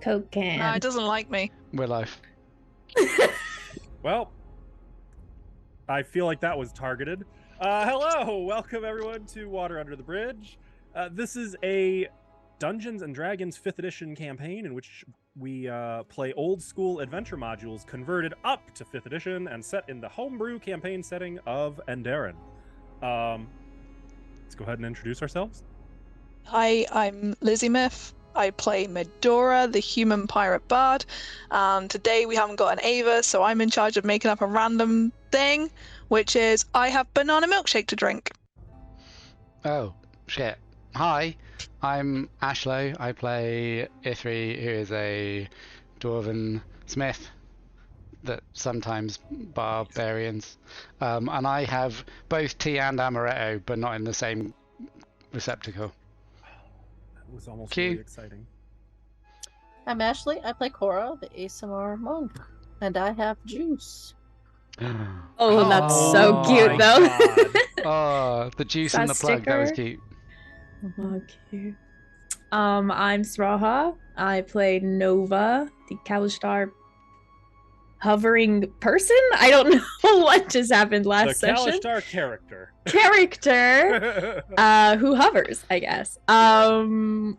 Coke can. No, it doesn't like me. Willow. Well, I feel like that was targeted. Hello, welcome everyone to Water Under the Bridge. This is a Dungeons and Dragons 5th edition campaign in which we play old school adventure modules converted up to 5th edition and set in the homebrew campaign setting of Enderan. Let's go ahead and introduce ourselves. Hi, I'm Lizzie Myth. I play Medora, the human pirate bard. Today we haven't got an Ava, so I'm in charge of making up a random thing, which is I have banana milkshake to drink. Oh, shit. Hi, I'm Ashlow. I play Ithri, who is a dwarven smith that sometimes barbarians. And I have both tea and amaretto, but not in the same receptacle. That was almost Q. really exciting. I'm Ashley. I play Cora, the ASMR monk, and I have juice. Oh, that's so cute, my though. God. Oh, the juice and the That plug. That was sticker? cute. Oh, cute. I'm Sraha. I play Nova, the Kalistar hovering person. I don't know what just happened The last session. Kalistar character. Character who hovers, I guess. And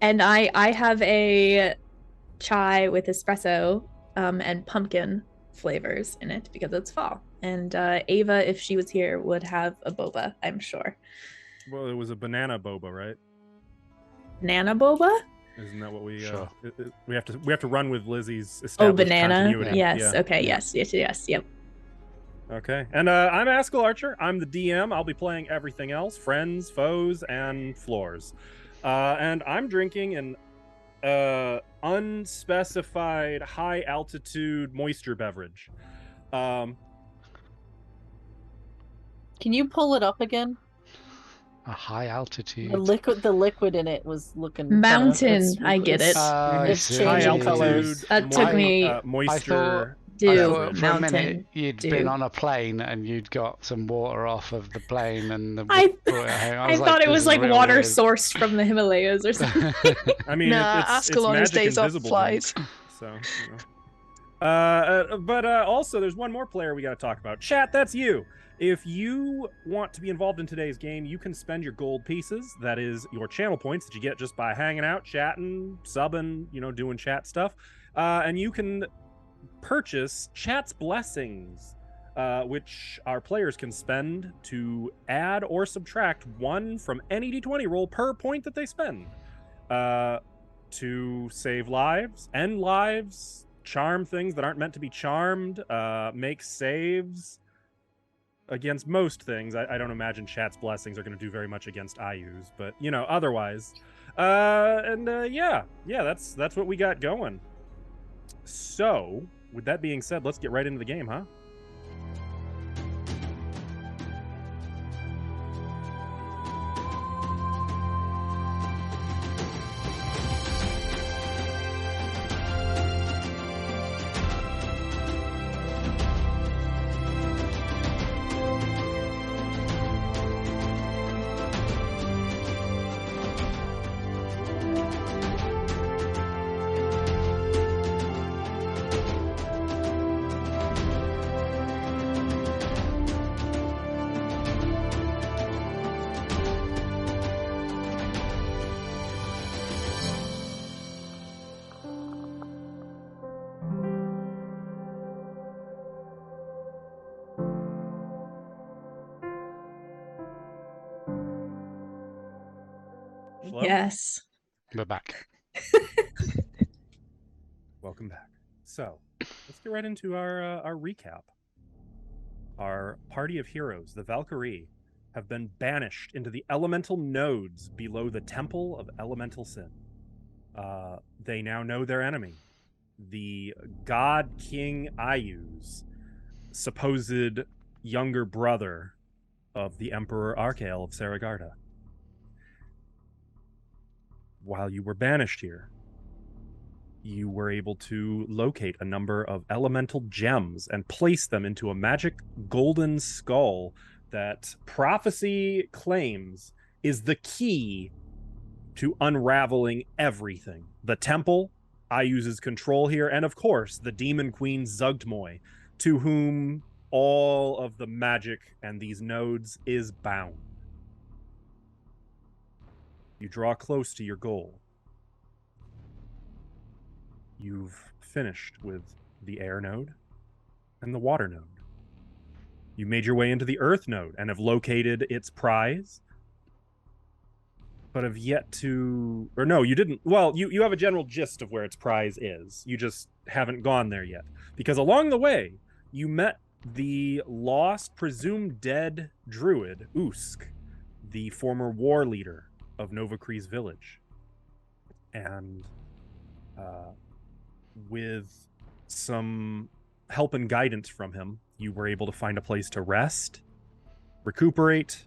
I have a chai with espresso and pumpkin flavors in it because it's fall. And Ava, if she was here, would have a boba, I'm sure. Well, it was a banana boba, right? Banana boba? Isn't that what we Sure. we have to run with Lizzie's Oh, established banana. continuity. Yes. Yeah. Okay. Yes. Yep. Okay. And I'm Askell Archer. I'm the DM. I'll be playing everything else: friends, foes, and floors. And I'm drinking an unspecified high altitude moisture beverage. Can you pull it up again? A high altitude. The liquid in it was looking Mountain, I get it. I It's see. High changing altitude colors. That took me- moisture. I Do thought for a minute mountain. you'd do. been on a plane and you'd got some water off of the plane and the I brought it home. I was thought it this was is like real water weird. sourced from the Himalayas or something. I mean, Nah, it's Askell on his magic days off invisible flies. drink, so. You know. But also, there's one more player we got to talk about. Chat, that's you. If you want to be involved in today's game, you can spend your gold pieces. That is your channel points that you get just by hanging out, chatting, subbing, doing chat stuff. And you can purchase Chat's Blessings, which our players can spend to add or subtract 1 from any d20 roll per point that they spend. To save lives, end lives, charm things that aren't meant to be charmed, make saves against most things. I don't imagine Chat's Blessings are going to do very much against IUs, but otherwise. Yeah, that's what we got going. So, with that being said, let's get right into the game, huh? Flo? Yes. We're back. Welcome back. So, let's get right into our recap. Our party of heroes, the Valkyrie, have been banished into the elemental nodes below the Temple of Elemental Sin. They now know their enemy, the God King Ayu's supposed younger brother of the Emperor Archael of Saragarda. While you were banished here, you were able to locate a number of elemental gems and place them into a magic golden skull that prophecy claims is the key to unraveling everything. The temple, I uses control here, and of course, the Demon Queen Zugtmoy, to whom all of the magic and these nodes is bound. You draw close to your goal. You've finished with the air node and the water node. You made your way into the earth node and have located its prize, but have yet to... Or no, you didn't. Well, you have a general gist of where its prize is. You just haven't gone there yet. Because along the way, you met the lost, presumed dead druid, Usk, the former war leader of Nova Kree's village. And with some help and guidance from him, you were able to find a place to rest, recuperate,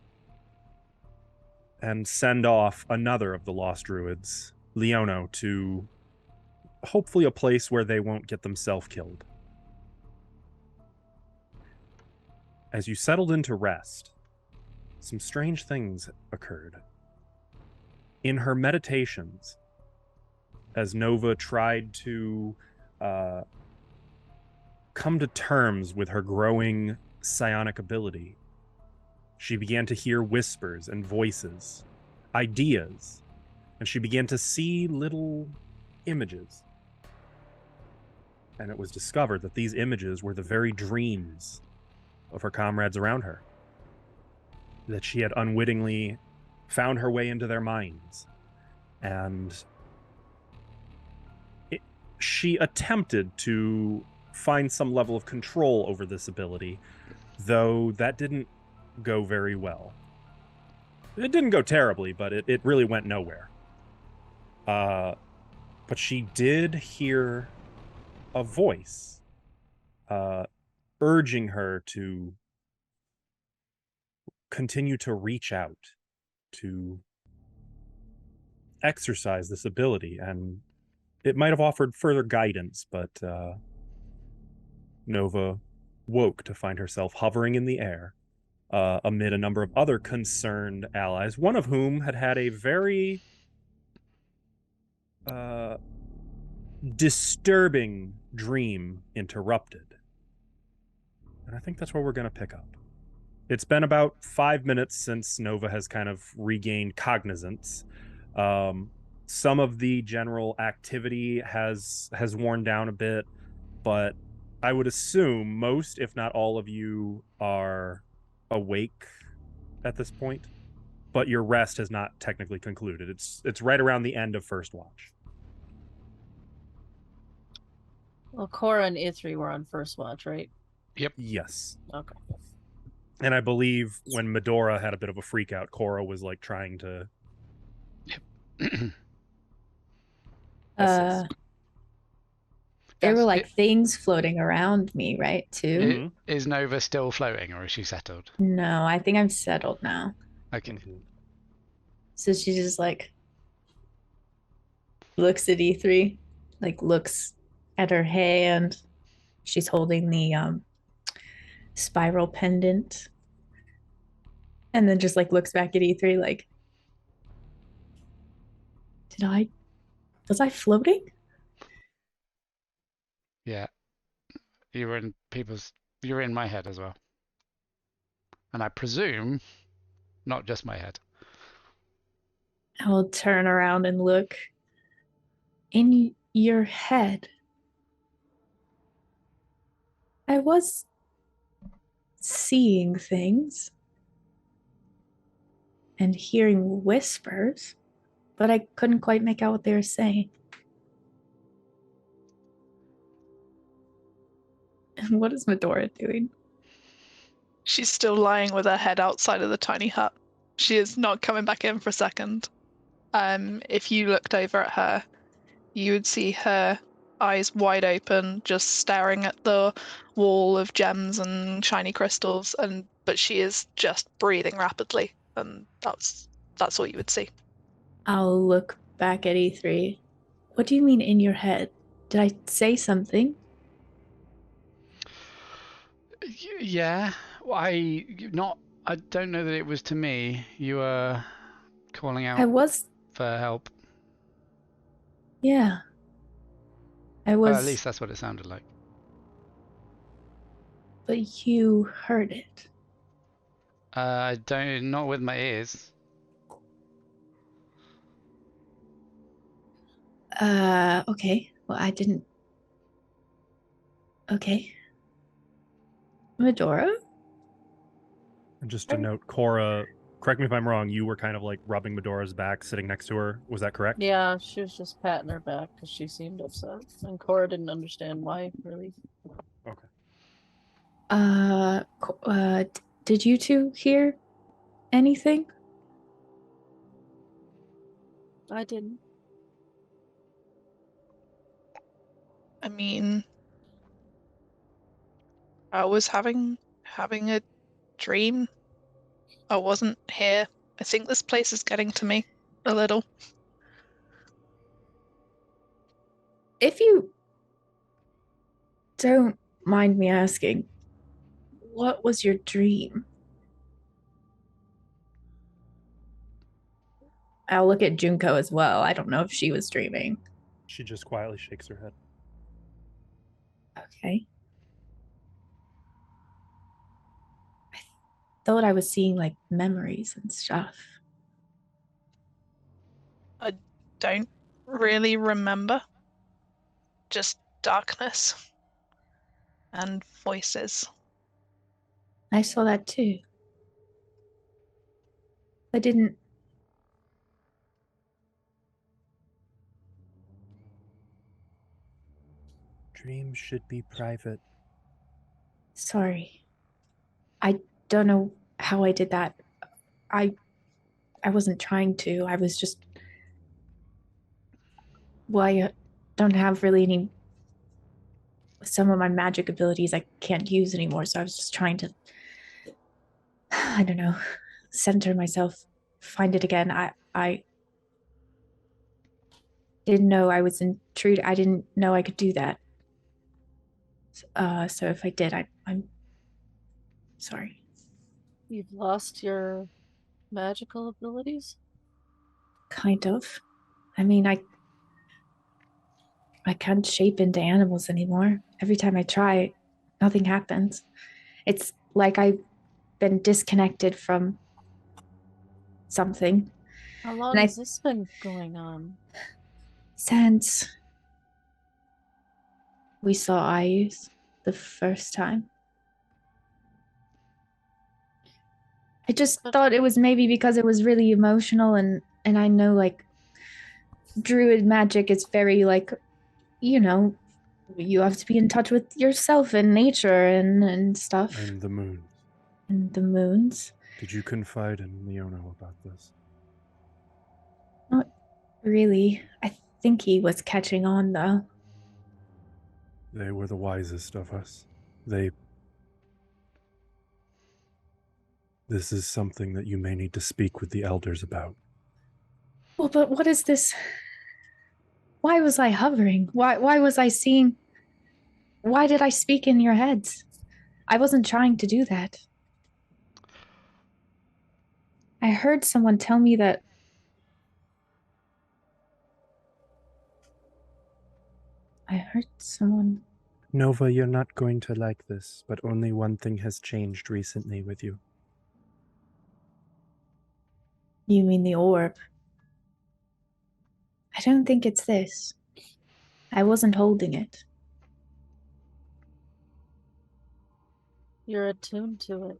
and send off another of the lost druids, Leono, to hopefully a place where they won't get themselves killed. As you settled into rest, some strange things occurred. In her meditations, as Nova tried to come to terms with her growing psionic ability, she began to hear whispers and voices, ideas, and she began to see little images. And it was discovered that these images were the very dreams of her comrades around her, that she had unwittingly found her way into their minds. And she attempted to find some level of control over this ability, though that didn't go very well. It didn't go terribly, but it really went nowhere. But she did hear a voice urging her to continue to reach out, to exercise this ability, and it might have offered further guidance, but Nova woke to find herself hovering in the air amid a number of other concerned allies, one of whom had a very disturbing dream interrupted. And I think that's where we're going to pick up. It's been about 5 minutes since Nova has kind of regained cognizance. Some of the general activity has worn down a bit, but I would assume most, if not all of you, are awake at this point. But your rest has not technically concluded. It's right around the end of first watch. Well, Cora and Ithri were on first watch, right? Yep. Yes. Okay. And I believe when Medora had a bit of a freak out, Cora was like trying to assist. There were like things floating around me, right, too? Is Nova still floating, or is she settled? No, I think I'm settled now. Okay. So she just like looks at E3, like looks at her hand. She's holding the spiral pendant, and then just like looks back at E3 like, was I floating? Yeah. You were in my head as well. And I presume not just my head. I will turn around and look. In your head. I was seeing things and hearing whispers, but I couldn't quite make out what they were saying. And what is Medora doing? She's still lying with her head outside of the tiny hut. She is not coming back in for a second. If you looked over at her, you would see her eyes wide open, just staring at the wall of gems and shiny crystals, but she is just breathing rapidly, and that's what you would see. I'll look back at E3. What do you mean in your head? Did I say something? Yeah, I don't know that it was to me. You were calling out I was. for help. Yeah. I Well, was, at least that's what it sounded like. but you heard it. I don't, not with my ears. Okay. Well, I didn't. Okay. Medora? And just to note, Cora, correct me if I'm wrong, you were kind of like rubbing Medora's back, sitting next to her. Was that correct? Yeah, she was just patting her back because she seemed upset, and Cora didn't understand why. Really, Okay. Did you two hear anything? I didn't. I mean, I was having a dream. I wasn't here. I think this place is getting to me a little. If you don't mind me asking, what was your dream? I'll look at Junko as well. I don't know if she was dreaming. She just quietly shakes her head. Okay. I thought I was seeing like memories and stuff. I don't really remember. Just darkness and voices. I saw that too. I didn't. Dreams should be private. Sorry. I don't know how I did that. I wasn't trying to. I was just. Well, I don't have really any. Some of my magic abilities I can't use anymore, so I was just trying to. I don't know. Center myself, find it again. I didn't know I was intruded. I didn't know I could do that. So if I did, I'm sorry. You've lost your magical abilities? Kind of. I mean, I can't shape into animals anymore. Every time I try, nothing happens. It's like I've been disconnected from something. How long And has this been going on? Since we saw Ayus the first time. I just thought it was maybe because it was really emotional and I know like druid magic is very like, you know, you have to be in touch with yourself and nature and stuff. And the moon. And the moons. Did you confide in Leono about this? Not really. I think he was catching on though. They were the wisest of us. This is something that you may need to speak with the elders about. Well, but what is this? Why was I hovering? Why was I seeing? Why did I speak in your heads? I wasn't trying to do that. I heard someone tell me that Nova, you're not going to like this, but only one thing has changed recently with you. You mean the orb? I don't think it's this. I wasn't holding it. You're attuned to it.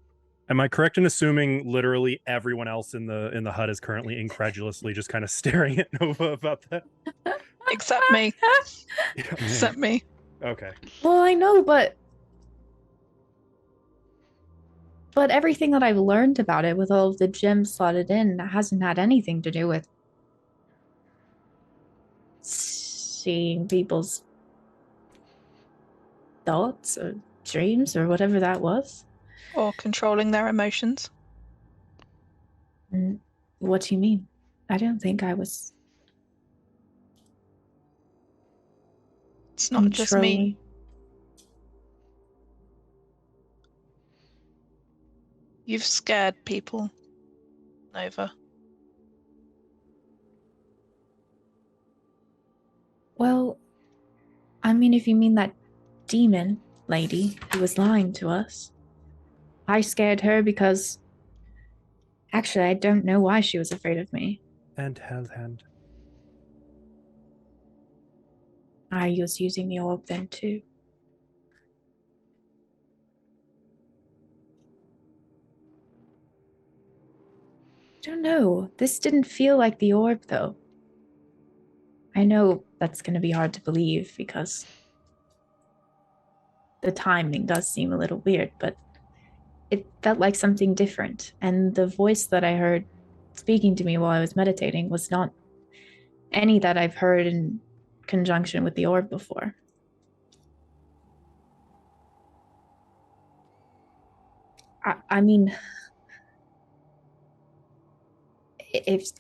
Am I correct in assuming literally everyone else in the hut is currently incredulously just kind of staring at Nova about that? Except me. Yeah. Except me. Okay. Well, I know, but everything that I've learned about it with all of the gems slotted in hasn't had anything to do with seeing people's thoughts or dreams or whatever that was. Or controlling their emotions. What do you mean? I don't think I was. It's not just me. You've scared people, Nova. Well, I'm mean, if you mean that demon lady who was lying to us, I scared her because actually I don't know why she was afraid of me. And held hand. I was using the orb then too. I don't know. This didn't feel like the orb though. I know that's going to be hard to believe because the timing does seem a little weird, but it felt like something different. And the voice that I heard speaking to me while I was meditating was not any that I've heard in conjunction with the orb before. I mean, if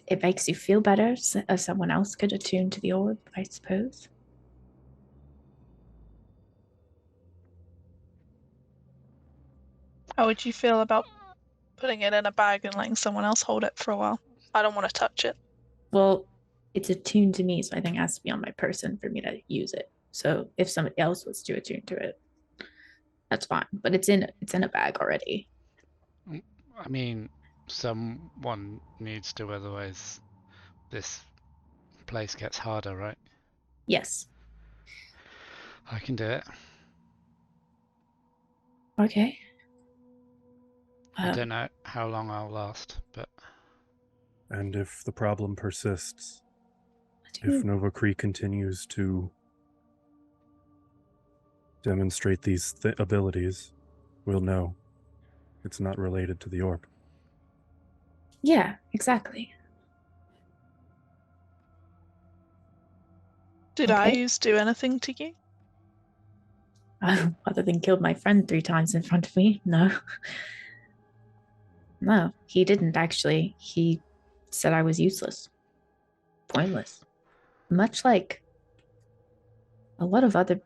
it makes you feel better, if someone else could attune to the orb, I suppose. How would you feel about putting it in a bag and letting someone else hold it for a while? I don't want to touch it. Well, it's attuned to me, so I think it has to be on my person for me to use it. So if somebody else was to attune to it, that's fine. But it's in a bag already. I mean, someone needs to, otherwise this place gets harder, right? Yes. I can do it. Okay. I don't know how long I'll last, but... And if the problem persists, if Nova Cree continues to demonstrate these abilities, we'll know it's not related to the orb. Yeah, exactly. Did Okay. I do anything to you? Other than killed my friend 3 times in front of me, no. No, he didn't actually. He said I was useless. Pointless. Much like a lot of other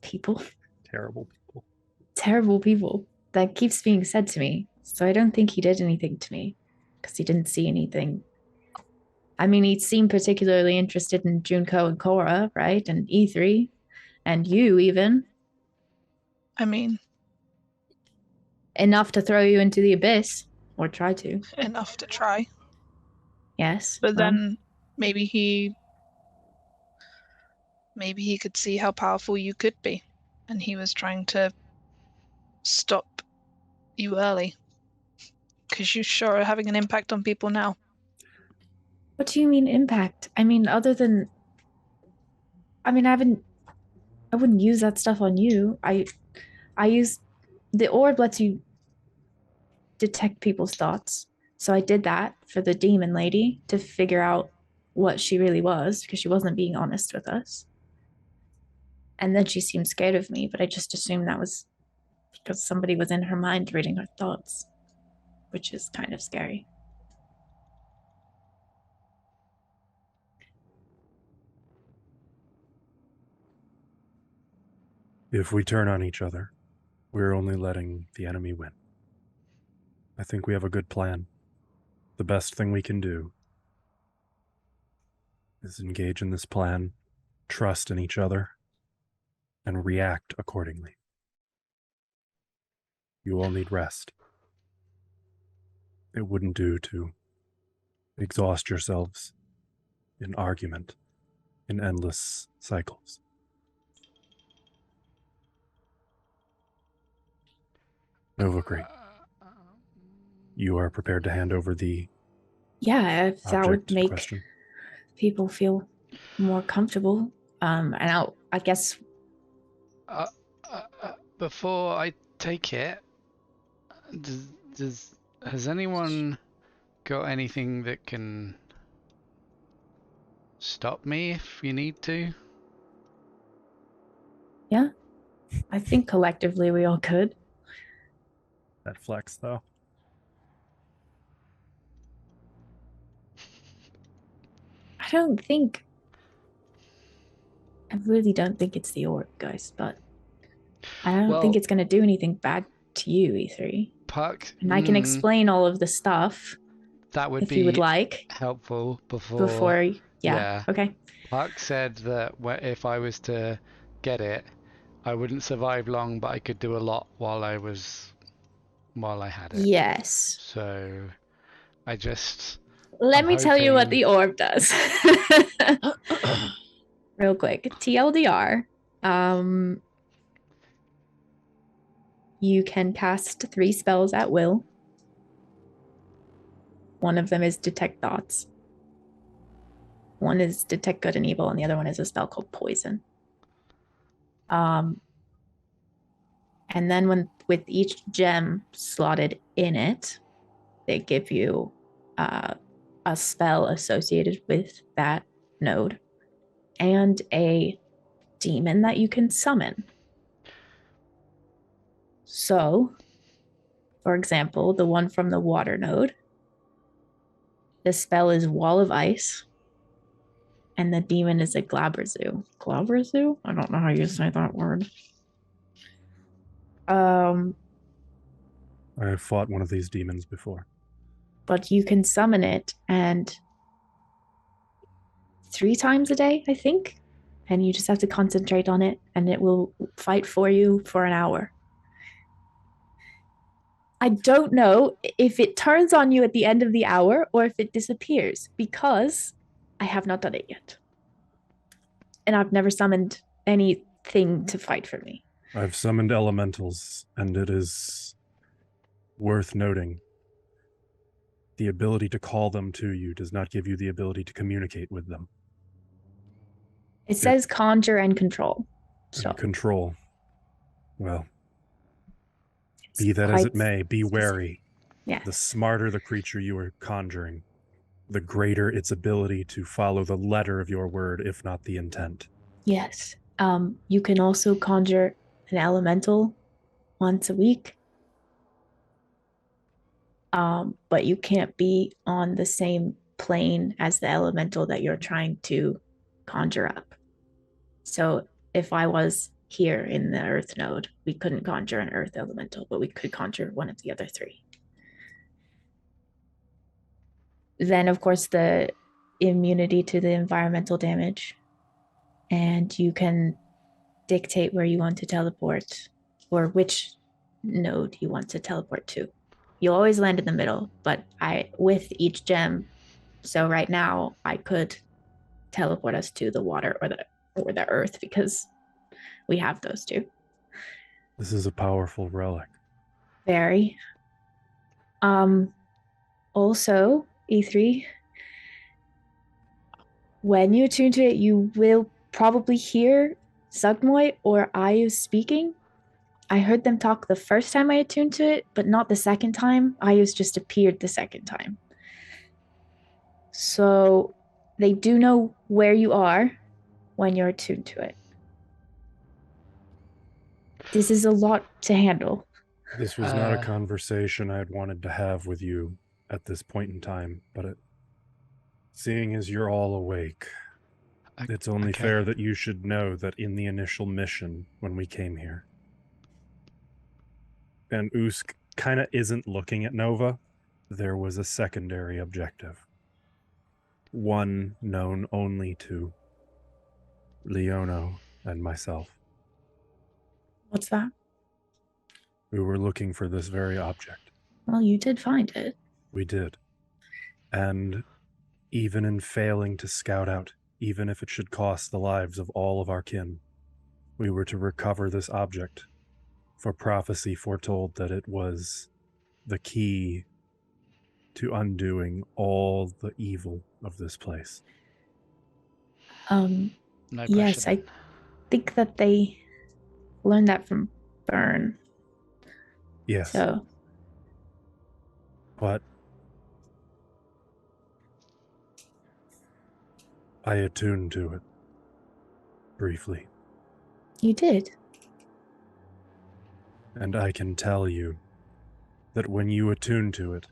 people. Terrible people. Terrible people. That keeps being said to me. So I don't think he did anything to me. Because he didn't see anything. I mean, he seemed particularly interested in Junko and Korra, right? And E3. And you, even. I mean, Enough to throw you into the abyss. Or try to. enough to try. Yes. But well, then maybe he could see how powerful you could be, and he was trying to stop you early. Because you sure are having an impact on people now. What do you mean impact? I mean, other than I wouldn't use that stuff on you. I use the orb lets you detect people's thoughts. So I did that for the demon lady to figure out what she really was because she wasn't being honest with us. And then she seemed scared of me, but I just assumed that was because somebody was in her mind reading her thoughts, which is kind of scary. If we turn on each other, we're only letting the enemy win. I think we have a good plan. The best thing we can do is engage in this plan, trust in each other, and react accordingly. You all need rest. It wouldn't do to exhaust yourselves in argument, in endless cycles. Nova Cree, you are prepared to hand over the Yeah, if that would object in make question? people feel more comfortable. And I guess Before I take it, has anyone got anything that can stop me if you need to? yeah, I think collectively we all could. That flex, though. I really don't think it's the orb, guys, but I don't think Well- it's going to do anything bad to you, E3. Puck, And I can explain all of the stuff that would if be you would like helpful before Yeah. Okay. Puck said that if I was to get it, I wouldn't survive long, but I could do a lot while I had it. Yes. So I just Let I'm me tell you what hoping- the orb does. Real quick. TLDR. You can cast 3 spells at will. One of them is Detect Thoughts. One is Detect Good and Evil, and the other one is a spell called Poison. And then with each gem slotted in it, they give you a spell associated with that node and a demon that you can summon. So, for example, the one from the water node, the spell is Wall of Ice, and the demon is a Glabrezu. Glabrezu? I don't know how you say that word. I have fought one of these demons before. But you can summon it and 3 times a day, I think. And you just have to concentrate on it and it will fight for you for an hour. I don't know if it turns on you at the end of the hour or if it disappears because I have not done it yet. And I've never summoned anything to fight for me. I've summoned elementals, and it is worth noting the ability to call them to you does not give you the ability to communicate with them. It says conjure and control. So And control. Well, be that as it may, be wary. Yes. The smarter the creature you are conjuring, the greater its ability to follow the letter of your word, if not the intent. Yes. You can also conjure an elemental once a week. But you can't be on the same plane as the elemental that you're trying to conjure up. So if I was here in the earth node, we couldn't conjure an earth elemental, but we could conjure one of the other 3. Then, of course, the immunity to the environmental damage. And you can dictate where you want to teleport or which node you want to teleport to. You'll always land in the middle, but with each gem. So right now I could teleport us to the water or the earth because we have those 2. This is a powerful relic. Very. Also, E3, when you attune to it, you will probably hear Zugmoy or Ayu speaking. I heard them talk the first time I attuned to it, but not the second time. Ayu's just appeared the second time. So they do know where you are when you're attuned to it. This is a lot to handle. This was not a conversation I had wanted to have with you at this point in time, but seeing as you're all awake, it's only fair that you should know that in the initial mission when we came here, and Usk kind of isn't looking at Nova, there was a secondary objective. One known only to Leono and myself. What's that? We were looking for this very object. Well, you did find it. We did. And even in failing to scout out, even if it should cost the lives of all of our kin, we were to recover this object, for prophecy foretold that it was the key to undoing all the evil of this place. Yes, I think that they learned that from Burn. Yes. So. But I attuned to it briefly. You did. And I can tell you that when you attune to it,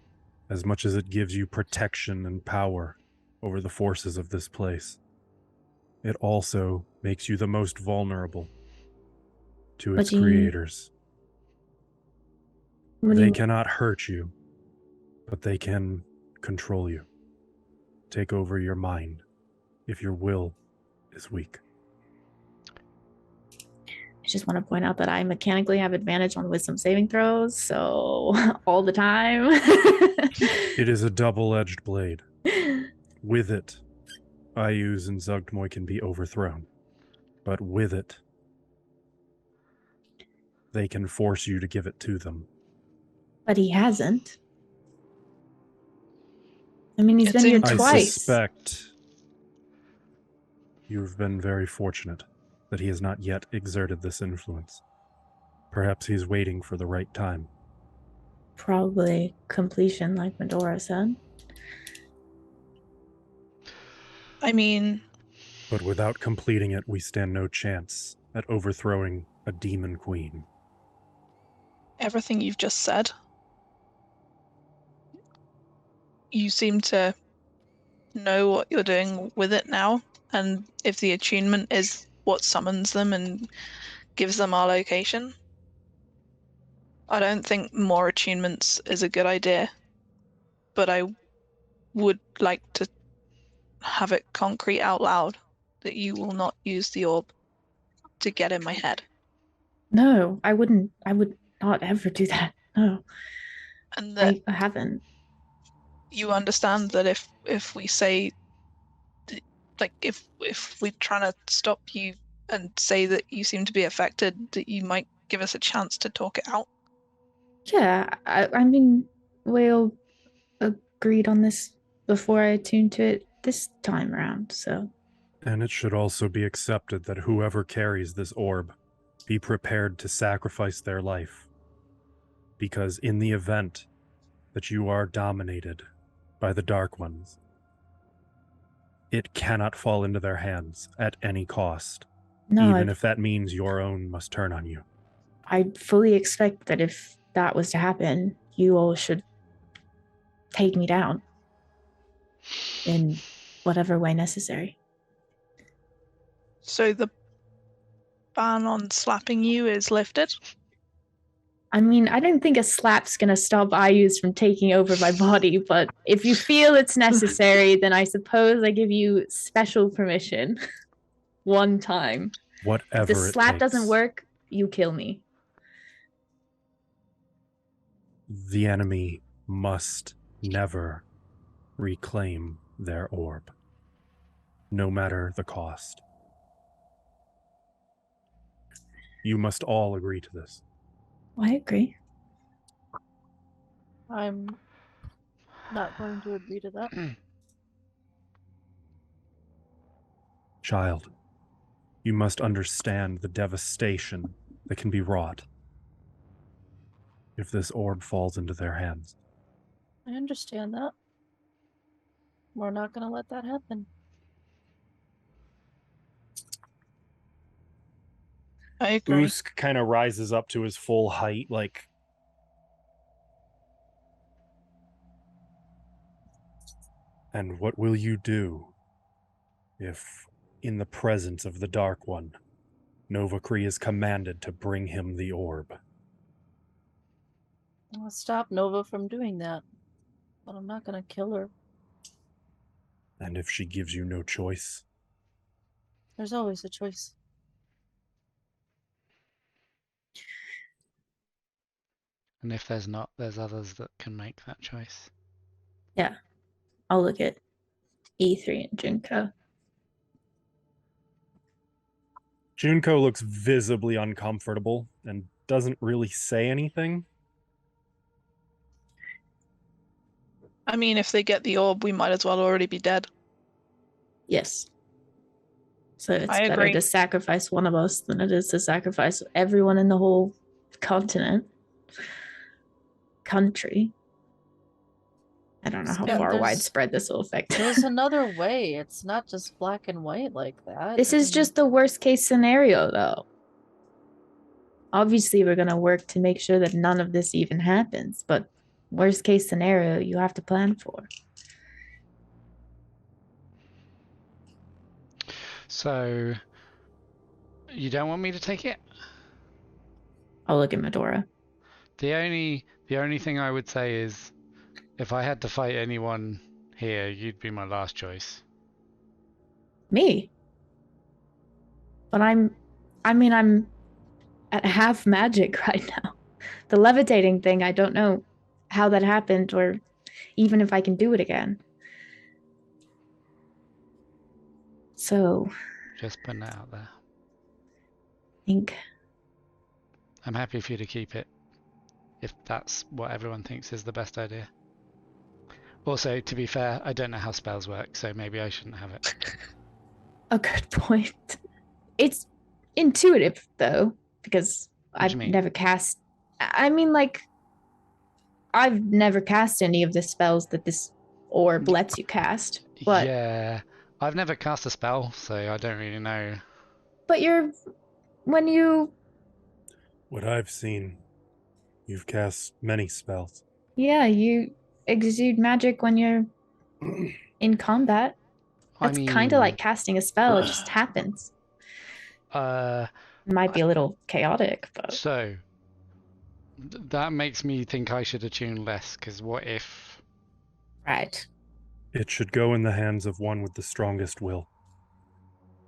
as much as it gives you protection and power over the forces of this place, it also makes you the most vulnerable to its creators. They cannot hurt you, but they can control you, take over your mind, if your will is weak. I just want to point out that I mechanically have advantage on wisdom saving throws, so all the time. It is a double-edged blade. With it, Ayuz and Zugtmoy can be overthrown. But with it, they can force you to give it to them. But he hasn't. I mean, he's It's been here in- I twice. suspect you've been very fortunate that he has not yet exerted this influence. Perhaps he's waiting for the right time. Probably completion, like Medora said. I mean, But without completing it, we stand no chance at overthrowing a demon queen. everything you've just said, you seem to know what you're doing with it now, and if the attunement is what summons them and gives them our location, I don't think more attunements is a good idea. But I would like to have it concrete out loud that you will not use the orb to get in my head. No, I wouldn't. I would not ever do that. No, And that I haven't. you understand that if we say, like, if we're trying to stop you and say that you seem to be affected, that you might give us a chance to talk it out. Yeah, I mean, we all agreed on this before I tuned to it this time around, so. And it should also be accepted that whoever carries this orb be prepared to sacrifice their life. Because in the event that you are dominated by the Dark Ones, it cannot fall into their hands at any cost, No, even if that means your own must turn on you. I fully expect that if that was to happen, you all should take me down in whatever way necessary. So the ban on slapping you is lifted? I mean, I don't think a slap's gonna stop Ayuz from taking over my body, but if you feel it's necessary, then I suppose I give you special permission. One time. Whatever If the slap it doesn't takes. work, you kill me. The enemy must never reclaim their orb, no matter the cost. You must all agree to this. I agree. I'm not going to agree to that. Child, you must understand the devastation that can be wrought if this orb falls into their hands. I understand that. We're not going to let that happen. I agree. Usk kind of rises up to his full height, like... And what will you do if, in the presence of the Dark One, Novacree is commanded to bring him the orb? I'll stop Nova from doing that. But I'm not going to kill her. And if she gives you no choice? There's always a choice. And if there's not, there's others that can make that choice. Yeah. I'll look at E3 and Junko. Junko looks visibly uncomfortable and doesn't really say anything. I mean, if they get the orb, we might as well already be dead. Yes. So it's I better agree. to sacrifice one of us than it is to sacrifice everyone in the whole continent. Country. I don't know how Yeah, far there's- widespread this will affect. There's another way. It's not just black and white like that. This is I mean, just the worst case scenario, though. Obviously, we're going to work to make sure that none of this even happens, but worst case scenario, you have to plan for. So, you don't want me to take it? I'll look at Medora. The only thing I would say is, if I had to fight anyone here, you'd be my last choice. Me. But I'm at half magic right now. The levitating thing, I don't know how that happened or even if I can do it again. So, Just putting it out there. I think I'm happy for you to keep it, if that's what everyone thinks is the best idea. Also, to be fair, I don't know how spells work, so maybe I shouldn't have it. a good point. It's intuitive though, because What do I've you mean? never cast. I mean, like, I've never cast any of the spells that this orb lets you cast. But Yeah, I've never cast a spell, so I don't really know. but when you What I've seen, you've cast many spells. you exude magic when you're in combat. I That's mean, kind of like casting a spell. It just happens. It might be a little chaotic, but so that makes me think I should attune less, because what if... right. It should go in the hands of one with the strongest will.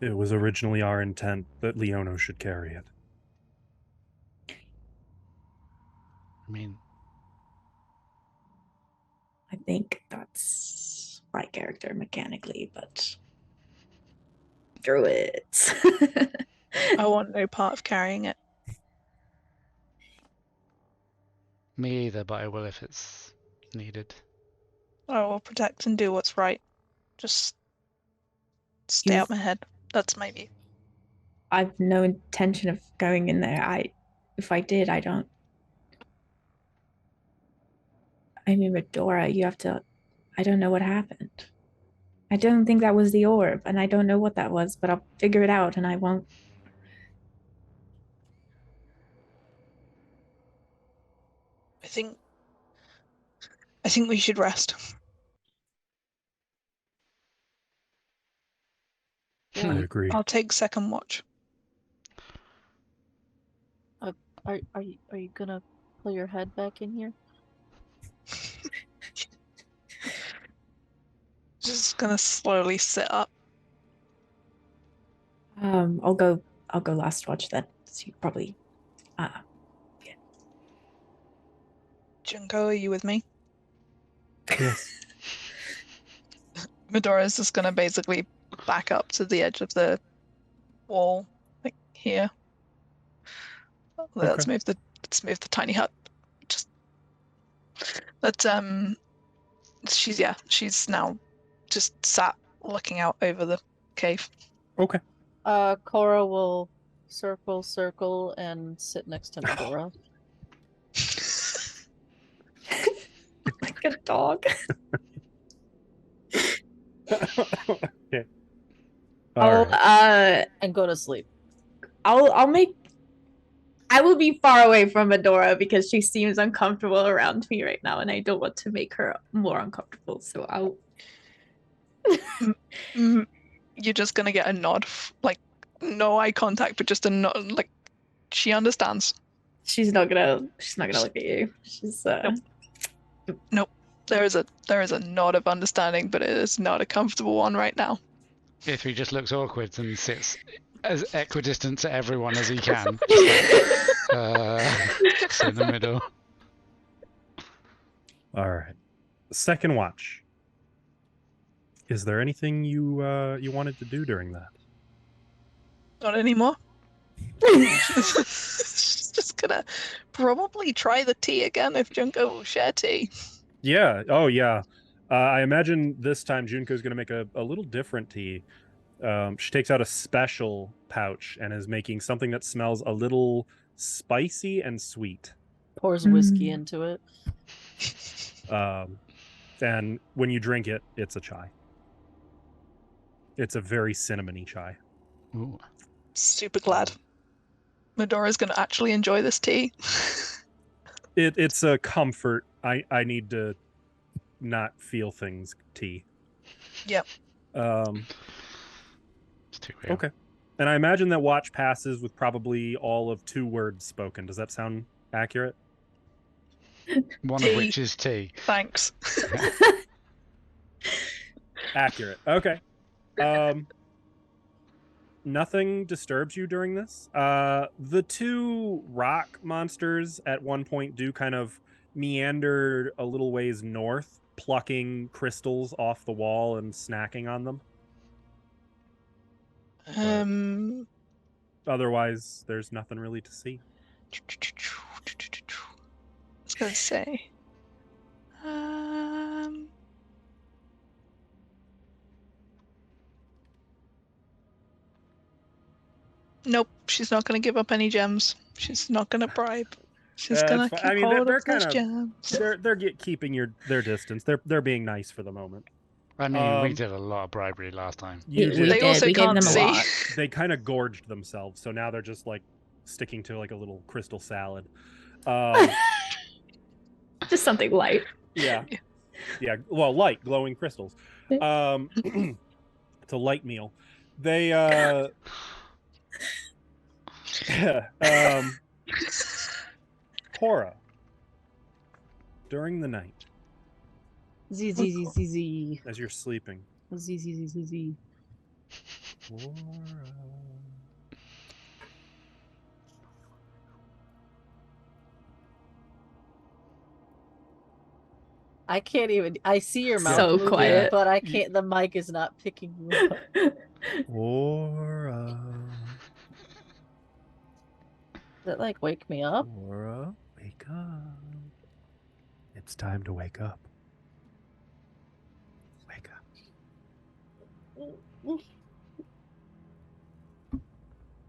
It was originally our intent that Leono should carry it. I mean, I think that's my character mechanically, but druids. I want no part of carrying it. me either, but I will if it's needed. I will protect and do what's right. Just stay You've- out my head. That's my view. I've no intention of going in there. If I did, I don't. I mean, Medora, you have to. I don't know what happened. I don't think that was the orb, and I don't know what that was, but I'll figure it out, and I won't. I think we should rest. I agree. I'll take second watch. Are you gonna pull your head back in here? Just gonna slowly sit up. I'll go last watch then. So you probably. Junko, are you with me? Yes. Medora's just gonna basically back up to the edge of the wall, like here. Let's move the tiny hut. Just she's now just sat looking out over the cave. Okay. Cora will circle and sit next to Medora. Like a dog. Okay. I'll Alright. And go to sleep. I will be far away from Medora because she seems uncomfortable around me right now, and I don't want to make her more uncomfortable. So I'll. You're just gonna get a nod, like no eye contact, but just a nod. Like she understands. She's not gonna look at you. She's Nope. There is a nod of understanding, but it is not a comfortable one right now. Ithri just looks awkward and sits as equidistant to everyone as he can. Just in the middle. All right. Second watch. Is there anything you wanted to do during that? Not anymore. She's just gonna probably try the tea again if Junko will share tea. Yeah. Oh, yeah. I imagine this time Junko's going to make a little different tea. She takes out a special pouch and is making something that smells a little spicy and sweet. Pours whiskey into it. And when you drink it, it's a chai. It's a very cinnamony chai. Ooh. Super glad. Medora's gonna actually enjoy this tea. It's a comfort. I need to not feel things tea. Yep. It's too real. Okay. And I imagine that watch passes with probably all of 2 words spoken. Does that sound accurate? One Tea. of which is tea. Thanks. Accurate. Okay. Nothing disturbs you during this. The two rock monsters at one point do kind of meander a little ways north, plucking crystals off the wall and snacking on them. Otherwise, there's nothing really to see. I was gonna say. Nope, she's not gonna give up any gems. She's not gonna bribe. She's gonna keep hold of those gems. They're keeping their distance. They're being nice for the moment. I mean, we did a lot of bribery last time. They also can't see. They kind of gorged themselves, so now they're just like sticking to like a little crystal salad. Just something light. Yeah. Well, light, glowing crystals. It's a light meal. They Cora, during the night, Z. as you're sleeping, Z. Cora. I can't even. I see your mouth So moving, quiet. but I can't. The mic is not picking you up. Cora. Does it like wake me up? Cora, wake up. It's time to wake up. Wake up.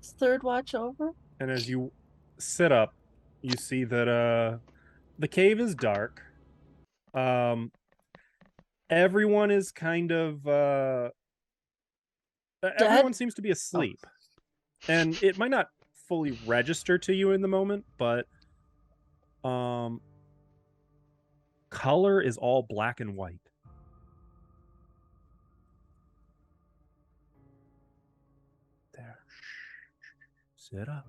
Is third watch over? And as you sit up, you see that the cave is dark. Everyone is kind of everyone seems to be asleep. And it might not fully register to you in the moment, but color is all black and white. There. Sit up.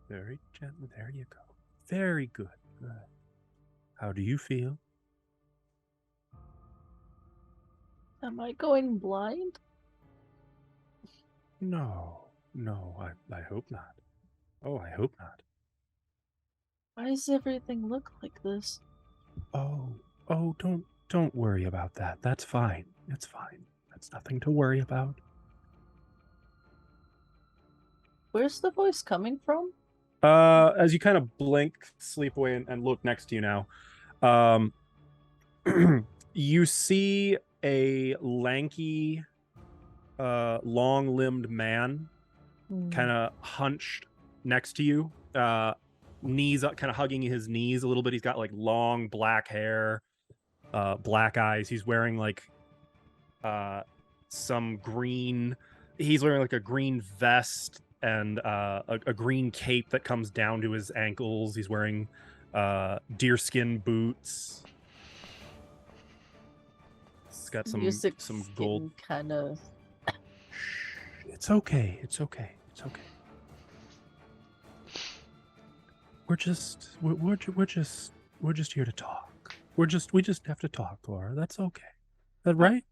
Very gently. There you go. Very good. Good. How do you feel? Am I going blind? No, I hope not. Oh, I hope not. Why does everything look like this? Oh, don't worry about that. That's fine. It's fine. That's nothing to worry about. Where's the voice coming from? As you kind of blink, sleep away, and look next to you now, you see a lanky, long-limbed man kind of hunched next to you, knees up, kind of hugging his knees a little bit. He's got like long black hair, black eyes. He's wearing like some green. He's wearing like a green vest and a green cape that comes down to his ankles. He's wearing deerskin boots. It's got some gold kind of. It's okay. We're just here to talk. We just have to talk, Laura. That's okay. Is that right?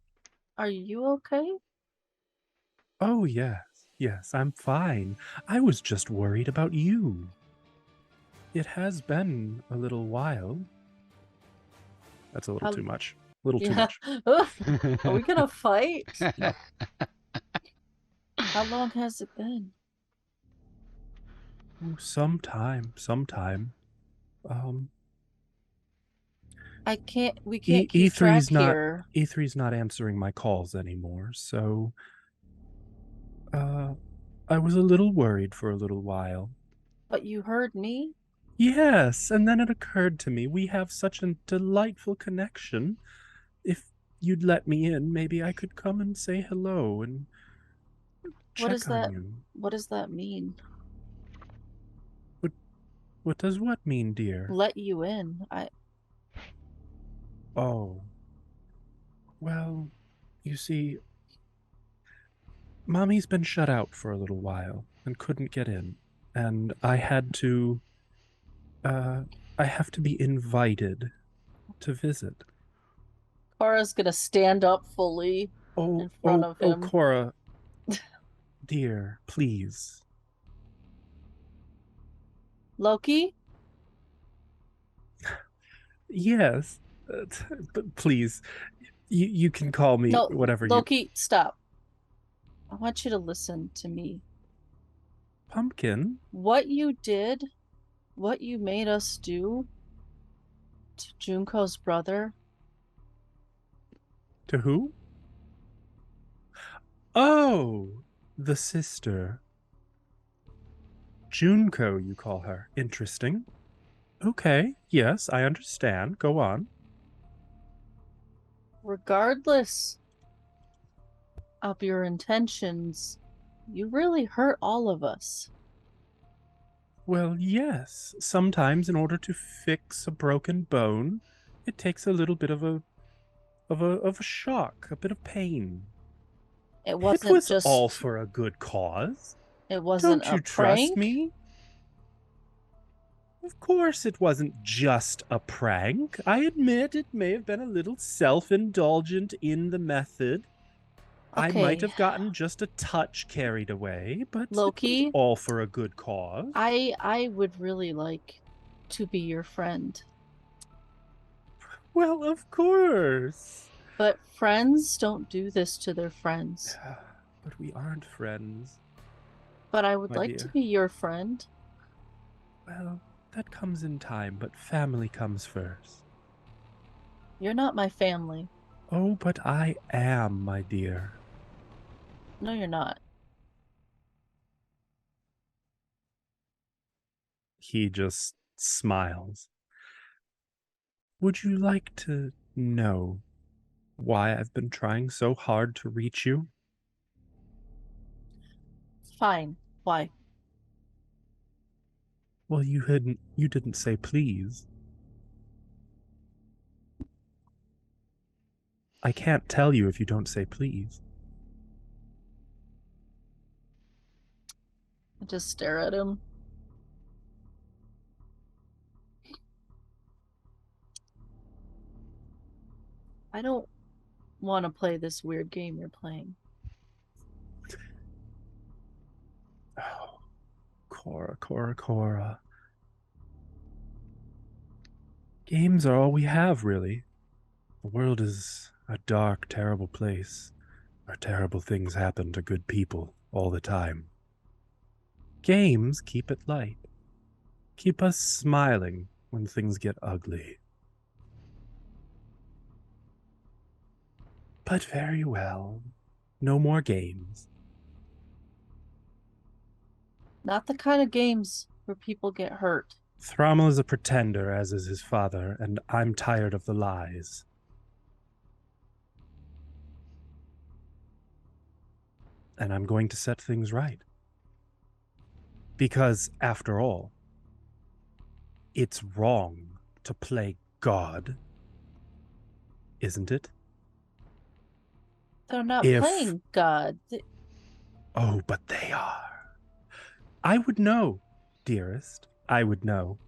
Are you okay? Oh yes, I'm fine. I was just worried about you. It has been a little while. That's a little too much. Too much. Are we gonna fight? How long has it been? Oh, sometime. We can't keep track here. E3's not answering my calls anymore, so I was a little worried for a little while. But you heard me? Yes, and then it occurred to me we have such a delightful connection. If you'd let me in, maybe I could come and say hello and check on you. What does that mean? What does what mean, dear? Let you in. Oh. Well, you see, Mommy's been shut out for a little while and couldn't get in. And I have to be invited to visit. Cora's gonna stand up fully in front of him. Oh, Cora. Dear, please. Loki? Yes, but please, you can call me No, whatever you... Loki, stop. I want you to listen to me. Pumpkin? What you did, what you made us do to Junko's brother, To who? Oh, the sister. Junko, you call her. Interesting. Okay, yes, I understand. Go on. regardless of your intentions, you really hurt all of us. Well, yes. Sometimes in order to fix a broken bone, it takes a little bit of a shock, a bit of pain. It It wasn't was just all for a good cause. it wasn't Don't you a trust prank. me? Of course it wasn't just a prank. I admit it may have been a little self-indulgent in the method. I might Okay, have gotten just a touch carried away, but it was Loki, all for a good cause. I would really like to be your friend. Well, of course. But friends don't do this to their friends. But we aren't friends, But I would my like to dear. be your friend. Well, that comes in time, but family comes first. You're not my family. Oh, but I am, my dear. No, you're not. He just smiles. Would you like to know why I've been trying so hard to reach you? Fine. Why? Well, you didn't say please. I can't tell you if you don't say please. I just stare at him. I don't want to play this weird game you're playing. Oh, Cora, Cora, Cora. Games are all we have, really. The world is a dark, terrible place where terrible things happen to good people all the time. Games keep it light, keep us smiling when things get ugly. But very well, no more games. Not the kind of games where people get hurt. Thrommel is a pretender, as is his father, and I'm tired of the lies. And I'm going to set things right. Because, after all, it's wrong to play God, isn't it? They're not If- playing God. Oh, but they are. I would know, dearest. I would know.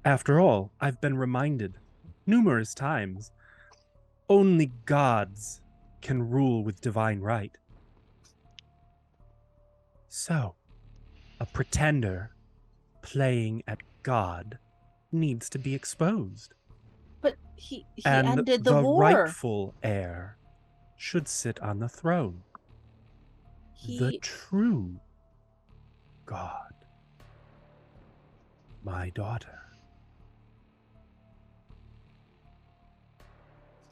After all, I've been reminded numerous times only gods can rule with divine right. So, a pretender playing at God needs to be exposed. But he And ended the war. rightful heir should sit on the throne. The He true God. My daughter.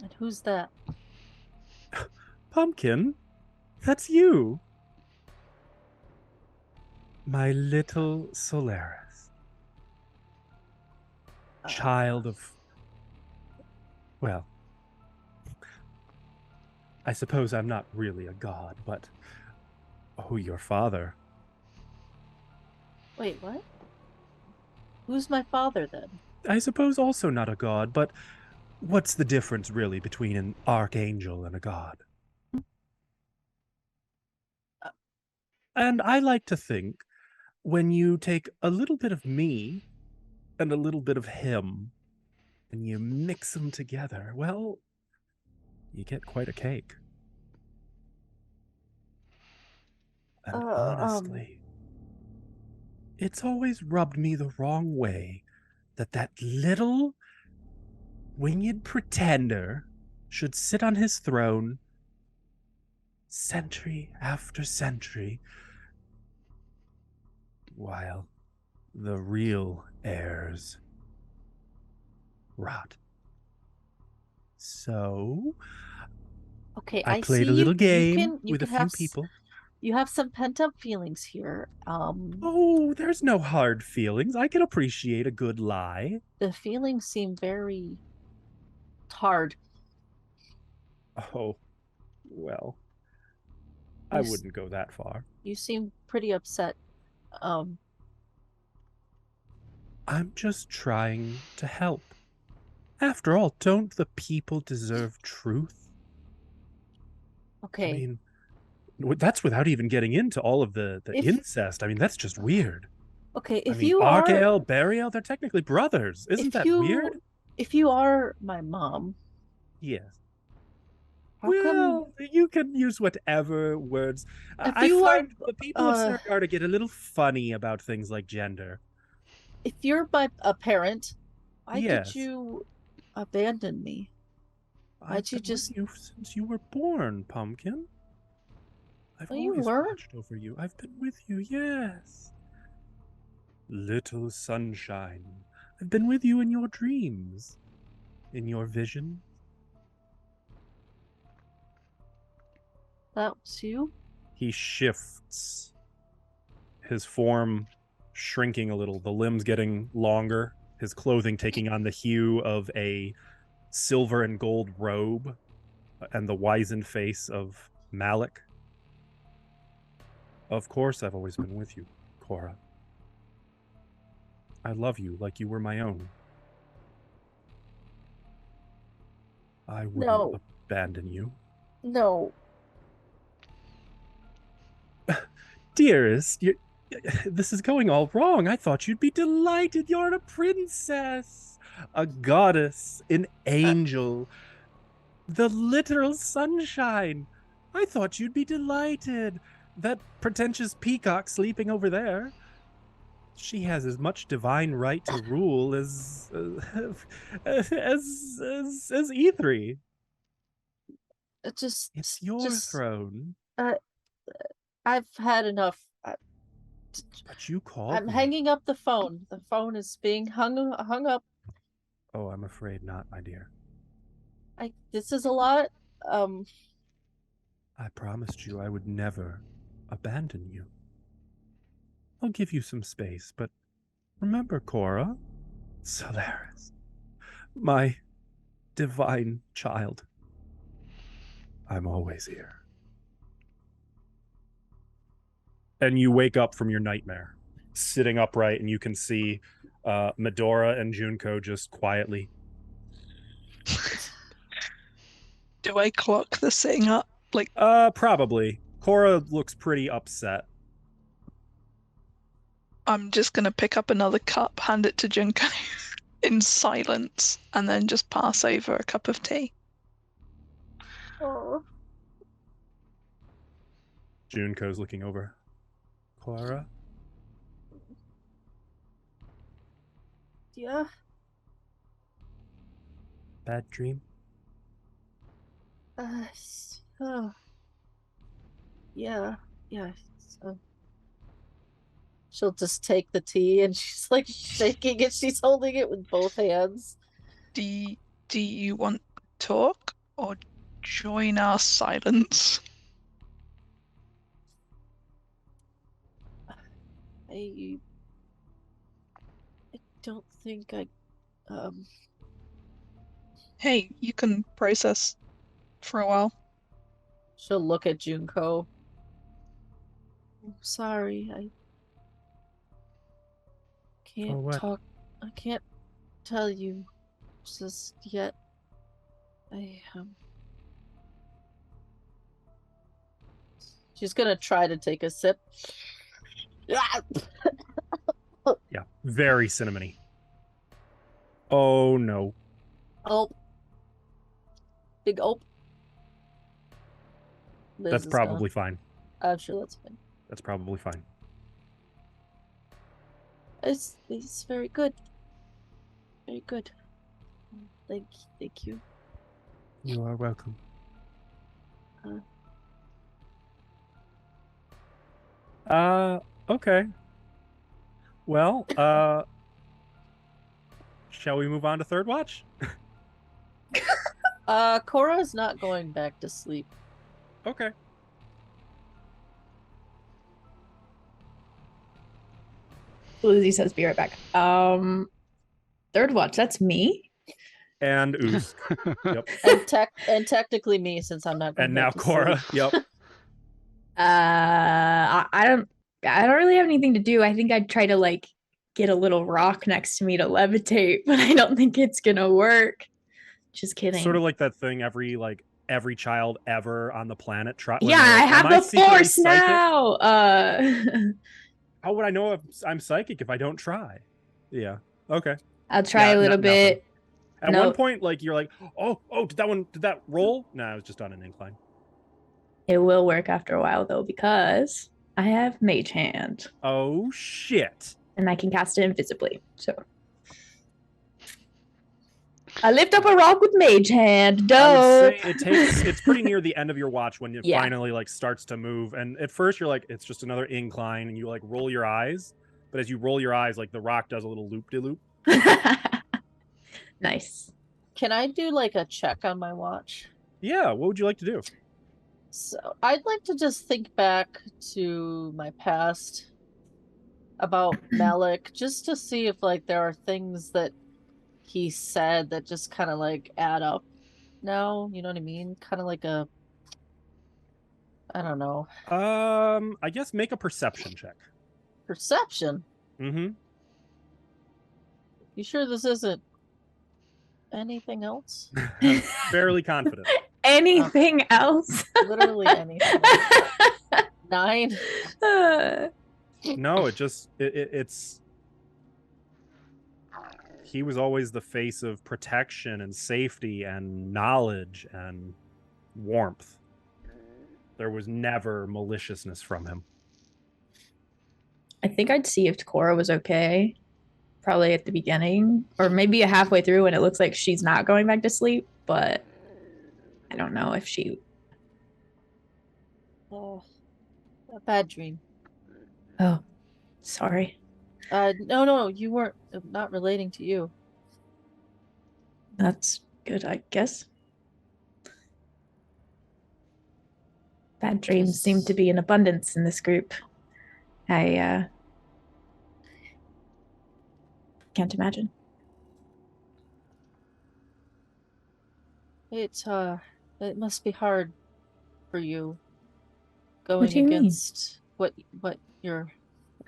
And who's that? Pumpkin, that's you. My little Solaris. Child of... Well, I suppose I'm not really a god, but... Oh, your father. Wait, what? Who's my father then? I suppose also not a god, but what's the difference really between an archangel and a god? And I like to think when you take a little bit of me and a little bit of him and you mix them together, well, you get quite a cake. And um, honestly, it's always rubbed me the wrong way that little winged pretender should sit on his throne century after century, while the real heirs rot. So okay, I I played see a little you game you with a can few have people. you have some pent-up feelings here. Oh, there's no hard feelings. I can appreciate a good lie. The feelings seem very hard. Oh, well, I You wouldn't go that far. you seem pretty upset. Um, I'm just trying to help. After all, don't the people deserve truth? I okay. mean, that's without even getting into all of the If incest. I mean, that's just weird. okay, I if mean, you are Argael, Burial, they're technically brothers. Isn't if that you weird? if you are my mom, Yes. how come Well, you can use whatever words. if I you are find the people of uh Surgar to get a little funny about things like gender. if you're a parent, why did Yes. you abandon me? I've Why'd you been with just you since you were born, Pumpkin. I've No, you always weren't. watched over you. I've been with you, yes. Little sunshine. I've been with you in your dreams, in your vision. That was you? He shifts, his form shrinking a little, the limbs getting longer, his clothing taking on the hue of a silver and gold robe, and the wizened face of Malik. Of course, I've always been with you, Cora. I love you like you were my own. I wouldn't No. abandon you. No. Dearest, this is going all wrong. I thought you'd be delighted. You're a princess, a goddess, an angel, the literal sunshine. I thought you'd be delighted. That pretentious peacock sleeping over there, she has as much divine right to rule as E3. It just It's your just throne. I've had enough. But you called I'm me. hanging up the phone. The phone is being hung up. Oh, I'm afraid not, my dear. This is a lot. I promised you I would never abandon you. I'll give you some space, but remember, Cora, Solaris, my divine child. I'm always here. And you wake up from your nightmare, sitting upright, and you can see Medora and Junko just quietly. Do I clock the sitting up? Like, Probably. Cora looks pretty upset. I'm just gonna pick up another cup, hand it to Junko in silence, and then just pass over a cup of tea. Oh. Junko's looking over. Clara? Yeah. Bad dream? Oh. Yeah. Yeah. So she'll just take the tea and she's like shaking it. She's holding it with both hands. Do you want to talk or join our silence? I don't think I Hey, you can process for a while. She'll look at Junko. I'm sorry, I can't what? talk. I can't tell you just yet. She's gonna try to take a sip. Yeah, very cinnamony. Oh no. Oh. Big ope. That's probably fine. I'm sure that's fine. That's probably fine. It's very good. Very good. Thank you. You are welcome. Okay. Well, shall we move on to third watch? Cora's not going back to sleep. Okay. Lizzie says, "Be right back." Third watch. That's me. And Ooze. Yep. And technically me, since I'm not going And back now to Cora. sleep. Yep. I don't really have anything to do. I think I'd try to like get a little rock next to me to levitate, but I don't think it's gonna work. Just kidding. Sort of like that thing every child ever on the planet try. Yeah, I have the force now. How would I know if I'm psychic if I don't try? Yeah. Okay. I'll try a little bit. At one point, like you're like, oh, did that roll? No, it was just on an incline. It will work after a while though, because I have Mage Hand. Oh shit. And I can cast it invisibly. So I lift up a rock with Mage Hand. Dope. It's pretty near the end of your watch when it finally like starts to move. And at first you're like, it's just another incline, and you like roll your eyes. But as you roll your eyes, like the rock does a little loop-de-loop. Nice. Can I do like a check on my watch? Yeah, what would you like to do? So I'd like to just think back to my past about Malik, just to see if like there are things that he said that just kind of like add up now. You know what I mean? Kind of like I don't know. I guess make a perception check. Perception? Mm-hmm. You sure this isn't anything else? Fairly confident. Anything else? Literally anything. 9. No, it's he was always the face of protection and safety and knowledge and warmth. There was never maliciousness from him. I think I'd see if Cora was okay. Probably at the beginning, or maybe halfway through when it looks like she's not going back to sleep, but I don't know if she... Oh, a bad dream. Oh, sorry. No, you weren't. Not relating to you. That's good, I guess. Bad dreams seem to be in abundance in this group. I can't imagine. It must be hard for you going against what your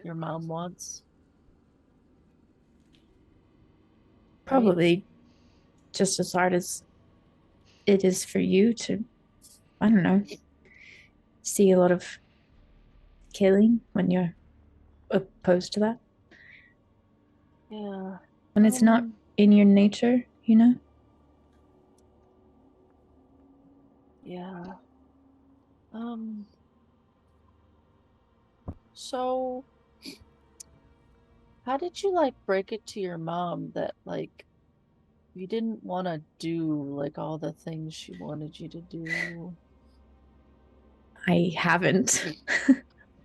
mom wants. Probably just as hard as it is for you to, I don't know, see a lot of killing when you're opposed to that. Yeah. When it's not in your nature, you know? Yeah. So how did you like break it to your mom that like you didn't want to do like all the things she wanted you to do? I haven't.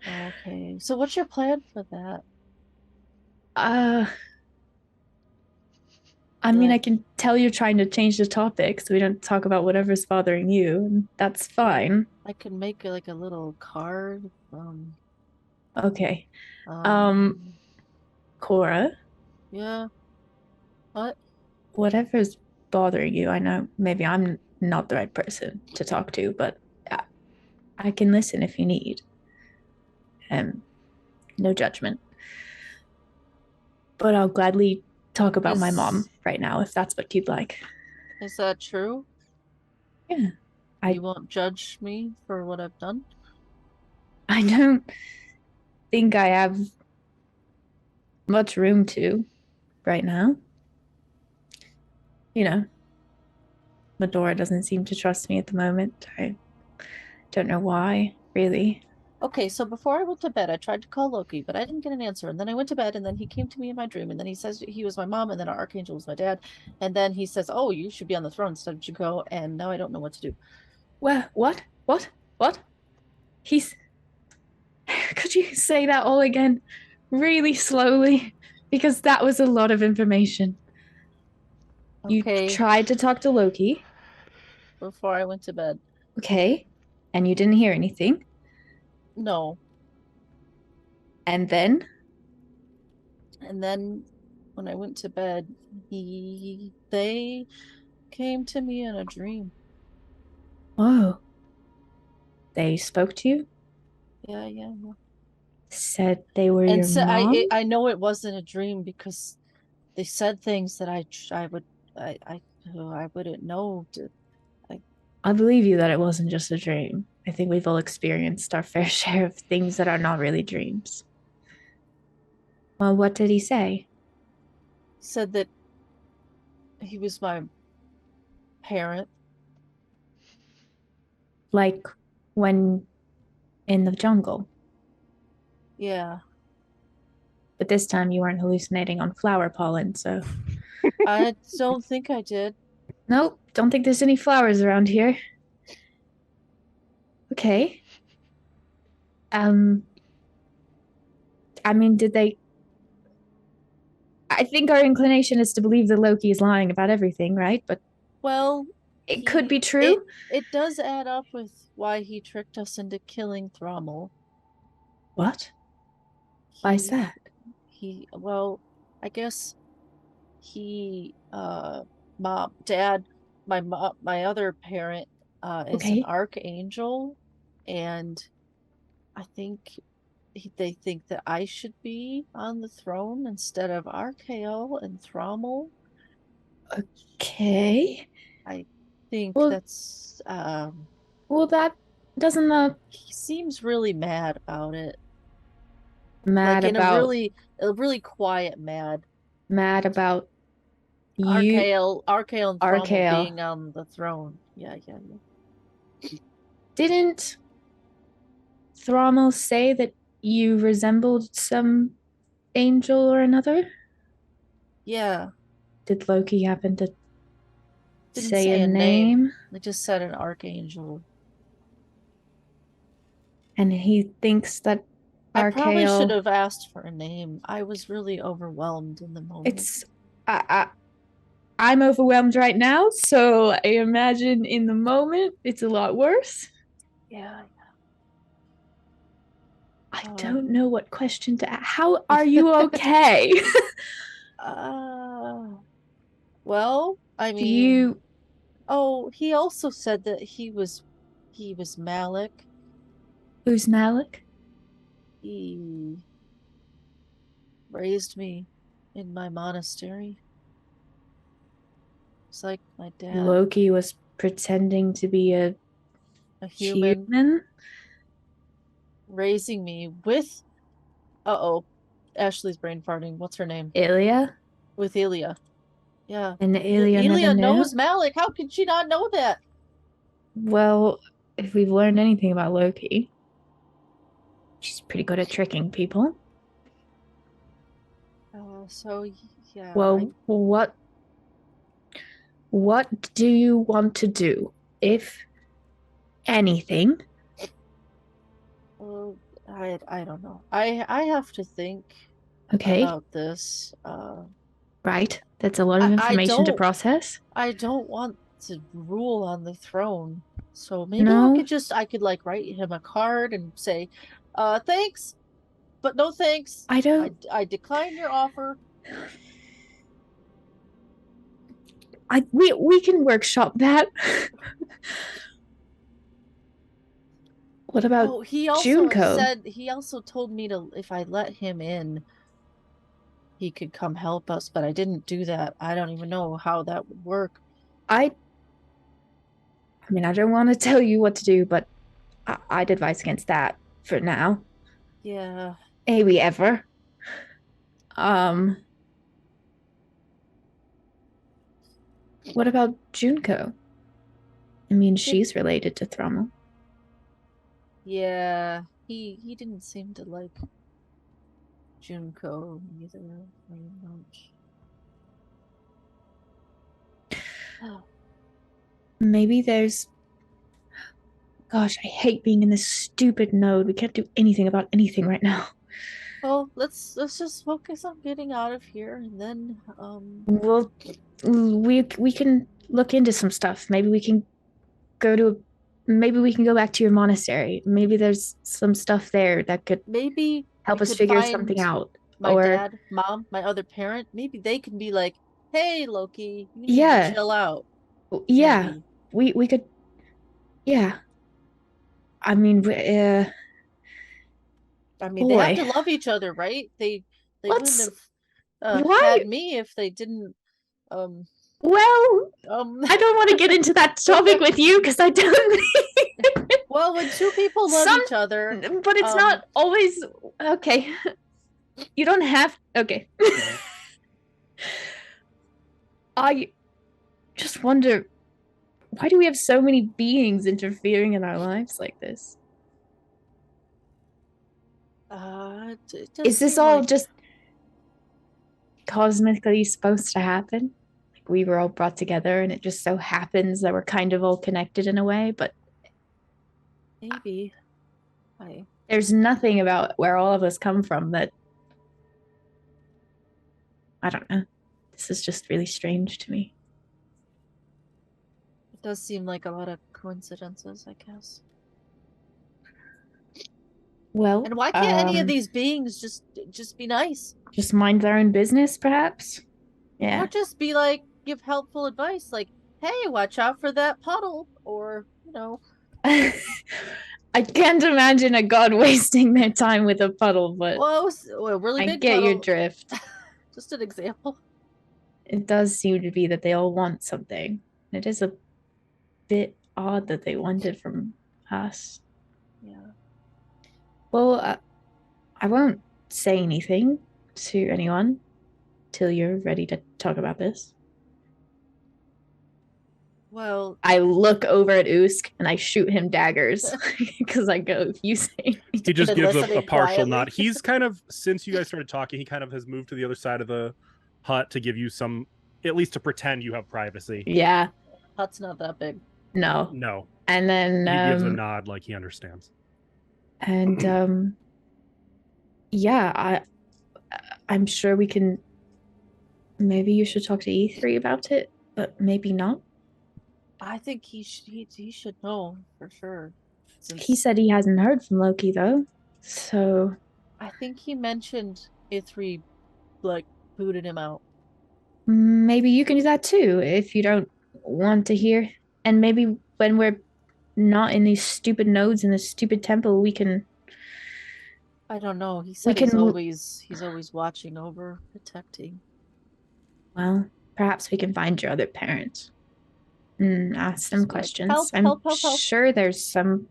Okay. So what's your plan for that? I mean, I can tell you're trying to change the topic so we don't talk about whatever's bothering you, and that's fine. I can make like a little card. Okay. Cora? Yeah. What? Whatever's bothering you, I know maybe I'm not the right person to talk to, but I can listen if you need. No judgment. But I'll gladly talk about my mom right now if that's what you'd like. Is that true? Yeah. You won't judge me for what I've done? I don't think I have much room to right now. You know, Medora doesn't seem to trust me at the moment. I don't know why, really. Okay, so before I went to bed, I tried to call Loki, but I didn't get an answer. And then I went to bed, and then he came to me in my dream, and then he says he was my mom, and then our archangel was my dad. And then he says, "Oh, you should be on the throne instead of Jago." And now I don't know what to do. What? What? He's. Could you say that all again really slowly? Because that was a lot of information. Okay, You tried to talk to Loki. before I went to bed. Okay. And you didn't hear anything. No. And then? And then when I went to bed, they came to me in a dream. Oh. They spoke to you? Yeah. Said they were And your so mom? I know it wasn't a dream because they said things that I wouldn't know. I believe you that it wasn't just a dream. I think we've all experienced our fair share of things that are not really dreams. Well, what did he say? Said that he was my parent. Like when in the jungle. Yeah. But this time you weren't hallucinating on flower pollen, so. I don't think I did. Nope, don't think there's any flowers around here. Okay. I mean, did they. I think our inclination is to believe that Loki is lying about everything, right? But Well, it could be true. It does add up with why he tricked us into killing Thrommel. What? Why is that? Well, I guess dad, my other parent, is an Okay. archangel, and I think they think that I should be on the throne instead of Archael and Thrommel. Okay. I think Well- that's Well, that doesn't he seems really mad about it. mad Like in about a really quiet mad. mad about you. Archael and Thrommel Archael. being on the throne. Yeah. Didn't Thrommel say that you resembled some angel or another? Yeah. Did Loki happen to Didn't say a name? They just said an archangel. And he thinks that I probably should Archael. have asked for a name. I was really overwhelmed in the moment. It's I'm overwhelmed right now, so I imagine in the moment it's a lot worse. Yeah. I don't know what question to ask. How are you okay? Well, I mean, Do you oh, he also said that he was Malik. Who's Malik? He raised me in my monastery. It's like my dad. Loki was pretending to be a human? Raising me with Ashley's brain farting. What's her name? Ilya? With Ilya. Yeah. And Ilya never knew? knows Malik. How could she not know that? Well, if we've learned anything about Loki, she's pretty good at tricking people. So yeah. Well, what do you want to do, if anything? Well, I don't know. I have to think about this. Right. That's a lot of information to process. I don't want to rule on the throne. So maybe I could like write him a card and say, thanks, but no thanks. I decline your offer. We can workshop that. What about he also Junko? He also told me if I let him in, he could come help us, but I didn't do that. I don't even know how that would work. I mean, I don't want to tell you what to do, but I'd advise against that for now. Yeah. Maybe ever. What about Junko? I mean, she's related to Thrommel. Yeah. He didn't seem to like Junko either very much. Maybe there's. Gosh, I hate being in this stupid node. We can't do anything about anything right now. Well, let's just focus on getting out of here, and then Well, we can look into some stuff. Maybe we can maybe we can go back to your monastery. Maybe there's some stuff there that could maybe help we us could figure find something out. My Or dad, mom, my other parent. Maybe they can be like, "Hey, Loki, you need Yeah. to chill out." yeah, Maybe. we could. Yeah. I mean, I mean, they have boy. to love each other, right? They Let's- wouldn't have why- had me if they didn't. Well, I don't want to get into that topic with you because I don't. Well, when two people love Some- each other, But it's not always okay. You don't have. Okay. I just wonder, why do we have so many beings interfering in our lives like this? it does Is this seem all like- just cosmically supposed to happen? Like we were all brought together and it just so happens that we're kind of all connected in a way, but maybe? there's nothing about where all of us come from that I don't know. This is just really strange to me. It does seem like a lot of coincidences, I guess. Well, And why can't any of these beings just be nice? just mind their own business, perhaps? Yeah. Or just be like, give helpful advice, like, "Hey, watch out for that puddle," or I can't imagine a god wasting their time with a puddle, but well, it was a really I big get your puddle. drift. Just an example. It does seem to be that they all want something. It is a bit odd that they want it from us. Yeah. Well, I won't say anything to anyone till you're ready to talk about this. Well, I look over at Usk and I shoot him daggers because I go, if you say anything. He just Been gives a listening partial quietly. nod. He's kind of, since you guys started talking, he kind of has moved to the other side of the hut to give you some, at least to pretend you have privacy. Yeah, hut's not that big. no. No, And then he gives a nod like he understands. and yeah, I'm sure we can. Maybe you should talk to E3 about it, but maybe not. I think he should know for sure. He said he hasn't heard from Loki though, so I think he mentioned Ithri, like, booted him out. maybe you can do that too if you don't want to hear. And maybe when we're not in these stupid nodes in this stupid temple, we can. I don't know. He said can- he's always watching over, protecting. Well, perhaps we can find your other parents. And ask them Just be like, questions. "Help, I'm help, help, help." sure there's some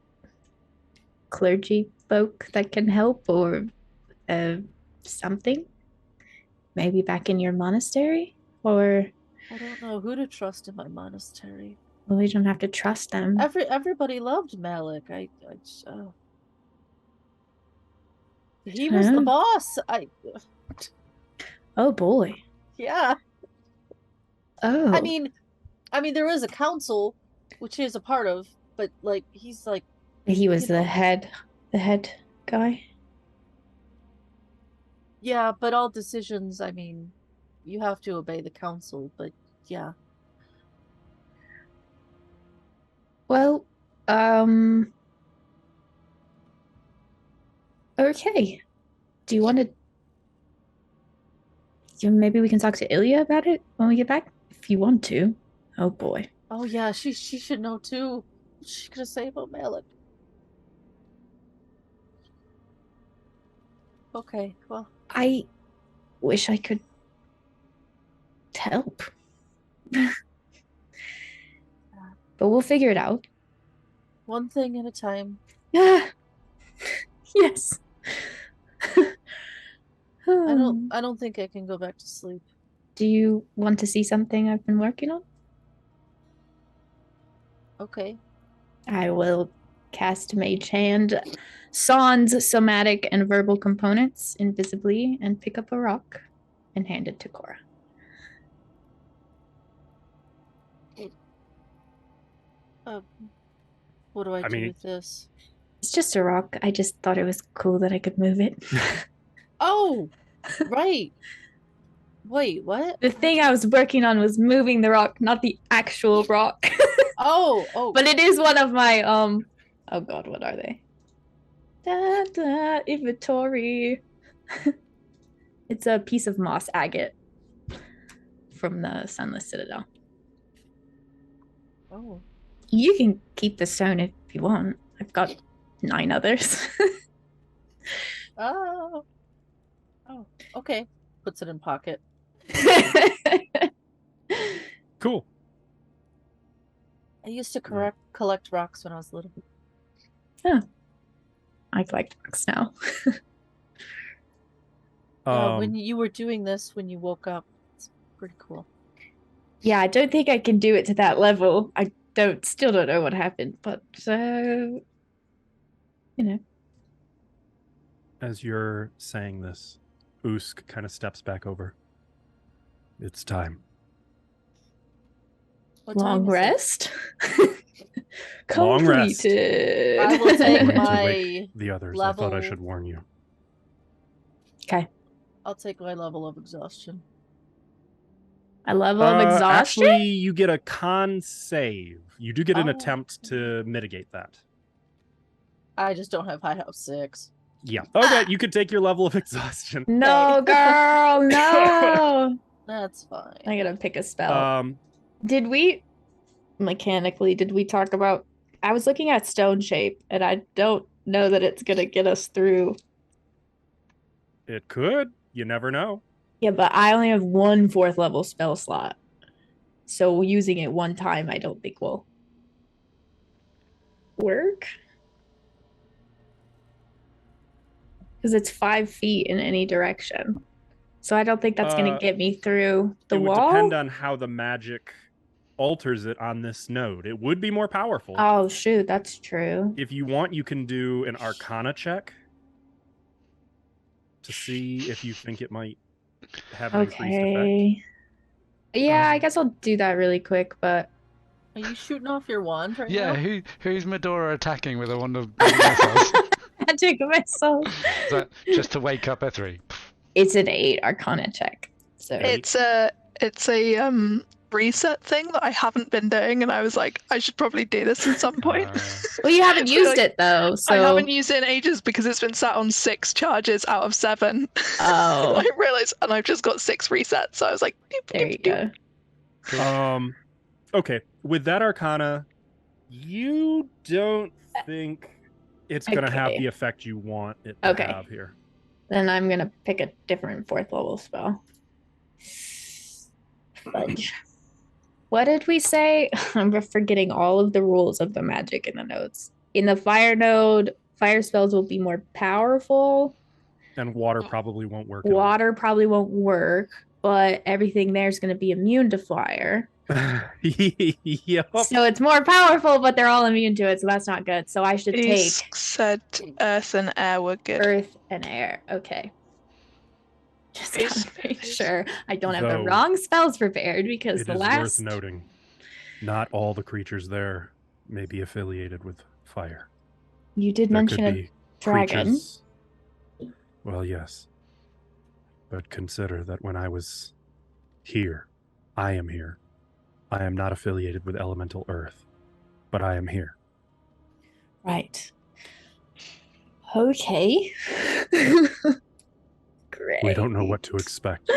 clergy folk that can help or something. Maybe back in your monastery? Or I don't know who to trust in my monastery. well, we don't have to trust them. Everybody loved Malik. He was the Yeah. boss. Oh boy. Yeah. Oh. I mean, there is a council, which he is a part of, but like he's like he was you the know. head guy. yeah, but all decisions, I mean, you have to obey the council, but yeah. Well, okay. Do you want to maybe we can talk to Ilya about it when we get back? If you want to. Oh boy. Oh yeah, she should know too. What's she gonna say about Malik? Okay, well, I wish I could help. But we'll figure it out. one thing at a time. Yeah. Yes. I don't think I can go back to sleep. Do you want to see something I've been working on? Okay. I will cast Mage Hand, sans somatic and verbal components invisibly, and pick up a rock and hand it to Cora. What do I do mean, with this? It's just a rock. I just thought it was cool that I could move it. Oh, right. Wait, what? The thing I was working on was moving the rock, not the actual rock. Oh. But it is one of my oh god, what are they? Inventory. It's a piece of moss agate from the Sunless Citadel. Oh. You can keep the stone if you want. I've got 9 others. Oh. Okay. Puts it in pocket. Cool. I used to collect rocks when I was little. I collect rocks now. When you were doing this, when you woke up, it's pretty cool. Yeah, I don't think I can do it to that level. I still don't know what happened, but you know. As you're saying this, Usk kind of steps back over. It's time. What time Long is it? rest. Long rest. Completed. I will take Going to my wake the others. I thought I level- should warn you. Okay. I'll take my level of exhaustion. I level of exhaustion. Actually, you get a con save. You do get an Oh. attempt to mitigate that. I just don't have high house 6. Yeah. Okay, you could take your level of exhaustion. No, girl, no. That's fine. I gotta pick a spell. Did we talk about? I was looking at stone shape, and I don't know that it's gonna get us through. It could. You never know. Yeah, but I only have 1 4th level spell slot, so using it one time, I don't think will work. Because it's 5 feet in any direction, so I don't think that's gonna get me through the it would wall. depend on how the magic alters it on this node. It would be more powerful. Oh shoot, that's true. If you want, you can do an Arcana check to see if you think it might have an increased effect. Okay. Yeah, I guess I'll do that really quick, but Are you shooting off your wand right Yeah, now? who's Medora attacking with a wand of missiles? magic missile. Is that just to wake up Ithri? It's an 8 Arcana check. So It's a reset thing that I haven't been doing, and I was like, I should probably do this at some point. well, you haven't So, used like, it though, so I haven't used it in ages because it's been sat on 6 charges out of 7. Oh, I realized, and I've just got 6 resets, so I was like, doop, there you doop, doop. go. Okay. With that Arcana, you don't think it's gonna have Okay. the effect you want it to Okay. have here. Then I'm gonna pick a different 4th level spell. Fudge. What did we say? I'm forgetting all of the rules of the magic in the notes. In the fire node, fire spells will be more powerful. And water probably won't work. at all. Water probably won't work, but everything there is going to be immune to fire. Yep. So it's more powerful, but they're all immune to it, so that's not good. So I should take Isk said earth and air were good. earth and air. Okay. Just gotta Is- make is- sure I don't have the Though, wrong spells prepared because It the is last worth noting, not all the creatures there may be affiliated with fire. you did There mention could a be dragon. creatures. Well, yes. But consider that when I was here, I am here. I am not affiliated with elemental earth, but I am here. Right. Okay. Great. We don't know what to expect.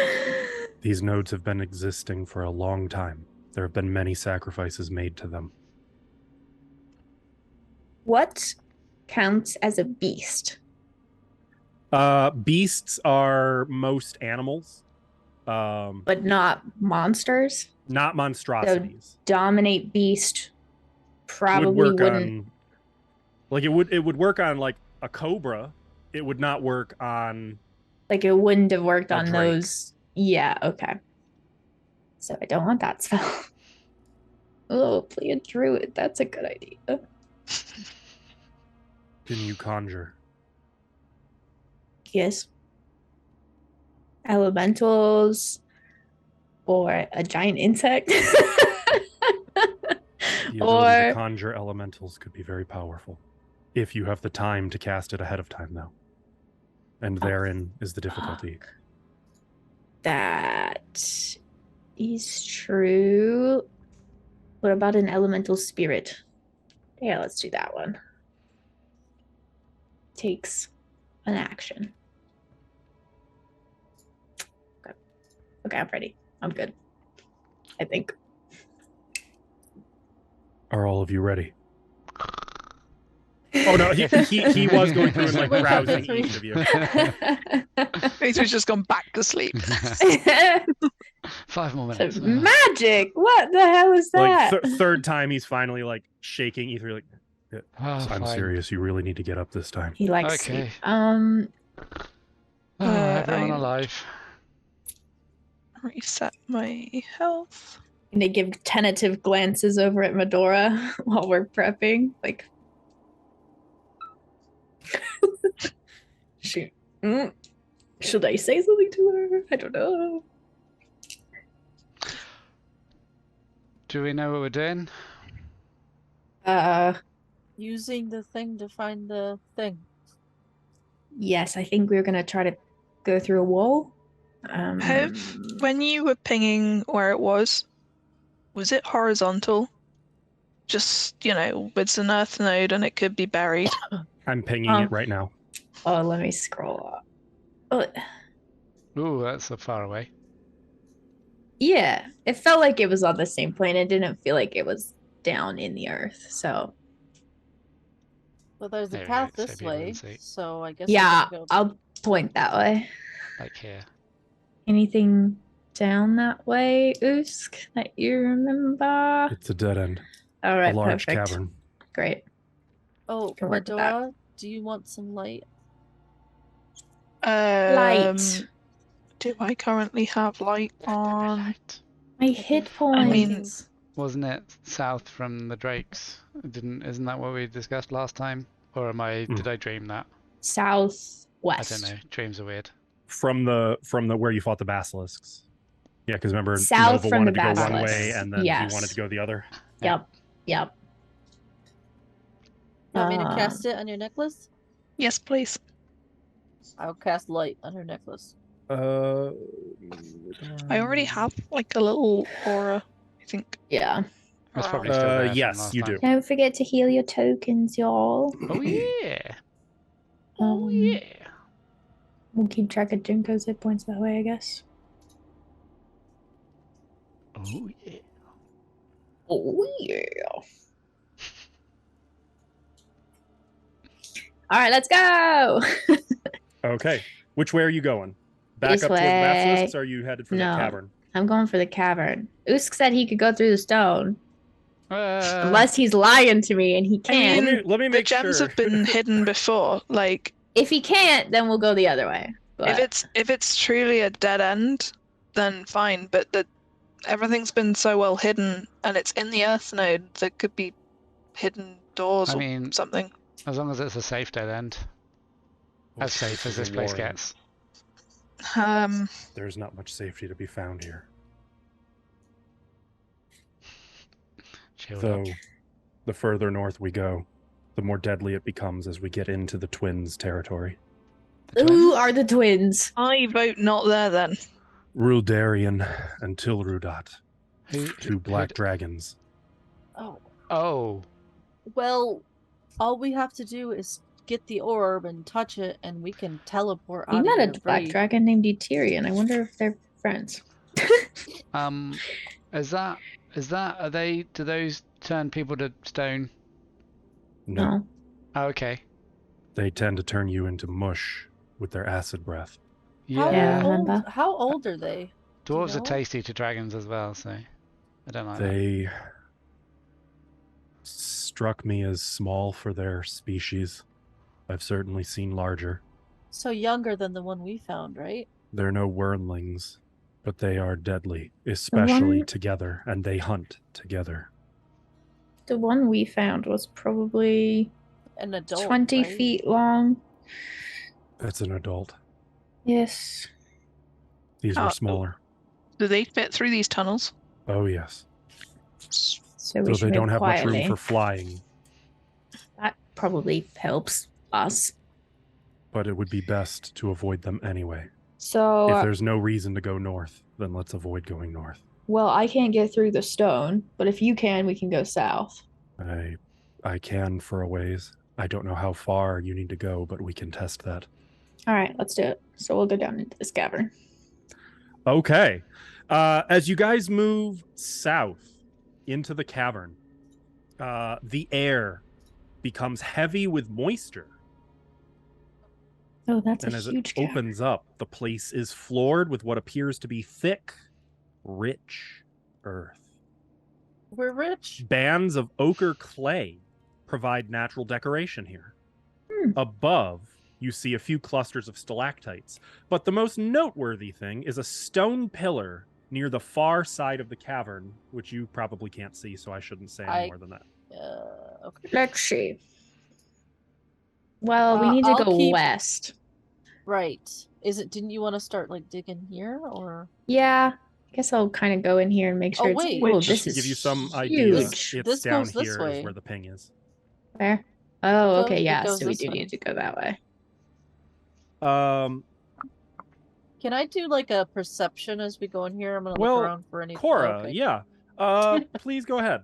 These nodes have been existing for a long time. There have been many sacrifices made to them. What counts as a beast? Beasts are most animals, But not monsters? not monstrosities. Dominate beast Would probably work wouldn't. on, like it would work on like a cobra. It would not work on. Like it wouldn't have worked A on drake. those. Yeah, okay. So I don't want that spell. Oh, play a druid. That's a good idea. Can you conjure? Yes. Elementals or a giant insect. The ability to Or conjure elementals could be very powerful. If you have the time to cast it ahead of time, though. And therein is the difficulty. that is true. What about an elemental spirit? Yeah, let's do that one. Takes an action. Okay, I'm ready. I'm good. I think. Are all of you ready? Oh no, he was going through and like rousing each of you. He's just gone back to sleep. 5 more minutes. Magic! What the hell is Like that? third time, he's finally like shaking Ether. Like, Oh, I'm fine. serious. You really need to get up this time. He likes Okay. sleep. Oh, everyone I- alive. Reset my health. And they give tentative glances over at Medora while we're prepping. Like, shoot. Should I say something to her? I don't know. Do we know what we're doing? Using the thing to find the thing. Yes, I think we were gonna try to go through a wall. When you were pinging where it was it horizontal? Just, it's an earth node and it could be buried. I'm pinging it right now. Oh, let me scroll up. Oh, Ooh, that's so far away. yeah, it felt like it was on the same plane. It didn't feel like it was down in the earth. So Well, there's a Maybe path it's this maybe way, 1C. so I guess we yeah, can go. I'll point that way. Like here. Anything down that way, Usk, that you remember? It's a dead end. All right, a large perfect. cavern. Great. Oh, Can work with that. Medora, do you want some light? Light. Do I currently have light on? Right. My hit I mean- points. Wasn't it south from the Drakes? Isn't that what we discussed last time? Or did I dream that? Southwest. I don't know. Dreams are weird. From the where you fought the basilisks. Yeah, because remember South Nova from wanted the to go one basilisks. way and then Yes. he wanted to go the other. Yep. Yep. Want me to cast it on your necklace? Yes, please. I'll cast light on her necklace. I already have like a little aura, I think. Yeah. That's probably still there from yes, last you time. do. Don't forget to heal your tokens, y'all. Oh yeah. Oh yeah. We'll keep track of Junko's hit points that way, I guess. Oh yeah. Oh yeah. All right, let's go. Okay. Which way are you going? Back This up towards the way. basilisks, or are you headed for No. the cavern? I'm going for the cavern. Usk said he could go through the stone. Uh, Unless he's lying to me and he can't. mean, Let me The make gems sure. have been hidden before. Like, If he can't, then we'll go the other way. But if it's truly a dead end, then fine. But everything's been so well hidden, and it's in the Earth node. There could be hidden doors I or mean, something. as long as it's a safe dead end. Well, As safe as is this a place warren. gets. There's not much safety to be found here. Chilled Though, up. the further north we go, the more deadly it becomes as we get into the twins' territory. The who twins? are the twins? I vote not there then. Ruldarian and Tilrudat, Who- two black dragons. Oh. Oh. Well, all we have to do is get the orb and touch it, and we can teleport We out met of a here black free. dragon named Eterian. I wonder if they're friends. Is that do those turn people to stone? No. Oh, okay. They tend to turn you into mush with their acid breath. Yeah. Yeah. How remember? old, how old are they? Do you Dwarves are know? tasty to dragons as well, so I don't like that. They struck me as small for their species. I've certainly seen larger. So younger than the one we found, right? They're no wormlings, but they are deadly, especially one- together, and they hunt together. The one we found was probably an adult. 20 right? feet long. It's an adult. Yes. These Oh. were smaller. Do they fit through these tunnels? Oh yes. So we Though should they don't move have quietly. much room for flying, That probably helps us. but it would be best to avoid them anyway. So, If there's no reason to go north, then let's avoid going north. well, I can't get through the stone, but if you can, we can go south. I can for a ways. I don't know how far you need to go, but we can test that. All right, let's do it. So we'll go down into this cavern. Okay. As you guys move south into the cavern, the air becomes heavy with moisture. Oh, that's And a as huge it cavern. opens up, the place is floored with what appears to be thick, rich earth. We're rich. Bands of ochre clay provide natural decoration here. Above, you see a few clusters of stalactites, but the most noteworthy thing is a stone pillar near the far side of the cavern, which you probably can't see, so I shouldn't say any more than that. Okay. Let's see. Well, we need to I'll go keep- west. Right. Is it? Didn't you want to start like digging here, or? Yeah, I guess I'll kind of go in here and make sure Oh, it's. wait. Oh, Just this to is give you some huge. idea, it's This down goes this here way. is where the ping is. Where? Oh, It okay, yeah. goes So we this do way. need to go that way. Can I do like a perception as we go in here? I'm gonna Well, look around for anything. Cora, Okay. yeah. Please go ahead.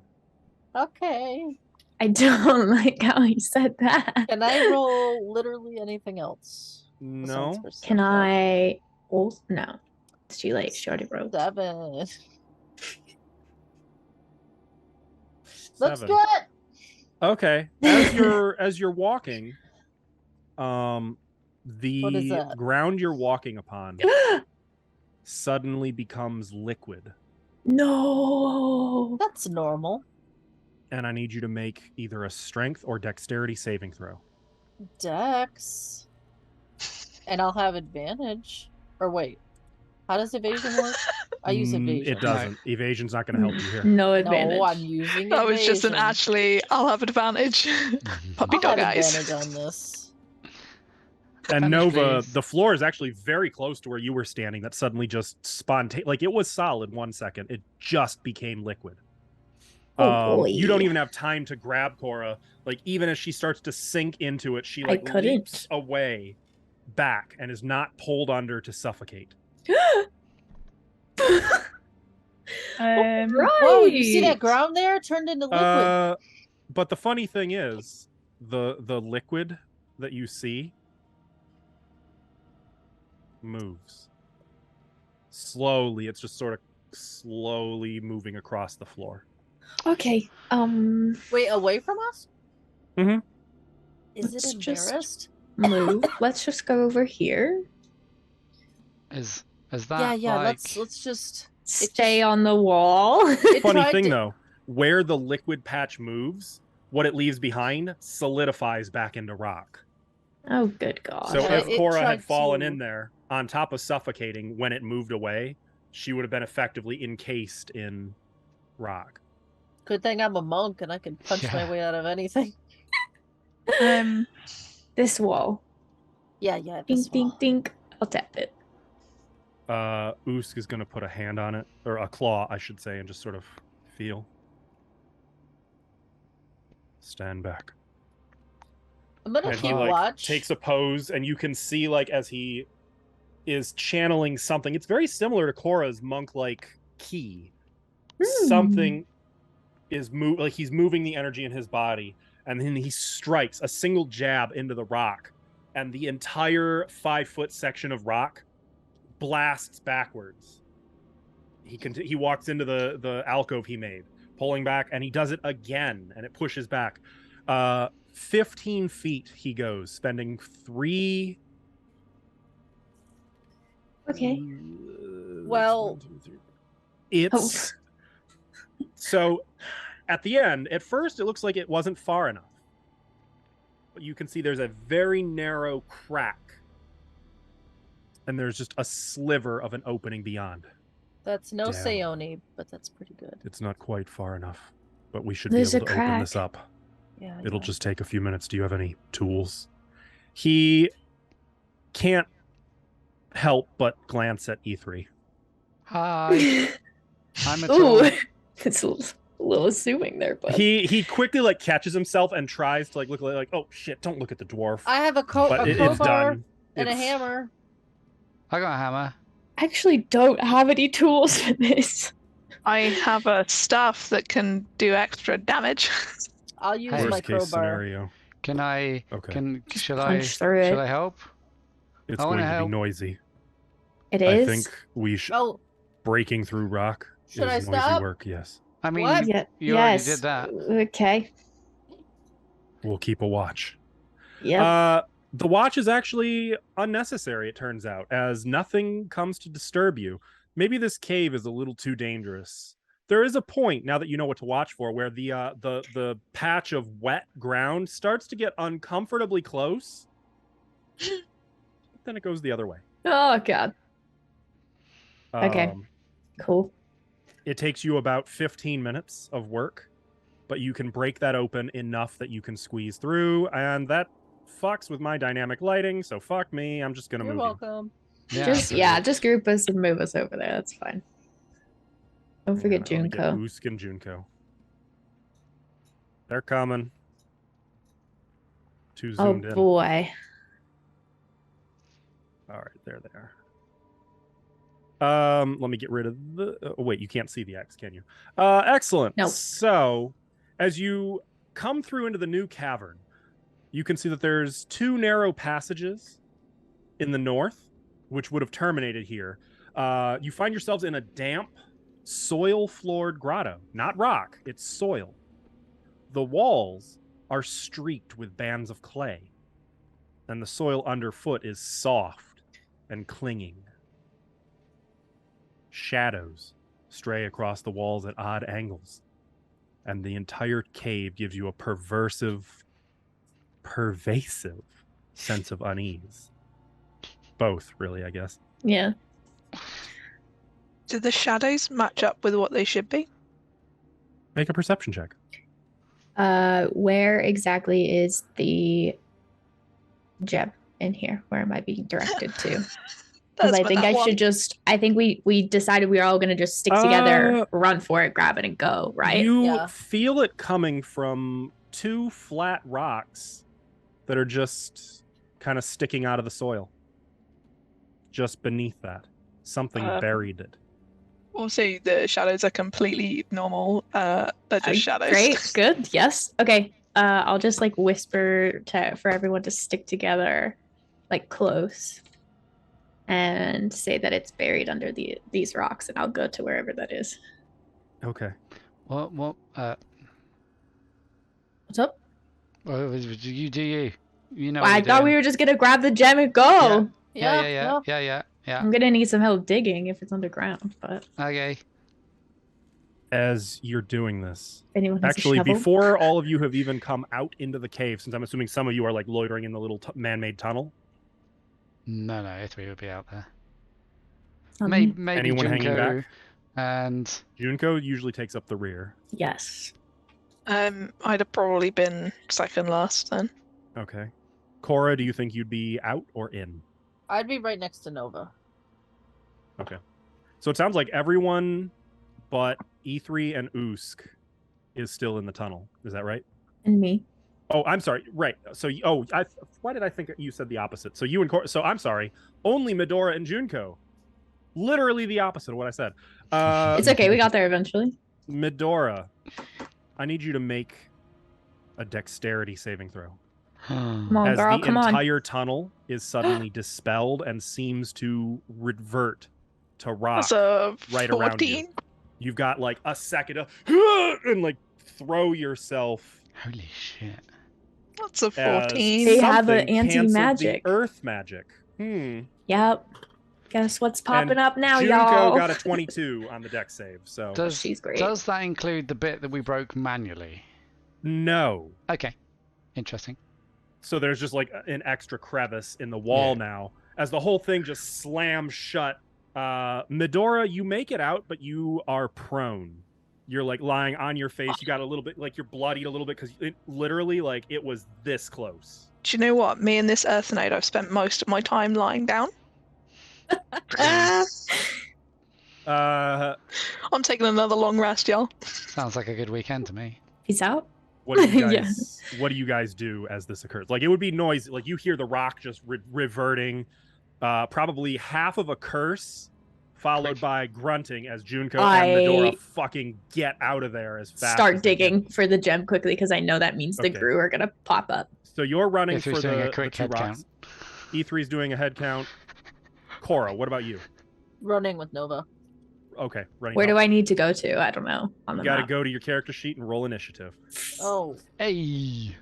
Okay. I don't like how you said that. Can I roll literally anything else? besides No. Can perception? I? Oh, no. It's too late. She already wrote. 7. Let's 7. do it. Okay. As you're walking, What is the that? ground you're walking upon suddenly becomes liquid, No. That's normal. and I need you to make either a strength or dexterity saving throw. Dex. And I'll have advantage. Or wait. How does evasion work? I use evasion. It doesn't. Evasion's not going to help you here. No advantage. No, I'm using That was just an evasion. Ashley, I'll have advantage. Puppy I'll dog have eyes. advantage on this. And Advantage, Nova, please. the floor is actually very close to where you were standing. That suddenly just spontaneous, like it was solid 1 second. It just became liquid. Oh, boy. You don't even have time to grab Cora. Like even as she starts to sink into it, she like couldn't. leaps away, back, and is not pulled under to suffocate. Right. Whoa, you see that ground there? It turned into liquid. But the funny thing is, the liquid that you see moves slowly. It's just sort of slowly moving across the floor. Okay. Wait, away from us? Mhm. Is Let's it just- embarrassed? Move. Let's just go over here. Is that Yeah, like... let's just Stay on the wall. it Funny tried thing to- though, where the liquid patch moves, what it leaves behind solidifies back into rock. Oh, good God. So Yeah, if it Cora had tried fallen to- in there on top of suffocating when it moved away, she would have been effectively encased in rock. Good thing I'm a monk and I can punch my Yeah. way out of anything. This wall. Yeah, Dink, this dink, wall. dink. I'll tap it. Usk is going to put a hand on it, or a claw, I should say, and just sort of feel. Stand back. I'm gonna And keep he like watch. takes a pose, and you can see like as he is channeling something. It's very similar to Cora's monk-like key. Something is like he's moving the energy in his body, and then he strikes a single jab into the rock, and the entire 5-foot section of rock blasts backwards. He walks into the alcove he made, pulling back, and he does it again, and it pushes back. 15 feet he goes, spending 3. Okay. Well- It's so at the end, at first it looks like it wasn't far enough. But you can see there's a very narrow crack. And there's just a sliver of an opening beyond. That's no Down. Sayoni, but that's pretty good. It's not quite far enough. But we should There's be a able to open this crack. up. Yeah. It'll just take a few minutes. Do you have any tools? He can't help but glance at E3. Hi, I'm a Ooh, tool. it's a little assuming there, but He quickly like catches himself and tries to like look like oh shit, don't look at the dwarf. I have a But it's crowbar done. and a It's- hammer. I got a hammer. I actually don't have any tools for this. I have a staff that can do extra damage. I'll use Hey. my Worst case crowbar. scenario. Can I? Okay. Should Punch through Should it. I help? It's I wanna going to be help. noisy. It I is. think we should Oh, breaking through rock Should is I noisy stop? work. Yes. I mean, What? Yeah. you already yes. did that. Okay. We'll keep a watch. Yep. The watch is actually unnecessary, it turns out, as nothing comes to disturb you. Maybe this cave is a little too dangerous. There is a point, now that you know what to watch for, where the patch of wet ground starts to get uncomfortably close. Then it goes the other way. Oh god. Okay. Cool. It takes you about 15 minutes of work, but you can break that open enough that you can squeeze through, and that fucks with my dynamic lighting, so fuck me. I'm just gonna you're move welcome. Just group us and move us over there. That's fine. Don't you. forget Let me get Junko. Usk and Junko. They're coming. Too Oh zoomed in. boy. All right, there they are. Let me get rid of the. Oh, wait, you can't see the X, can you? Excellent. No. So, as you come through into the new cavern, you can see that there's two narrow passages in the north, which would have terminated here. You find yourselves in a damp, soil-floored grotto. Not rock, it's soil. The walls are streaked with bands of clay, and the soil underfoot is soft and clinging. Shadows stray across the walls at odd angles, and the entire cave gives you a pervasive sense of unease. Both, really, I guess. Yeah. Do the shadows match up with what they should be? Make a perception check. Where exactly is the gem in here? Where am I being directed to? Because I think I think we decided we were all gonna just stick together, run for it, grab it, and go, right? You Yeah. feel it coming from two flat rocks that are just kind of sticking out of the soil. Just beneath that. Something buried it. Also, the shadows are completely normal. They're just shadows. Great, good, yes. Okay. I'll just like whisper for everyone to stick together, like close, and say that it's buried under these rocks, and I'll go to wherever that is. Okay. What? What's up? You do you? You know. Well, I thought we were just gonna grab the gem and go. Yeah. I'm gonna need some help digging if it's underground, but Okay. As you're doing this, if anyone has actually, a shovel. before all of you have even come out into the cave, since I'm assuming some of you are like loitering in the little man-made tunnel. No, E3 would be out there. Um, Maybe Anyone hanging Junko back? and Junko usually takes up the rear. Yes. I'd have probably been second last then. Okay. Cora, do you think you'd be out or in? I'd be right next to Nova. Okay. So it sounds like everyone but E3 and Usk is still in the tunnel. Is that right? And me. Oh, I'm sorry. Right. So, why did I think you said the opposite? So you and Cora. So I'm sorry. Only Medora and Junko. Literally the opposite of what I said. It's okay. We got there eventually. Medora, I need you to make a dexterity saving throw. Come on, As girl. the Come on. entire tunnel is suddenly dispelled and seems to revert to rock That's a right around 14. you. You've got like a second to and like throw yourself. holy shit. That's a as 14. They have a something canceled anti-magic. the earth magic. Yep. Guess what's popping And up now, Junko y'all? got a 22 on the dex save. So She's great. Does that include the bit that we broke manually? no. Okay. Interesting. So there's just like an extra crevice in the wall Yeah. now as the whole thing just slams shut. Medora, you make it out, but you are prone. You're like lying on your face. You got a little bit like you're bloodied a little bit because it literally like it was this close. Do you know what? Me and this Earth Knight, I've spent most of my time lying down. Uh, I'm taking another long rest, y'all. Sounds like a good weekend to me. Peace out. what do you Yeah. guys? What do you guys do as this occurs? Like it would be noisy. Like you hear the rock just reverting. Probably half of a curse, followed by grunting as Junko and Medora fucking get out of there as fast. Start as they can. digging for the gem quickly because I know that means the Okay. Gru are gonna pop up. So you're running If for he's doing a the quick two head rocks. E3's doing a head count. Cora, what about you? Running with Nova. Okay, running. Where do I need to go to? I don't know. On the You got to map. go to your character sheet and roll initiative. Oh, Hey.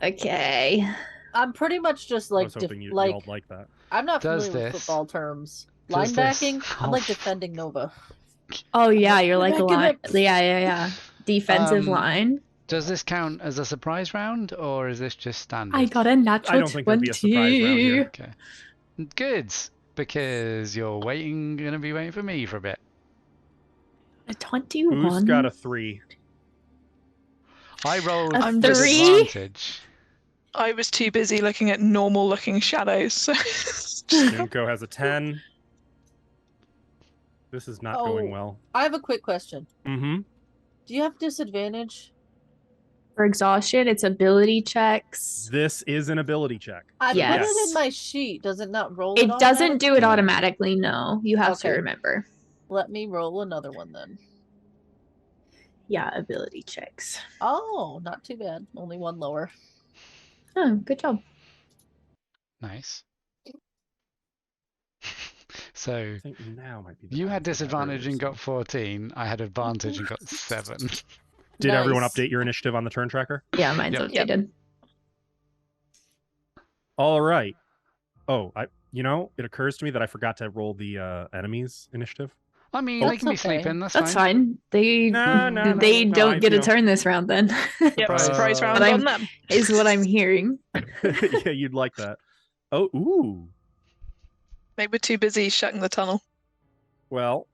Okay. I'm pretty much just I like was hoping you like all like that. I'm not Does familiar with this- football terms. does this- Linebacking, I'm like defending Nova. Oh yeah, you're like a Back it line. up. Yeah. Defensive Um, line. Does this count as a surprise round, or is this just standard? I got a natural I don't think there'd be a surprise round 20. here. Okay. Good, because you're gonna be waiting for me for a bit. A 21. Who's got a 3? I rolled A with 3? advantage. I was too busy looking at normal looking shadows. So Junko has a 10. This is not going Oh. well. I have a quick question. Mm-hmm. Do you have disadvantage? For exhaustion, it's ability checks. This is an ability check. I put Yes. it in my sheet. Does it not roll? It doesn't do it automatically? automatically, no. You have to Okay. remember. Let me roll another one then. Yeah, ability checks. Oh, not too bad. Only one lower. Oh, good job. Nice. So I think now might be the you time had for that disadvantage and earlier, got 14. I had advantage and got 7. Did everyone Nice. update your initiative on the turn tracker? Yeah, mine's Yep. updated. All right. Oh, it occurs to me that I forgot to roll the enemies initiative. I mean, they That's can be okay. sleeping. That's That's fine. fine. They No, they no, don't get a you know. turn this round then. yep, Surprise. surprise round But on them. is what I'm hearing. Yeah, you'd like that. Oh, ooh. Maybe we're too busy shutting the tunnel. Well,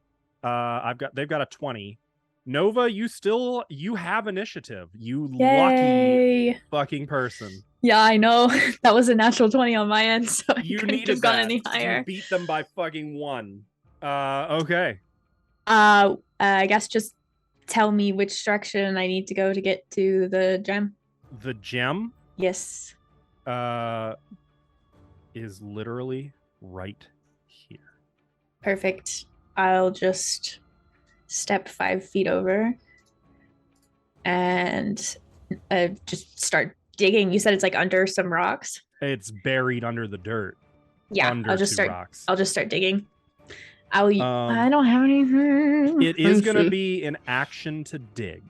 they've got a 20. Nova, you have initiative. You lucky Yay. fucking person. Yeah, I know. That was a natural 20 on my end, so I You couldn't needed have gone that. any You higher. beat them by fucking 1. Okay. I guess just tell me which direction I need to go to get to the gem. The gem Yes. is literally right here. Perfect. I'll just step 5 feet over and just start digging. You said it's like under some rocks. It's buried under the dirt. Yeah, under I'll just 2 start. rocks. I'll just start digging. I Um, don't have anything. It Let is me going to see. be an action to dig.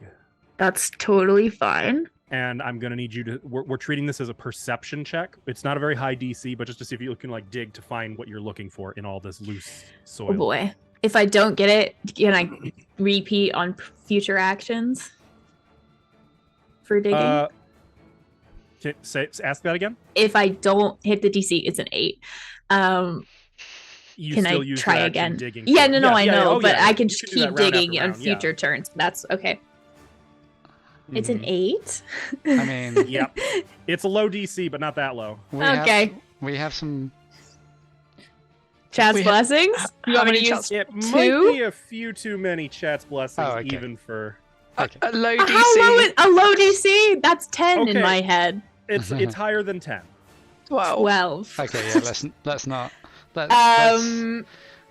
That's totally fine. And I'm going to need you to. We're treating this as a perception check. It's not a very high DC, but just to see if you can like dig to find what you're looking for in all this loose soil. Oh boy. If I don't get it, can I repeat on future actions for digging? Ask that again. If I don't hit the DC, it's an 8. You Can I still use try your action again? digging. Yeah, for no, it. no, Yes, I yeah, know, oh, but yeah, I can you just do that keep round digging after on round, yeah. future turns. That's okay. It's an Mhm. 8. I mean, Yep. It's a low DC, but not that low. Okay. We have some. Chad's We have- blessings. You how want me many to chats- use It Two? might be a few too many Chat's blessings, Oh, okay. even for. Okay. A low How DC. low is a low DC? That's 10 in Okay. my head. It's higher than 10. 12. 12. Okay, yeah. Let's not. Let's,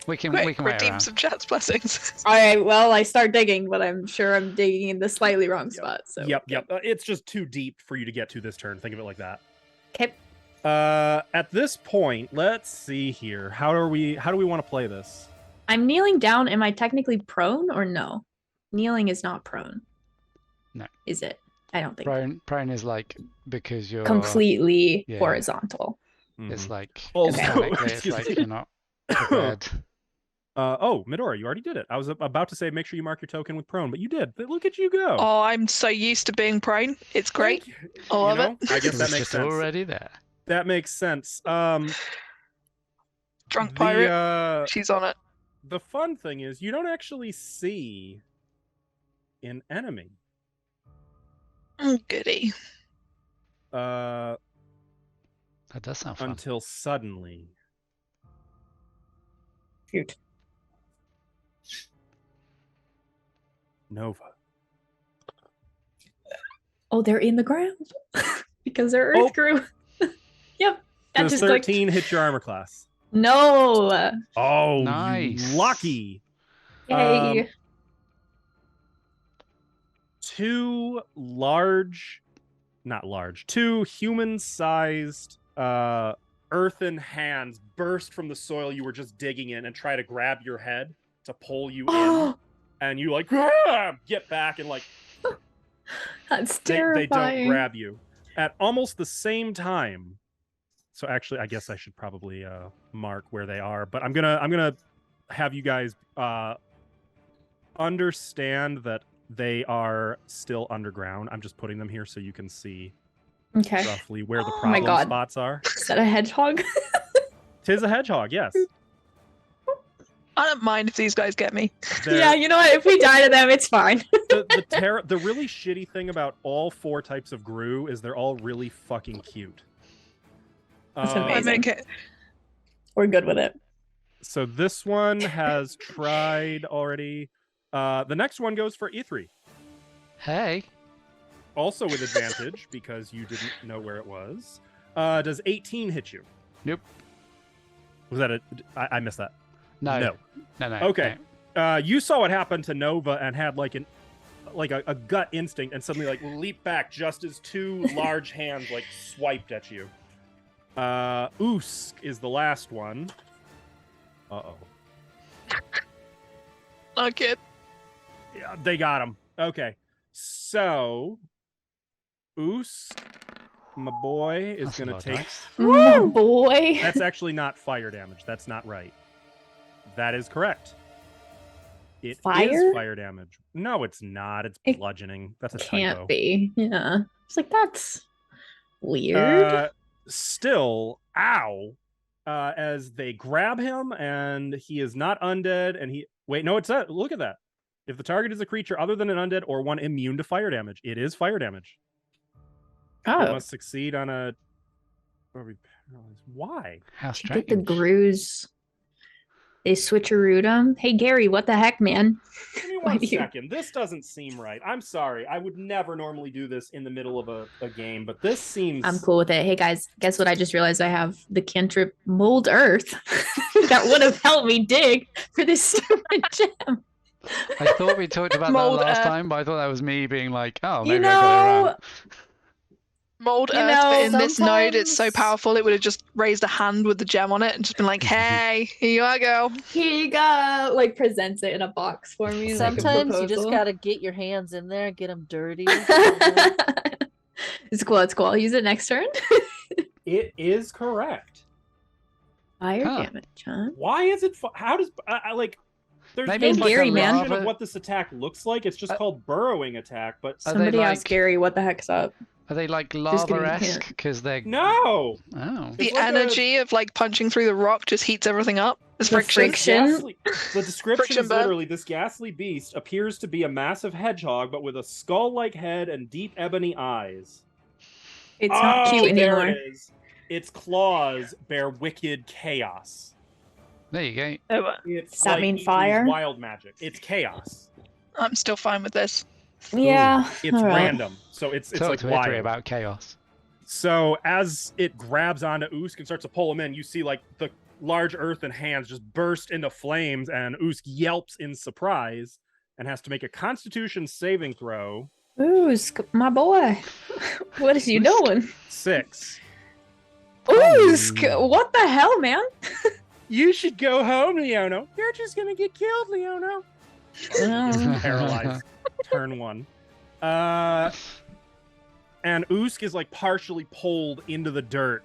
we can Quick, wait redeem around. some chat's blessings. All right, well, I start digging, but I'm sure I'm digging in the slightly wrong spot. So Yep. It's just too deep for you to get to this turn. Think of it like that. Okay. At this point, let's see here. How do we want to play this? I'm kneeling down. Am I technically prone or no? Kneeling is not prone. No. Is it? I don't think. Prone is like because you're Completely Yeah. horizontal. It's Mhm. like Also- mechanically, it's excuse like me. you're not prepared. Medora, you already did it. I was about to say make sure you mark your token with prone, but you did. Look at you go. Oh, I'm so used to being prone. It's great. Thank you. I love You know, I It guess was that makes just sense. already there. That makes sense. Drunk pirate. The, She's on it. the fun thing is you don't actually see an enemy. Oh, goody. Uh, That does sound fun. until suddenly. Shoot. Nova. Oh, they're in the ground because their earth Oh. grew. Yep. That Does just clicked. 13 hit your armor class? No. Oh, Nice. you lucky. Yay. Two human-sized earthen hands burst from the soil you were just digging in and try to grab your head to pull you in. Oh, And you like get back and like that's they terrifying. don't grab you. At almost the same time. So actually, I guess I should probably mark where they are, but I'm gonna have you guys understand that they are still underground. I'm just putting them here so you can see Okay. roughly where the Oh my problem God. spots are. Is that a hedgehog? Tis a hedgehog, yes. I don't mind if these guys get me. Yeah, you know what? If we die to them, it's fine. The really shitty thing about all 4 types of Gru is they're all really fucking cute. That's I amazing. make it. We're good with it. So this one has tried already. The next one goes for E3. Hey. Also with advantage because you didn't know where it was. Does 18 hit you? Nope. Was that I missed that. No. No. Okay. no. You saw what happened to Nova and had like a gut instinct and suddenly like leaped back just as 2 large hands like swiped at you. Usk is the last one. Uh-oh. Okay. Yeah, they got him. Okay. So Usk, my boy, is That's a gonna lot of take dice. Oh boy. That's actually not fire damage. That's not right. That is correct. It is Fire? fire damage. No, it's not. It's It bludgeoning. That's a Can't typo. be. Yeah. It's like that's weird. Still, ow. As they grab him and he is not undead and he wait, no, it's a look at that. If the target is a creature other than an undead or one immune to fire damage, it is fire damage. It Oh, must succeed on a why? How get strange. the Grus. They switcherooed them. Hey Gary, what the heck, man? Give me Why one do you- second. This doesn't seem right. I'm sorry. I would never normally do this in the middle of a game, but this seems I'm cool with it. Hey guys, guess what? I just realized I have the cantrip Mold Earth that would have helped me dig for this stupid gem. I thought we talked about that Mold last earth. time, but I thought that was me being like, oh, You maybe I got it know, wrong. Mold You Earth, know, but in this node, it's so sometimes- powerful, it would have just raised a hand with the gem on it and just been like, hey, here you go. here you go. Like presents it in a box for me. like a Sometimes you just proposal. gotta get your hands in there, get them dirty. It's cool. It's cool. I'll use it next turn. it is correct. Fire Huh. damage, huh? Why is it? How does I like? There's Maybe no it's like a description man. of what this attack looks like. It's just Uh, called burrowing attack. But Are they Somebody ask like- Gary what the heck's up. Are they like Just give me a lava-esque? hint. Because they're... no, Oh. The It's like a- energy of like punching through the rock just heats everything up. It's The friction. friction. The description Friction is burn. literally this ghastly beast appears to be a massive hedgehog, but with a skull-like head and deep ebony eyes. It's not cute there anymore. it is. Its claws bear wicked chaos. There you go. It's Does that like mean E3's fire? wild magic. It's chaos. I'm still fine with this. Yeah. It's all right. random, so it's Talk like to wild. Ithri about chaos. So as it grabs onto Usk and starts to pull him in, you see like the large earthen hands just burst into flames, and Usk yelps in surprise and has to make a Constitution saving throw. Usk, my boy. What is you Usk. doing? 6. Usk, what the hell, man? You should go home, Leono. You're just gonna get killed, Leono. He's paralyzed. Turn 1. And Usk is like partially pulled into the dirt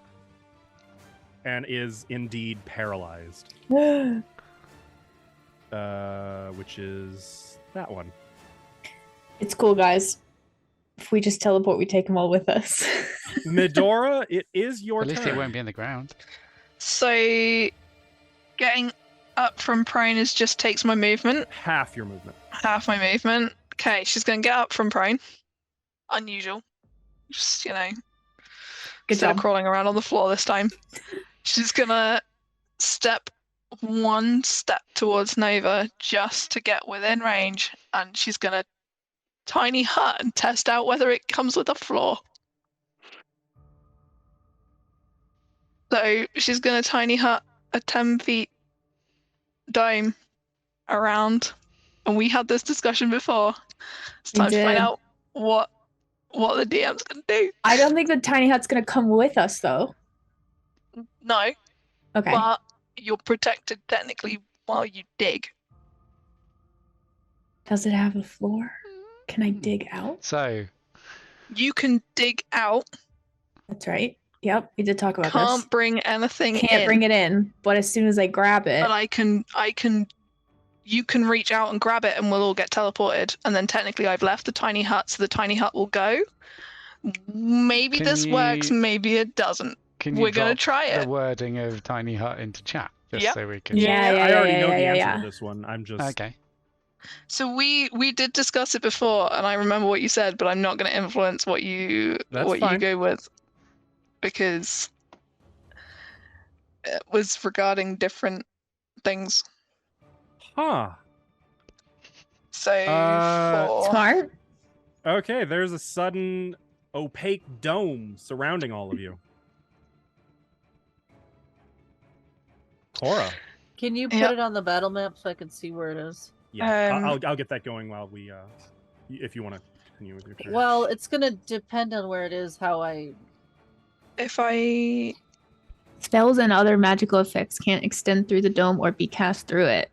and is indeed paralyzed. Which is that one. It's cool, guys. If we just teleport, we take them all with us. Medora, it is your At least turn. it won't be in the ground. So, getting up from prone is just takes my movement, Half your movement. half my movement. Okay, she's gonna get up from prone. Unusual. Just, Good instead of job. crawling around on the floor this time. She's gonna step one step towards Nova just to get within range, and she's gonna tiny hut and test out whether it comes with a floor. So she's gonna tiny hut a 10 feet dome around, and we had this discussion before. It's We time to find did. out what the DM's gonna do. I don't think the tiny hut's gonna come with us though. No, Okay. but you're protected technically while you dig. Does it have a floor? Can I dig out? So, You can dig out. That's right. Yep, we did talk about Can't this. bring anything Can't in. bring it in, but as soon as I grab it, But I can. You can reach out and grab it, and we'll all get teleported. And then technically, I've left the tiny hut, so the tiny hut will go. Maybe Can this works. you- Maybe it doesn't. can you We're gonna drop try the it. wording of tiny hut into chat just Yep. so we can? Yeah, I already know the yeah, answer yeah. to this one. I'm just Okay. So we did discuss it before, and I remember what you said, but I'm not going to influence what you That's fine. go with, because it was regarding different things. huh. So for smart. Okay, there's a sudden opaque dome surrounding all of you. Cora. Can you put Yep. it on the battle map so I can see where it is? Yeah, Um, I'll get that going while we if you want to continue with your turn. Well, it's gonna depend on where it is. How I if I Spells and other magical effects can't extend through the dome or be cast through it.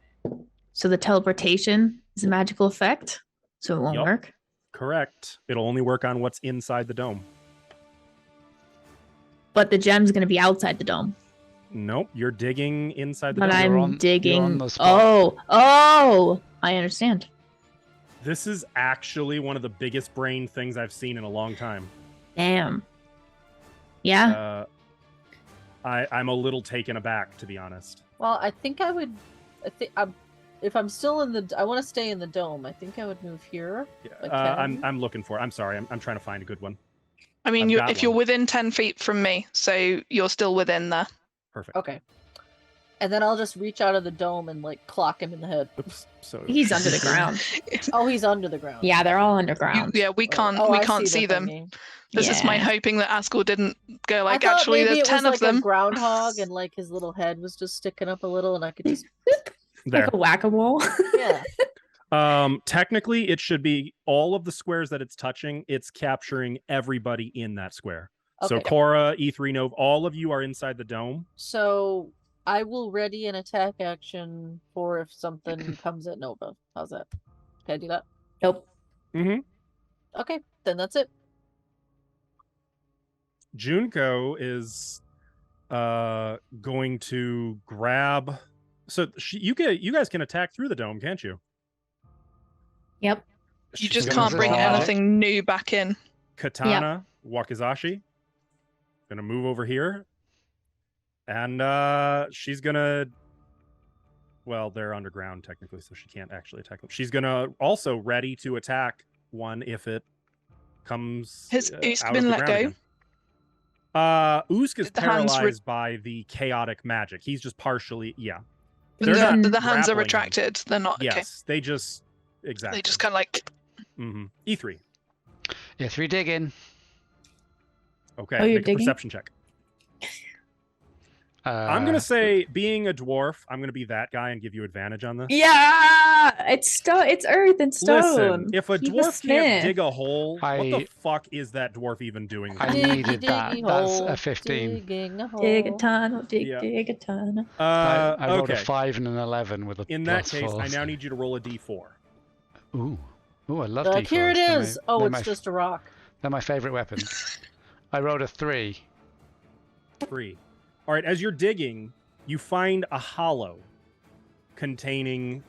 So the teleportation is a magical effect, so it won't Yup. work. Correct. It'll only work on what's inside the dome. But the gem's gonna be outside the dome. Nope, you're digging inside the But dome. You're I'm on- digging. you're on the spot. Oh, I understand. This is actually one of the biggest brain things I've seen in a long time. Damn. Yeah. I'm a little taken aback, to be honest. well, I think I would. I think if I'm still in the. I want to stay in the dome. I think I would move here. Yeah, Okay. I'm looking for it. I'm sorry. I'm trying to find a good one. I mean, I've got if you're one. within 10 feet from me, so you're still within there. Perfect. Okay. And then I'll just reach out of the dome and like clock him in the head. Oops. So He's under the ground. Oh, he's under the ground. Yeah, they're all You- underground. yeah, we can't Oh, we I can't see the them. thingy. This is my Yeah. hoping that Askel didn't go like, I thought actually, maybe there's it 10 was of like them. a groundhog and like his little head was just sticking up a little, and I could just there. Like a whack-a-mole. yeah. Technically, it should be all of the squares that it's touching. It's capturing everybody in that square. So Okay. Cora, E3 Nova, all of you are inside the dome. So I will ready an attack action for if something comes at Nova. How's that? Can I do that? Nope. Mm-hmm. Okay, then that's it. Junko is going to grab. So you guys can attack through the dome, can't you? Yep. You She's just gonna can't bring draw- anything new back in. Katana Wakizashi gonna move over here, and she's gonna. Well, they're underground technically, so she can't actually attack them. She's gonna also ready to attack one if it comes. Has out Usk of been the let ground go? again. Usk is The hands paralyzed by the chaotic magic. He's just partially, yeah. The, They're not the hands are grappling him. retracted. They're not. Okay. Yes, they just exactly. They just kind of like. Mm-hmm. E3. Yeah, 3 digging. Okay, Oh, you're make a digging? perception check. I'm gonna say, being a dwarf, I'm gonna be that guy and give you advantage on this. Yeah, it's It's earth and stone. Listen, if a He's dwarf can't smith. dig a hole, what the I- fuck is that dwarf even doing? I there? needed that. That's a 15. Digging a hole. Dig a tunnel, dig Yeah. a tunnel. I rolled Okay. a 5 and an 11 with a In that plus case, 4. I now need you to roll a d4. Ooh, I love Look, D4s. here it They're is. my- Oh, they're it's my, just a rock. They're my favorite weapons. I rolled a 3. 3. All right, as you're digging, you find a hollow containing.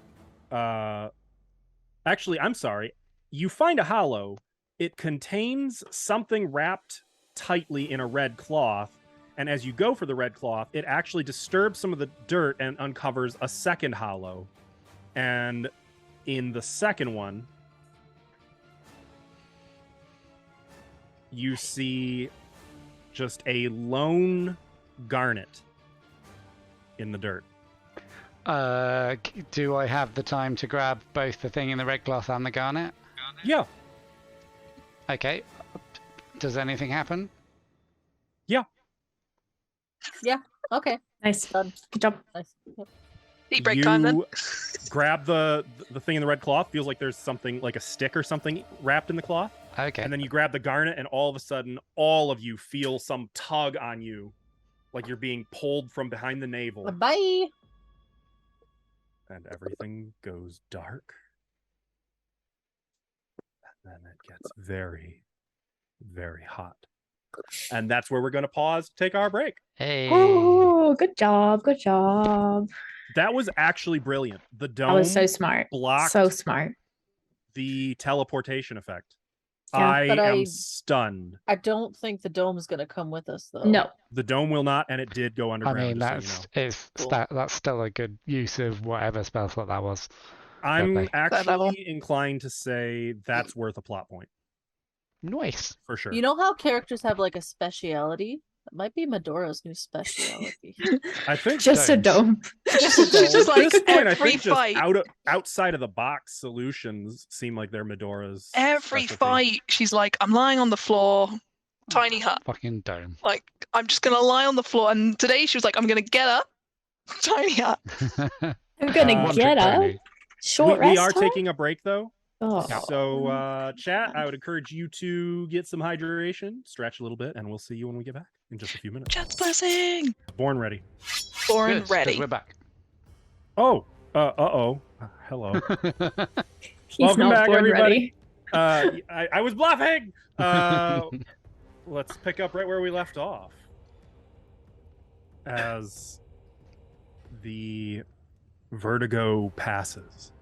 Actually, I'm sorry. You find a hollow. It contains something wrapped tightly in a red cloth, And as you go for the red cloth, it actually disturbs some of the dirt and uncovers a second hollow. And in the second one, you see just a lone garnet in the dirt. Do I have the time to grab both the thing in the red cloth and the garnet? Yeah. Okay. Does anything happen? Okay. Nice. Done. Good job. Nice. Yep. Eat break time then. You grab the thing in the red cloth. Feels like there's something like a stick or something wrapped in the cloth. Okay. And then you grab the garnet, and all of a sudden, all of you feel some tug on you, like you're being pulled from behind the navel. Bye. And everything goes dark. And then it gets very, very hot. And that's where we're going to pause to take our break. Hey. Oh, good job. Good job. That was actually brilliant. The dome That was so smart. blocked So smart. the teleportation effect. Yeah, I but am I- stunned. I don't think the dome's gonna come with us though. No. The dome will not, and it did go I underground. mean, just so you know. that's still a good use of whatever spell slot that was. I'm Okay. That level. actually inclined to say that's worth a plot point Nice. for sure. You know how characters have like a speciality? That might be Medora's new speciality. I think Just a dome. She's So just at like this point, I every think just fight. outside of the box solutions seem like they're Medora's. Every specialty. fight, she's like, I'm lying on the floor, tiny hut. Fucking dome. Like, I'm just gonna lie on the floor. And today she was like, I'm gonna get up, tiny hut. I'm gonna One get up. Short We rest are time? taking a break though. Oh. So, chat, I would encourage you to get some hydration, stretch a little bit, and we'll see you when we get back in just a few minutes. Chat's blessing. Born ready. Born Good, 'cause ready. We're back. Oh, uh-oh. Hello. He's Welcome not back, born everybody. ready. I was bluffing. Let's pick up right where we left off. As the vertigo passes,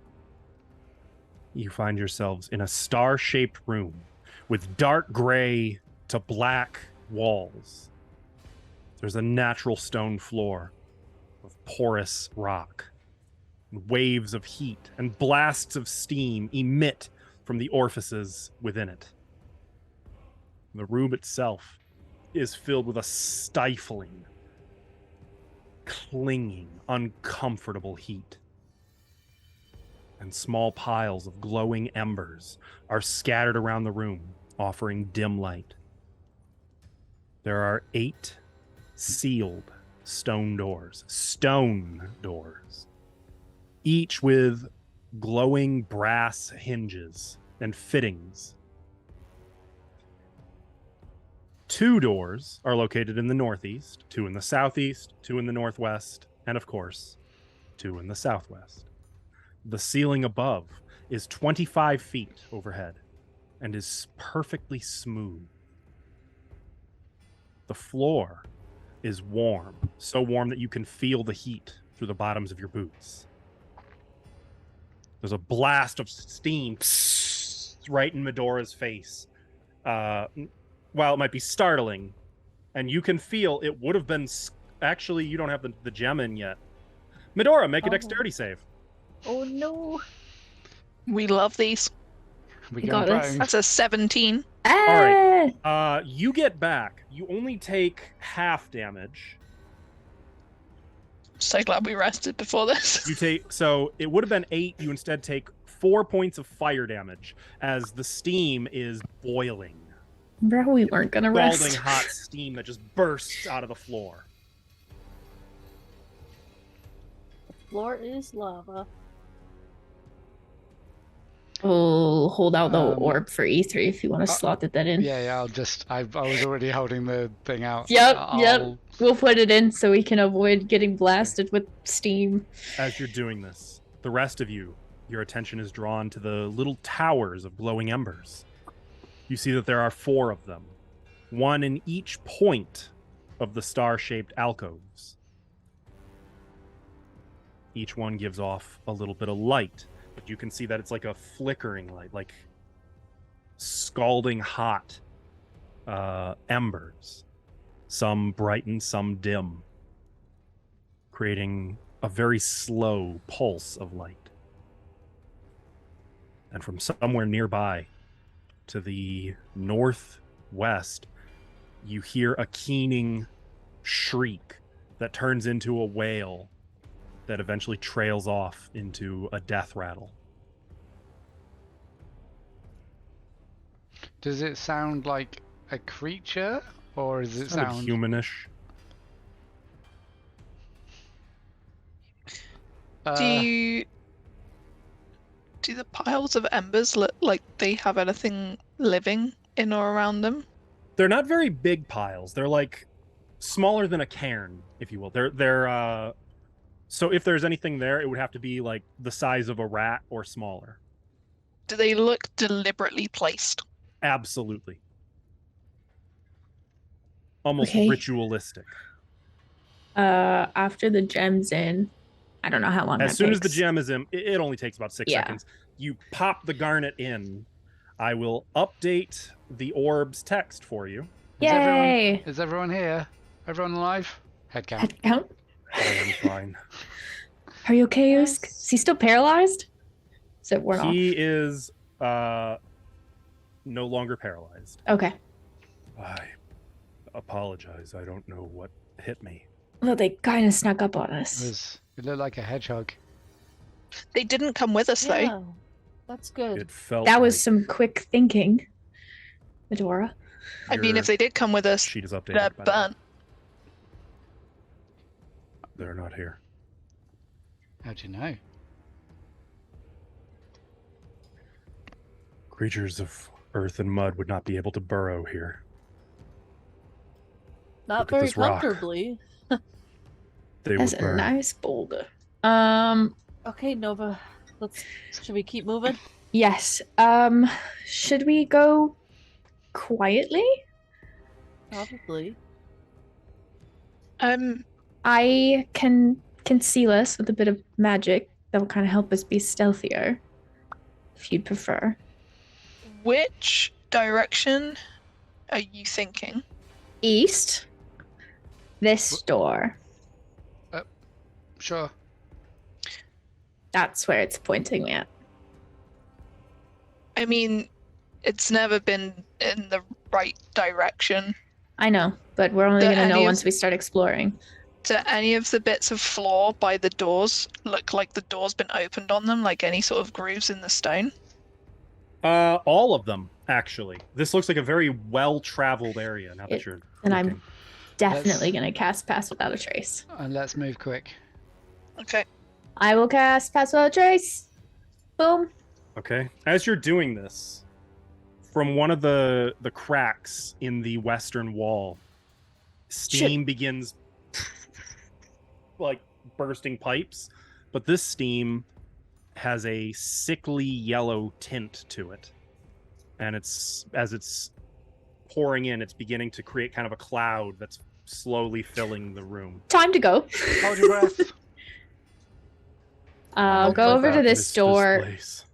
you find yourselves in a star-shaped room with dark gray to black walls. There's a natural stone floor of porous rock. Waves of heat and blasts of steam emit from the orifices within it. The room itself is filled with a stifling, clinging, uncomfortable heat. And small piles of glowing embers are scattered around the room, offering dim light. There are 8 sealed stone doors, each with glowing brass hinges and fittings. 2 doors are located in the northeast, 2 in the southeast, 2 in the northwest, and of course, 2 in the southwest. The ceiling above is 25 feet overhead and is perfectly smooth. The floor is warm, so warm that you can feel the heat through the bottoms of your boots. There's a blast of steam right in Medora's face. While it might be startling, and you can feel it would have been... Actually, you don't have the gem in yet. Medora, make a dexterity save. Oh no. We love these. We You going got us. prone. That's a 17. Ah! right. You get back. You only take half damage. So glad we rested before this. You take... So it would have been 8. You instead take 4 points of fire damage as the steam is boiling. Bro, we weren't gonna Scalding rest. hot steam that just bursts out of the floor. Floor is lava. We'll hold out the Um, orb for E3 if you want to slot that in. Yeah, I'll just. I was already holding the thing out. Yep, I'll- We'll put it in so we can avoid getting blasted with steam. As you're doing this, the rest of you, your attention is drawn to the little towers of glowing embers. You see that there are 4 of them, one in each point of the star-shaped alcoves. Each one gives off a little bit of light, but you can see that it's like a flickering light, like scalding hot embers some brighten, some dim, creating a very slow pulse of light. And from somewhere nearby, to the northwest, you hear a keening shriek that turns into a wail that eventually trails off into a death rattle. Does it sound like a creature, or does it sound humanish? Do the piles of embers look like they have anything living in or around them? They're not very big piles. They're like smaller than a cairn, if you will. They're so if there's anything there, it would have to be like the size of a rat or smaller. Do they look deliberately placed? Absolutely. Almost Okay. ritualistic. After the gem's in, I don't know how long. As that soon as the takes. gem is in, it only takes about 6 Yeah. seconds. You pop the garnet in. I will update the orb's text for you. Yay! Is everyone here? Everyone alive? Head count. Head count. I am fine. Are you okay, Yes. Usk? Is he still paralyzed? Is it worn off? He is no longer paralyzed. Okay. I apologize. I don't know what hit me. Well, they kind of snuck up on us. It looked like a hedgehog. They didn't come with us though. Yeah, that's good. It felt That was like some quick thinking, Medora. I mean, your if they did come with us, sheet is updated. they're by the way. burnt. They're not here. How'd you know? Creatures of earth and mud would not be able to burrow here. Not Look at very this rock. comfortably. They That's would a burn. nice boulder. Okay, Nova. Should we keep moving? Yes. Should we go quietly? Probably. I can conceal us with a bit of magic that will kind of help us be stealthier, if you'd prefer. Which direction are you thinking? East. This door. Sure. That's where it's pointing me at. I mean, it's never been in the right direction. I know, but we're only Do going to know any of- once we start exploring. Do any of the bits of floor by the doors look like the door's been opened on them, like any sort of grooves in the stone? All of them, actually. This looks like a very well-traveled area. Now that It- you're and I'm looking. Definitely Let's- going to cast Pass Without a Trace. And let's move quick. Okay. I will cast Pass Without a Trace. Boom. Okay. As you're doing this, from one of the cracks in the western wall, steam begins like bursting pipes, but this steam has a sickly yellow tint to it. And it's as it's pouring in, it's beginning to create kind of a cloud that's slowly filling the room. Time to go. Hold your breath. I'll go over to this door, place.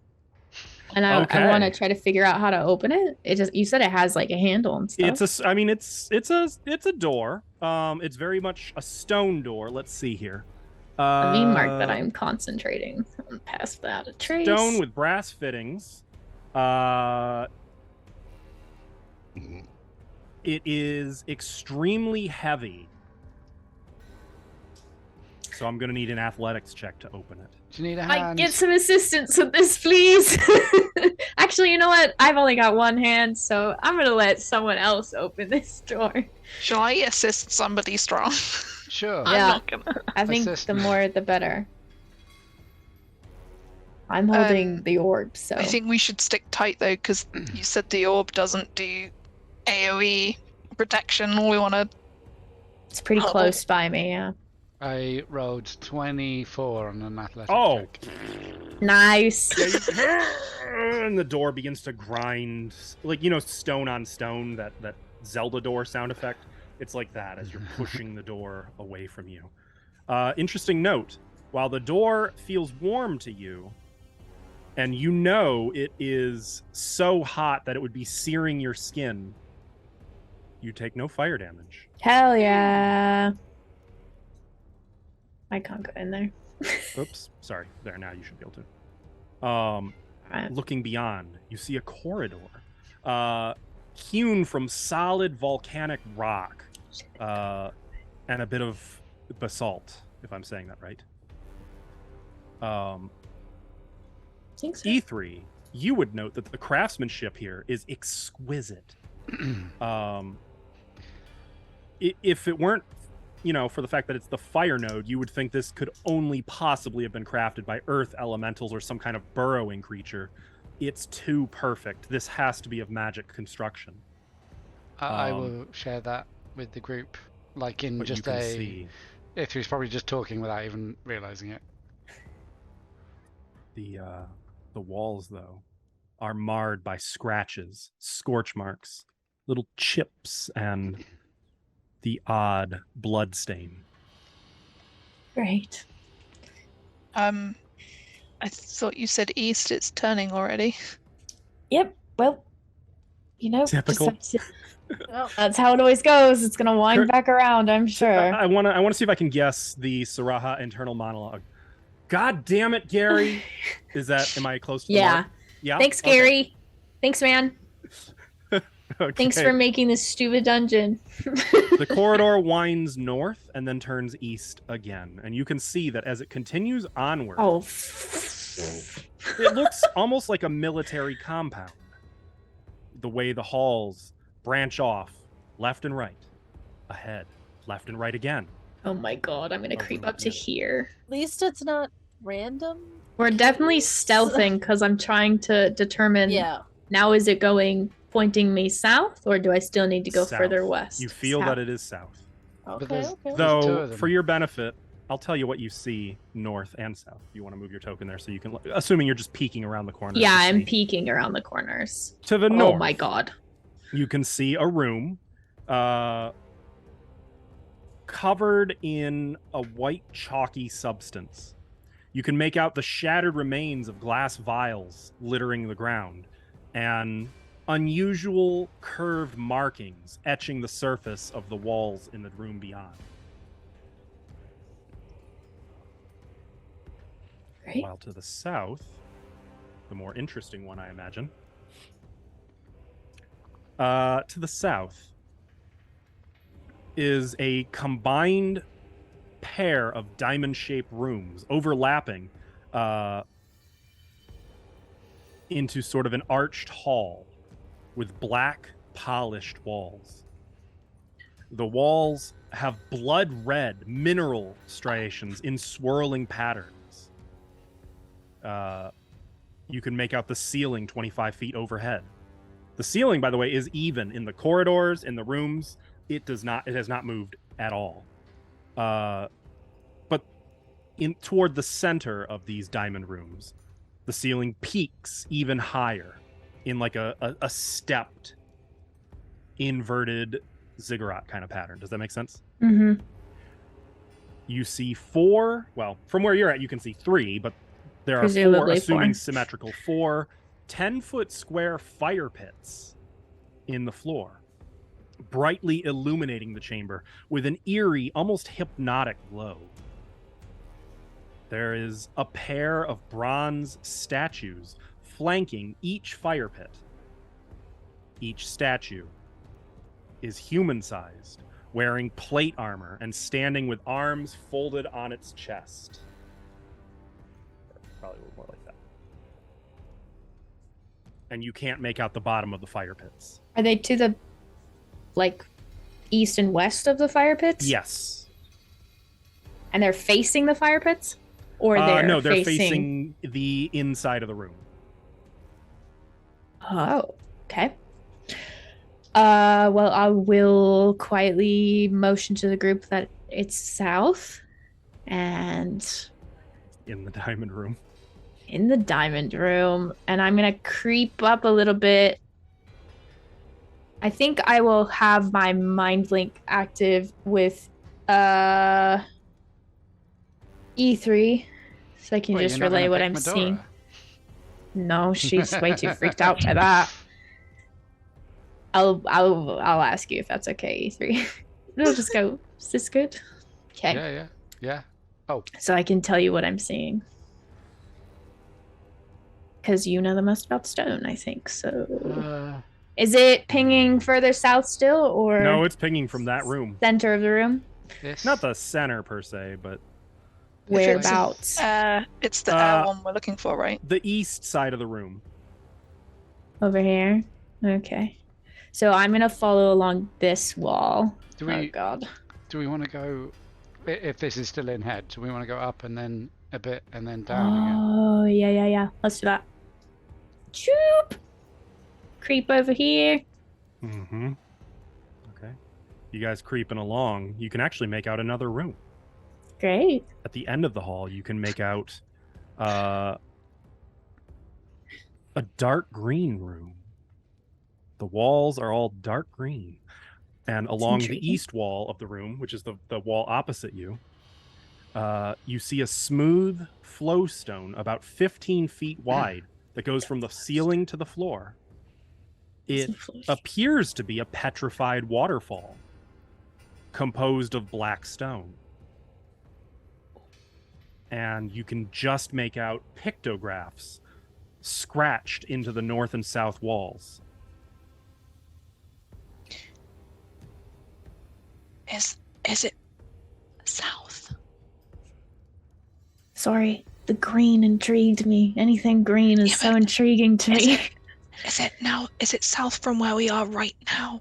and I want to Okay. try to figure out how to open it. It just you said it has like a handle and stuff. It's a door. It's very much a stone door. Let's see here. Let me mark that I'm concentrating on Pass Without a Trace. Stone with brass fittings. It is extremely heavy. So I'm gonna need an athletics check to open it. Do you need a I hand? get some assistance with this, please. Actually, you know what? I've only got one hand, so I'm gonna let someone else open this door. Shall I assist somebody strong? Sure. I'm Yeah. not gonna. I think Assist the me. more the better. I'm holding Um, the orb, so I think we should stick tight though, because you said the orb doesn't do AoE protection. We want to. it's pretty Oh. close by me. Yeah. I rolled 24 on an athletic Oh. check. Nice. And the door begins to grind, like stone on stone. That Zelda door sound effect. It's like that as you're pushing the door away from you. Interesting note: while the door feels warm to you, and you know it is so hot that it would be searing your skin, You take no fire damage. Hell yeah. I can't go in there. Oops, sorry. There, now you should be able to. Alright. Looking beyond, you see a corridor, hewn from solid volcanic rock, and a bit of basalt, if I'm saying that right. think so. E3, you would note that the craftsmanship here is exquisite. If it weren't, for the fact that it's the fire node, you would think this could only possibly have been crafted by earth elementals or some kind of burrowing creature. It's too perfect. This has to be of magic construction. I will share that with the group, like in But just you can a. see If he's probably just talking without even realizing it. the walls, though, are marred by scratches, scorch marks, little chips, and the odd blood stain. Great. I thought you said east. It's turning already. Yep. Well, just Typical. have to- Oh, that's how it always goes. It's gonna wind Kurt- back around, I'm sure. I want to see if I can guess the Saraha internal monologue. God damn it, Gary! Am I close to the Yeah. mark? Yeah. Thanks, Okay. Gary. Thanks, man. Okay. Thanks for making this stupid dungeon. The corridor winds north and then turns east again, and you can see that as it continues onward, Oh. it looks almost like a military compound. The way the halls branch off left and right, ahead, left and right again. Oh my god, I'm gonna Over creep and up to over. here. at least it's not random. We're definitely stealthing because I'm trying to determine Yeah. now is it pointing me south or do I still need to go South. further west? You feel South. that it is south. Okay. there's- Okay. two Though, of them. for your benefit, I'll tell you what you see north and south. If you want to move your token there so you can, assuming you're just peeking around the corner. Yeah, to I'm see. peeking around the corners. To the Oh north, my god. you can see a room covered in a white chalky substance. You can make out the shattered remains of glass vials littering the ground and unusual curved markings etching the surface of the walls in the room beyond. Great. While to the south, the more interesting one, I imagine, to the south is a combined pair of diamond-shaped rooms overlapping into sort of an arched hall with black polished walls. The walls have blood red mineral striations in swirling patterns. You can make out the ceiling 25 feet overhead. The ceiling, by the way, is even in the corridors, in the rooms. It has not moved at all. But toward the center of these diamond rooms, the ceiling peaks even higher in like a stepped, inverted ziggurat kind of pattern. Does that make sense? Mm-hmm. You see four, well, from where you're at, you can see three, but there are four, Presumably assuming four. symmetrical, 10-foot square fire pits in the floor, brightly illuminating the chamber with an eerie, almost hypnotic glow. There is a pair of bronze statues flanking each fire pit. Each statue is human-sized, wearing plate armor and standing with arms folded on its chest. Probably a little more like that. And you can't make out the bottom of the fire pits. Are they to the east and west of the fire pits? Yes. And they're facing the fire pits? Or they're No, they're facing the inside of the room. Oh, okay. Well, I will quietly motion to the group that it's south and In the diamond room. in the diamond room, and I'm gonna creep up a little bit. I think I will have my mind link active with E3, so I can What, just you're not relay gonna what pick I'm Medora? seeing. No, she's way too freaked out by that. I'll ask you if that's okay, E3. We'll just go. Is this good? Okay. Yeah. Oh, So I can tell you what I'm seeing. Because you know the most about stone, I think. So is it pinging further south still, or No, it's pinging from that room. center of the room? this. Not the center per se, but Whereabouts? It's the air one we're looking for, right? the east side of the room. Over here. Okay. So I'm gonna follow along this wall. Do Oh we God. do we want to go? If this is still in head, do we want to go up and then a bit and then down again? Oh yeah. Let's do that. Choop. Creep over here. Mm-hmm. Okay. You guys creeping along. You can actually make out another room. Great. At the end of the hall, you can make out a dark green room. The walls are all dark green. And along the intriguing. east wall of the room, which is the wall opposite you, you see a smooth flowstone about 15 feet wide that goes from the ceiling to the floor. It appears to be a petrified waterfall composed of black stone. And you can just make out pictographs scratched into the north and south walls. Is it south? Sorry, the green intrigued me. Anything green is Yeah, so but intriguing to is me. Is it south from where we are right now?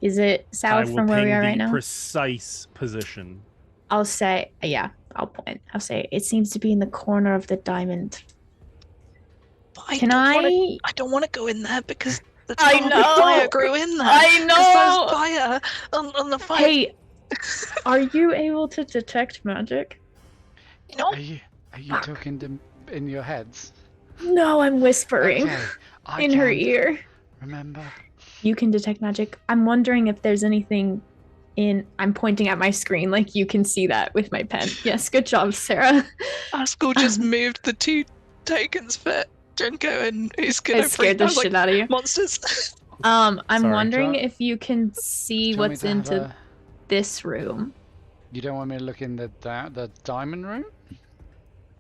Is it I south will from where we ping are the right now? precise position. I'll say, yeah, I'll point. I'll say it seems to be in the corner of the diamond. But I I don't want to go in there because the I barbed know! fire grew in there. I 'Cause know! there's fire on the fire. Hey, are you able to detect magic? No, Are you Fuck. talking in your heads? No, I'm whispering Okay, I in her can't ear. remember. You can detect magic. I'm wondering if there's anything in. I'm pointing at my screen like you can see that with my pen. Yes, good job, Sarah. Askel just moved the two tokens for Junko, and he's I gonna scared the shit out of you. monsters. I'm Sorry. wondering Do you- if you can Do see you want me what's to have into a- this room. You don't want me to look in the diamond room?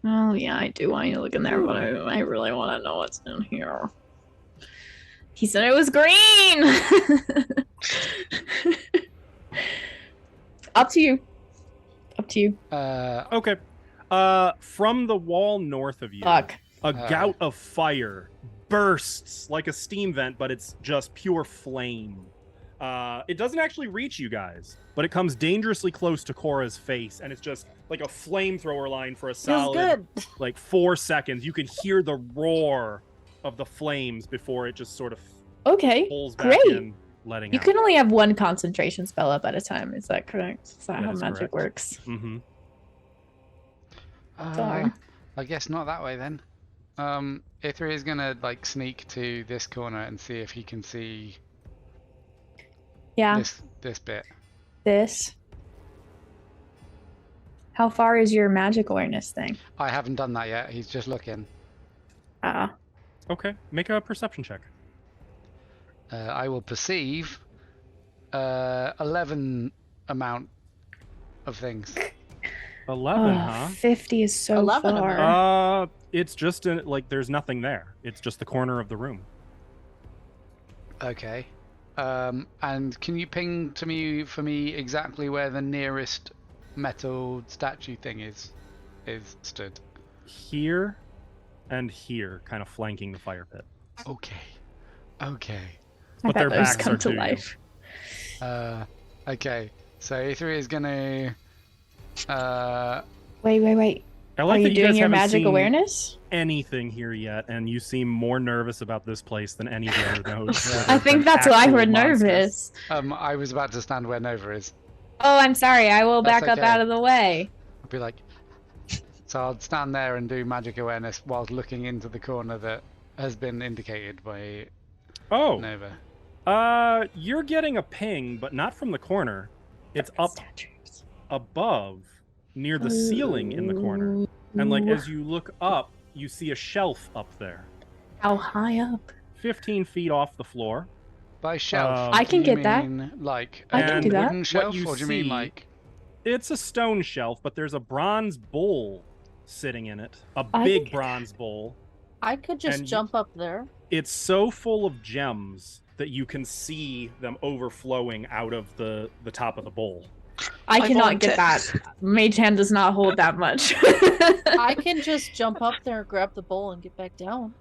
Oh yeah, I do want you to look in there, but I really want to know what's in here. He said it was green. Up to you. Up to you. Okay. From the wall north of you, Fuck. a gout of fire bursts like a steam vent, but it's just pure flame. It doesn't actually reach you guys, but it comes dangerously close to Cora's face, and it's just like a flamethrower line for a Feels solid good. like 4 seconds. You can hear the roar of the flames before it just sort of Okay. pulls back Great. in, letting You out. can only have one concentration spell up at a time. Is that correct? Is that That how is magic correct. works? Mm-hmm. Darn. I guess not that way then. Ithri is gonna like sneak to this corner and see if he can see Yeah. this bit. This. How far is your magic awareness thing? I haven't done that yet. He's just looking. Okay, make a perception check. I will perceive 11 amount of things. 11, huh? 50 is so 11 far. It's just like there's nothing there. It's just the corner of the room. Okay. And can you ping to me for me exactly where the nearest metal statue thing is stood? Here and here, kind of flanking the fire pit. Okay. Okay. I But bet their those backs come are to to you. life. Okay. So E3 is gonna Wait. I Are like you that you doing guys your haven't magic seen awareness? anything here yet, and you seem more nervous about this place than any of the other nodes. where I I there's think been that's why actual we're monsters. nervous. I was about to stand where Nova is. Oh, I'm sorry. I will That's back up okay. out of the way. I'll be like, so I'll stand there and do magic awareness while looking into the corner that has been indicated by Oh, Nova. you're getting a ping, but not from the corner. It's up Statues. above, near the ceiling in the corner. And like as you look up, you see a shelf up there, How high up? 15 feet off the floor. By shelf, I do can you get that. mean like I a can do that. wooden shelf, you or do you mean see- like? It's a stone shelf, but there's a bronze bowl sitting in it. A I big think- bronze bowl. I could just And you- jump up there. It's so full of gems that you can see them overflowing out of the top of the bowl. I I cannot want get it. that. Mage hand does not hold that much. I can just jump up there, grab the bowl, and get back down.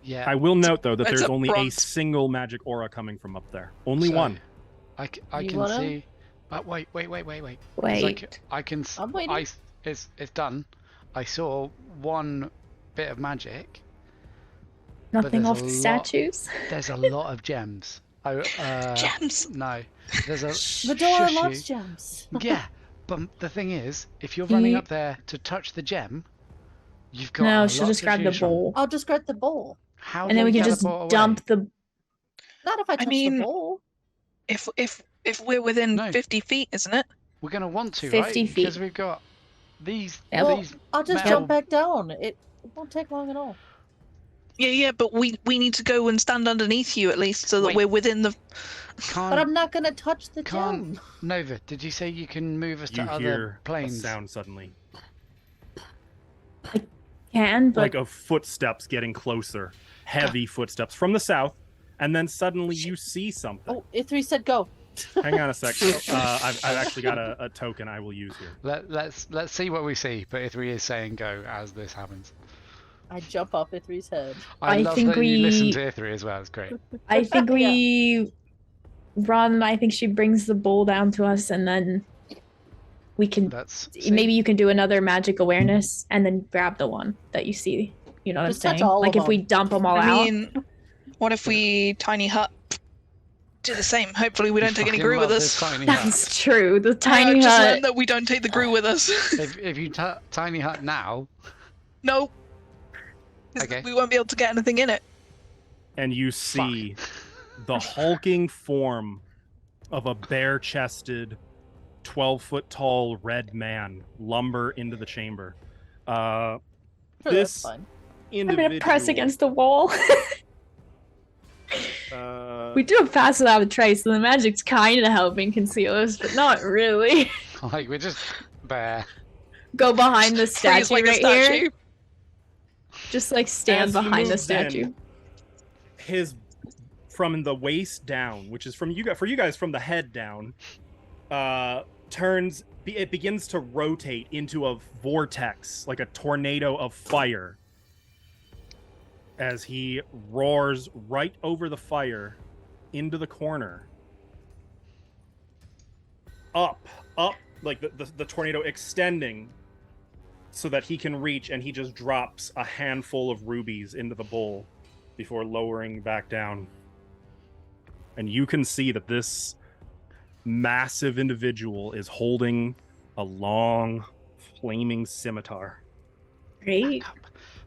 Yeah, I will note though that It's there's a only a bronze- single magic aura coming from up there. Only So, one. I You can wanna? see. But wait. 'Cause Wait. I can. I'm waiting. It's done. I saw one bit of magic. Nothing there's off a the lot- statues. There's a lot of gems. Gems. No, there's a. Medora shush loves you. gems. Yeah, but the thing is, if you're running He- up there to touch the gem, you've got. No, a she'll lot just to grab the choose from. bowl. I'll just grab the bowl. How And do then we you can just teleport away? dump the. Not if I touch mean- the bowl. If we're within No. 50 feet, isn't it? We're gonna want to, 50 right? Because feet. we've got these. Yep. Well, These. I'll just metal- jump back down. It won't take long at all. Yeah, but we need to go and stand underneath you at least so that Wait. we're within the. Can't. But I'm not gonna touch the Can't- gem. Nova, did you say you can move us to You other hear a planes? sound suddenly, Can, but like of footsteps getting closer, heavy footsteps from the south, and then suddenly you see something. Oh, I3 said go. Hang on a sec. I've actually got a token I will use here. Let's see what we see. But Ithri is saying go as this happens. I jump off I3's head. I I love think that you listen we- to Ithri as well. It's great. I think we run. I think she brings the bowl down to us, and then we can. That's Maybe you can do another magic awareness, and then grab the one that you see. You know what Just I'm touch saying? all Like of if we them. dump them all I out. mean, what if we tiny hut do the same? Hopefully, we don't take any fucking grew with love us. this tiny hut. That's true. The I tiny just hut. learned that we don't take the grew with us. if you tiny hut now, No. 'Cause Okay. We won't be able to get anything in it. And you see the hulking form of a bare-chested, 12-foot tall red man lumber into the chamber. Sure, This that's fine. I'm individual. gonna press against the wall. Uh, we do have pass without a trace, so the magic's kind of helping conceal us, but not really. like we're just bare. Go behind the Freeze statue like a right statue. here. Just like stand As he behind the moves in, statue. his from the waist down, which is from you guys, for you guys from the head down, it begins to rotate into a vortex, like a tornado of fire, as he roars right over the fire into the corner, up, like the tornado extending so that he can reach, and he just drops a handful of rubies into the bowl before lowering back down. And you can see that this massive individual is holding a long, flaming scimitar. Great.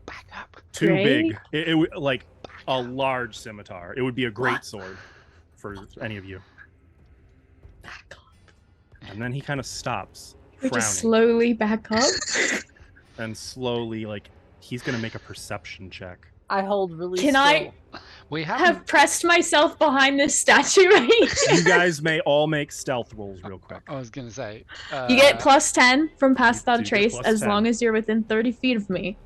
Back up. Too Great. big. It would like a large scimitar. It would be a great sword for any of you. Back up. And then he kind of stops, We frowning, just slowly back up. and slowly, like, he's gonna make a perception check. I hold really Can still. I- We have haven't. pressed myself behind this statue right You guys may all make stealth rolls real quick. I was gonna say. You get plus 10 from Pass You Without a do get Trace plus as 10. long as you're within 30 feet of me.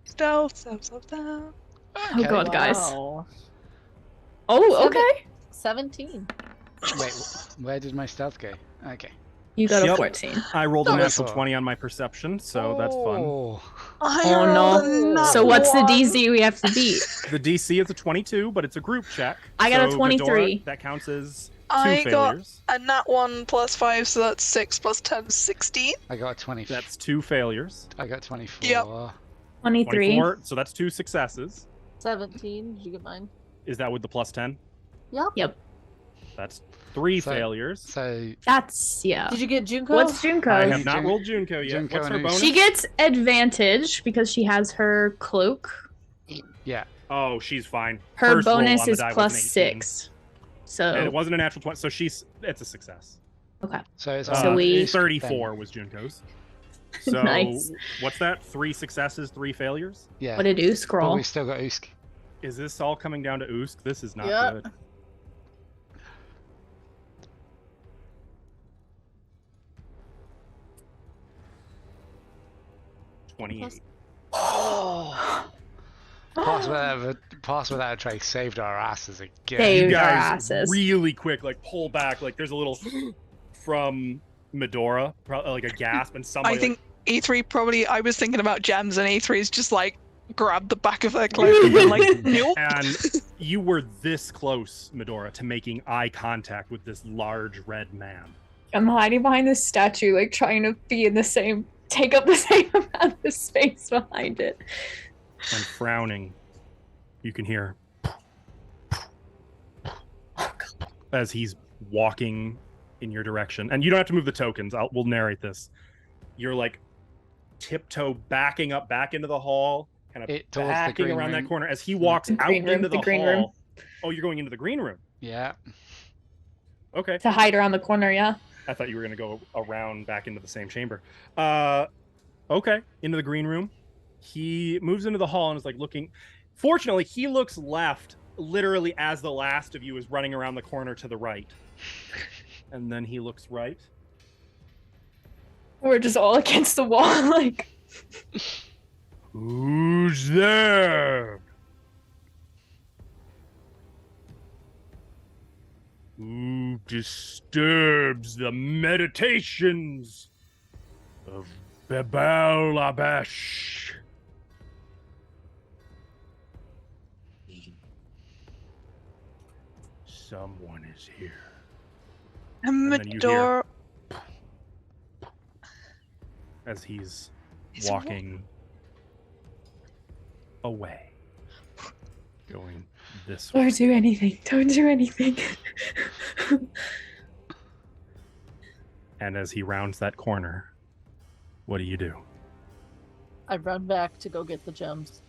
Stealth. Oh Okay. god, guys. Wow. Oh, Seven- okay. 17. Wait, where did my stealth go? Okay. You got a Yep. 14. I rolled a Oh, natural that's 20 on my perception, so that's fun. Oh. Oh no. So what's the DC we have to beat? The DC is a 22, but it's a group check. I got a so 23. Medora, that counts as two I got failures. a nat 1 plus 5, so that's 6 plus 10, 16. I got a 20. That's two failures. I got 24. Yep. 23. 24, so that's two successes. 17. Did you get mine? Is that with the plus 10? Yep. Yep. That's three So- failures. So That's, yeah. Did you get Junko? What's Junko? I have not Jun- rolled Junko yet. Junko What's her and bonus? She gets advantage because she has her cloak. yeah, Oh, she's fine. Her First roll bonus on the is die was plus an 18. 6. And it So, wasn't a natural 20, so it's a success. so it's So on we- Usk 34 then. was Junko's. So Nice. what's that? 3 successes, 3 failures? Yeah. what to do? But Scroll. we still got Usk. Is this all coming down to Usk? This is not Yeah. good. $28. Oh. Pass without a trace saved our asses again. Saved You our guys asses. really quick, like pull back. Like there's a little from Medora, like a gasp, and somebody. I think E3 probably. I was thinking about gems, and E3's just like grabbed the back of her cloak and been like, nope. And you were this close, Medora, to making eye contact with this large red man. I'm hiding behind this statue, like trying to be in the same, take up the same amount of space behind it. And frowning, you can hear as he's walking in your direction. And you don't have to move the tokens. We'll narrate this. You're like tiptoe backing up back into the hall, kind of Towards the backing green around room. that corner as he walks The out green room, into the the green hall. room. Oh, you're going into the green room. Yeah. Okay. To hide around the corner, yeah. I thought you were going to go around back into the same chamber. Okay, into the green room. He moves into the hall and is like looking. Fortunately, he looks left literally as the last of you is running around the corner to the right. And then he looks right. We're just all against the wall, like. Who's there? Who disturbs the meditations of Bebel Abesh? Someone is here. And then you hear- Medora. As he's He's walking away. Going this way. Don't do anything. Don't do anything. And as he rounds that corner, what do? I run back to go get the gems.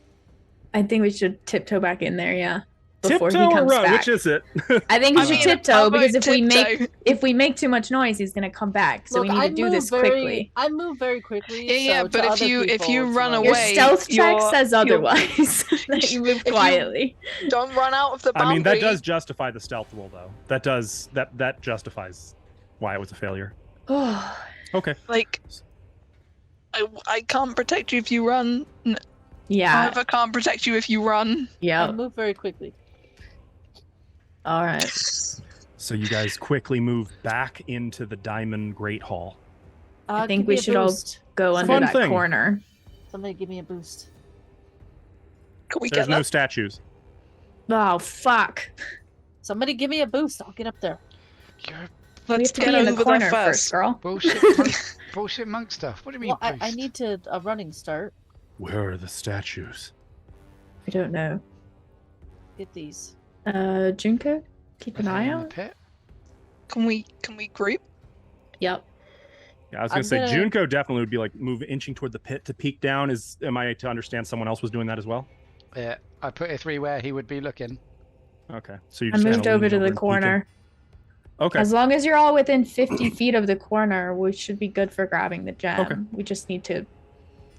I think we should tiptoe back in there, yeah. Before Tiptoe he or comes run? back. Which is it? I think we should how tiptoe because about if we make too much noise, he's gonna come back. So Look, we need I to do move this very, quickly. I move very quickly. Yeah, so but to if other you people, run it's Your away- stealth check you're- says you're- otherwise. That you move you- quietly. Don't run out of the boundary. I mean, that does justify the stealth roll, though. That justifies why it was a failure. Oh, Okay. Like, I can't protect you if you run. yeah. However, can't protect you if you run. I Yeah. move very quickly. All right. So you guys quickly move back into the Diamond Great Hall. I think give we me a should all boost. go It's a under fun that thing. corner. Somebody give me a boost. Can we There's get no that? statues. Oh fuck. Somebody give me a boost. I'll get up there. You're We Let's have to get be in the over corner there first, girl. bullshit monk stuff. What do you mean? Well, I boost? need to a running start. Where are the statues? I don't know. Get these. Junko, keep an Are they eye in the out. pit? Can we group? Yep. Yeah, I was I'm gonna say gonna- Junko definitely would be like inching toward the pit to peek down. Am I to understand someone else was doing that as well? Yeah, I put a 3 where he would be looking. Okay, so you I just moved kinda over leaning to the and peeking. corner. Okay, As long as you're all within 50 feet of the corner, we should be good for grabbing the gem. Okay. We just need to.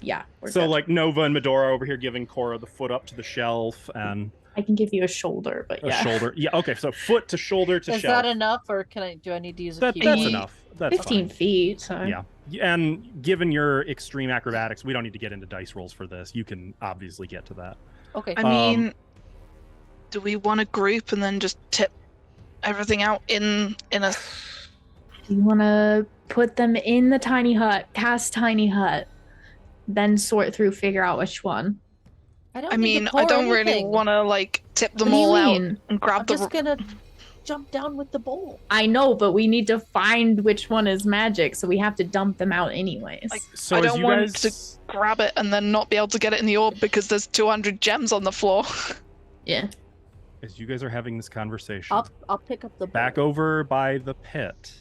Yeah. We're so good. like Nova and Medora over here giving Cora the foot up to the shelf and I can give you a shoulder, but a yeah. shoulder. Yeah, okay, so foot to shoulder to Is shelf. that enough, or do I need to use a key? That's Ye- enough. That's 15 fine. feet. So. Yeah. And given your extreme acrobatics, we don't need to get into dice rolls for this. You can obviously get to that. Okay. I mean, do we want to group and then just tip everything out in a? You want to put them in the tiny hut, cast tiny hut, then sort through, figure out which one. I don't. I need mean, to I pour don't really anything. want to like tip them What do you all out mean? and grab I'm the. just gonna jump down with the bowl. I know, but we need to find which one is magic, so we have to dump them out anyways. Like, So I as don't you want guys grab it and then not be able to get it in the orb because there's 200 gems on the floor. yeah. as you guys are having this conversation, I'll pick up the bowl. back over by the pit.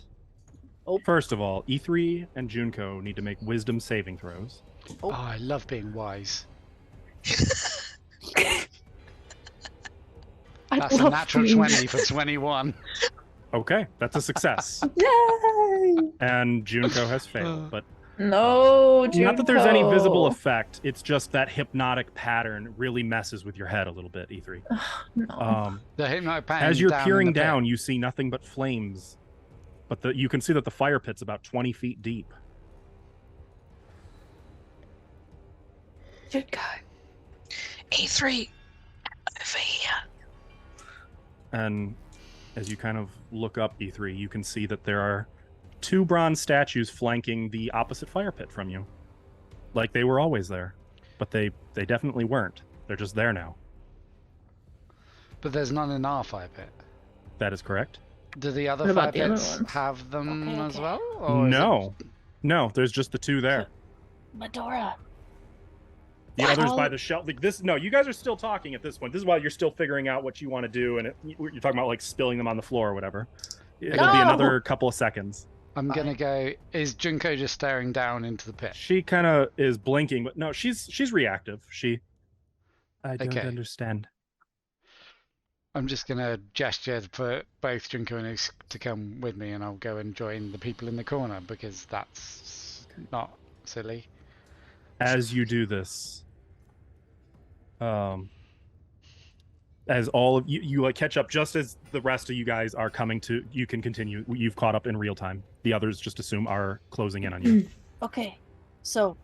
Oh. First of all, E3 and Junko need to make wisdom saving throws. Oh, I love being wise. I That's a love natural being- 20 for 21. Okay, that's a success. Yay! And Junko has failed, but No, Not that there's any visible Junko. effect. It's just that hypnotic pattern really messes with your head a little bit, E3. No. The hypnotic pattern As you're down in peering the pit. down, you see nothing but flames. But you can see that the fire pit's about 20 feet deep. Good guy. E3, over here. And as you kind of look up, E3, you can see that there are 2 bronze statues flanking the opposite fire pit from you. Like they were always there. But they definitely weren't. They're just there now. But there's none in our fire pit. That is correct. Do the other What fire about the other pits ones? have them Okay, as okay. well? Or is No. No, there's just the 2 there. Medora. The others by How- the shelf. Like this. No, you guys are still talking at this point. This is why you're still figuring out what you want to do, and you're talking about like spilling them on the floor or whatever. It'll be No! another couple of seconds. I'm gonna go. Is Junko just staring down into the pit? She kind of is blinking, but no, she's reactive. I don't Okay. understand. I'm just gonna gesture for both Junko and Usk to come with me, and I'll go and join the people in the corner because that's not silly. As you do this, as all of you like catch up just as the rest of you guys are coming to, you can continue. You've caught up in real time. The others just assume are closing in on you. Okay, so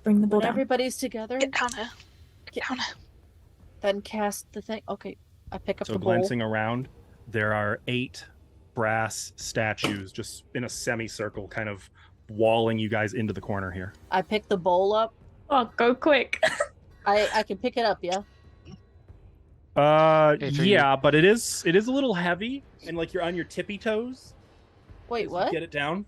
Bring the bull when down. everybody's together, Get down here. Get down here. then cast the thing. Okay, I pick up So the bowl. glancing around, there are 8 brass statues just in a semicircle, kind of walling you guys into the corner here. I pick the bowl up. Oh, go quick. I can pick it up, yeah. If you- Yeah, but it is a little heavy, and like you're on your tippy toes. Wait, as you what? Get it down.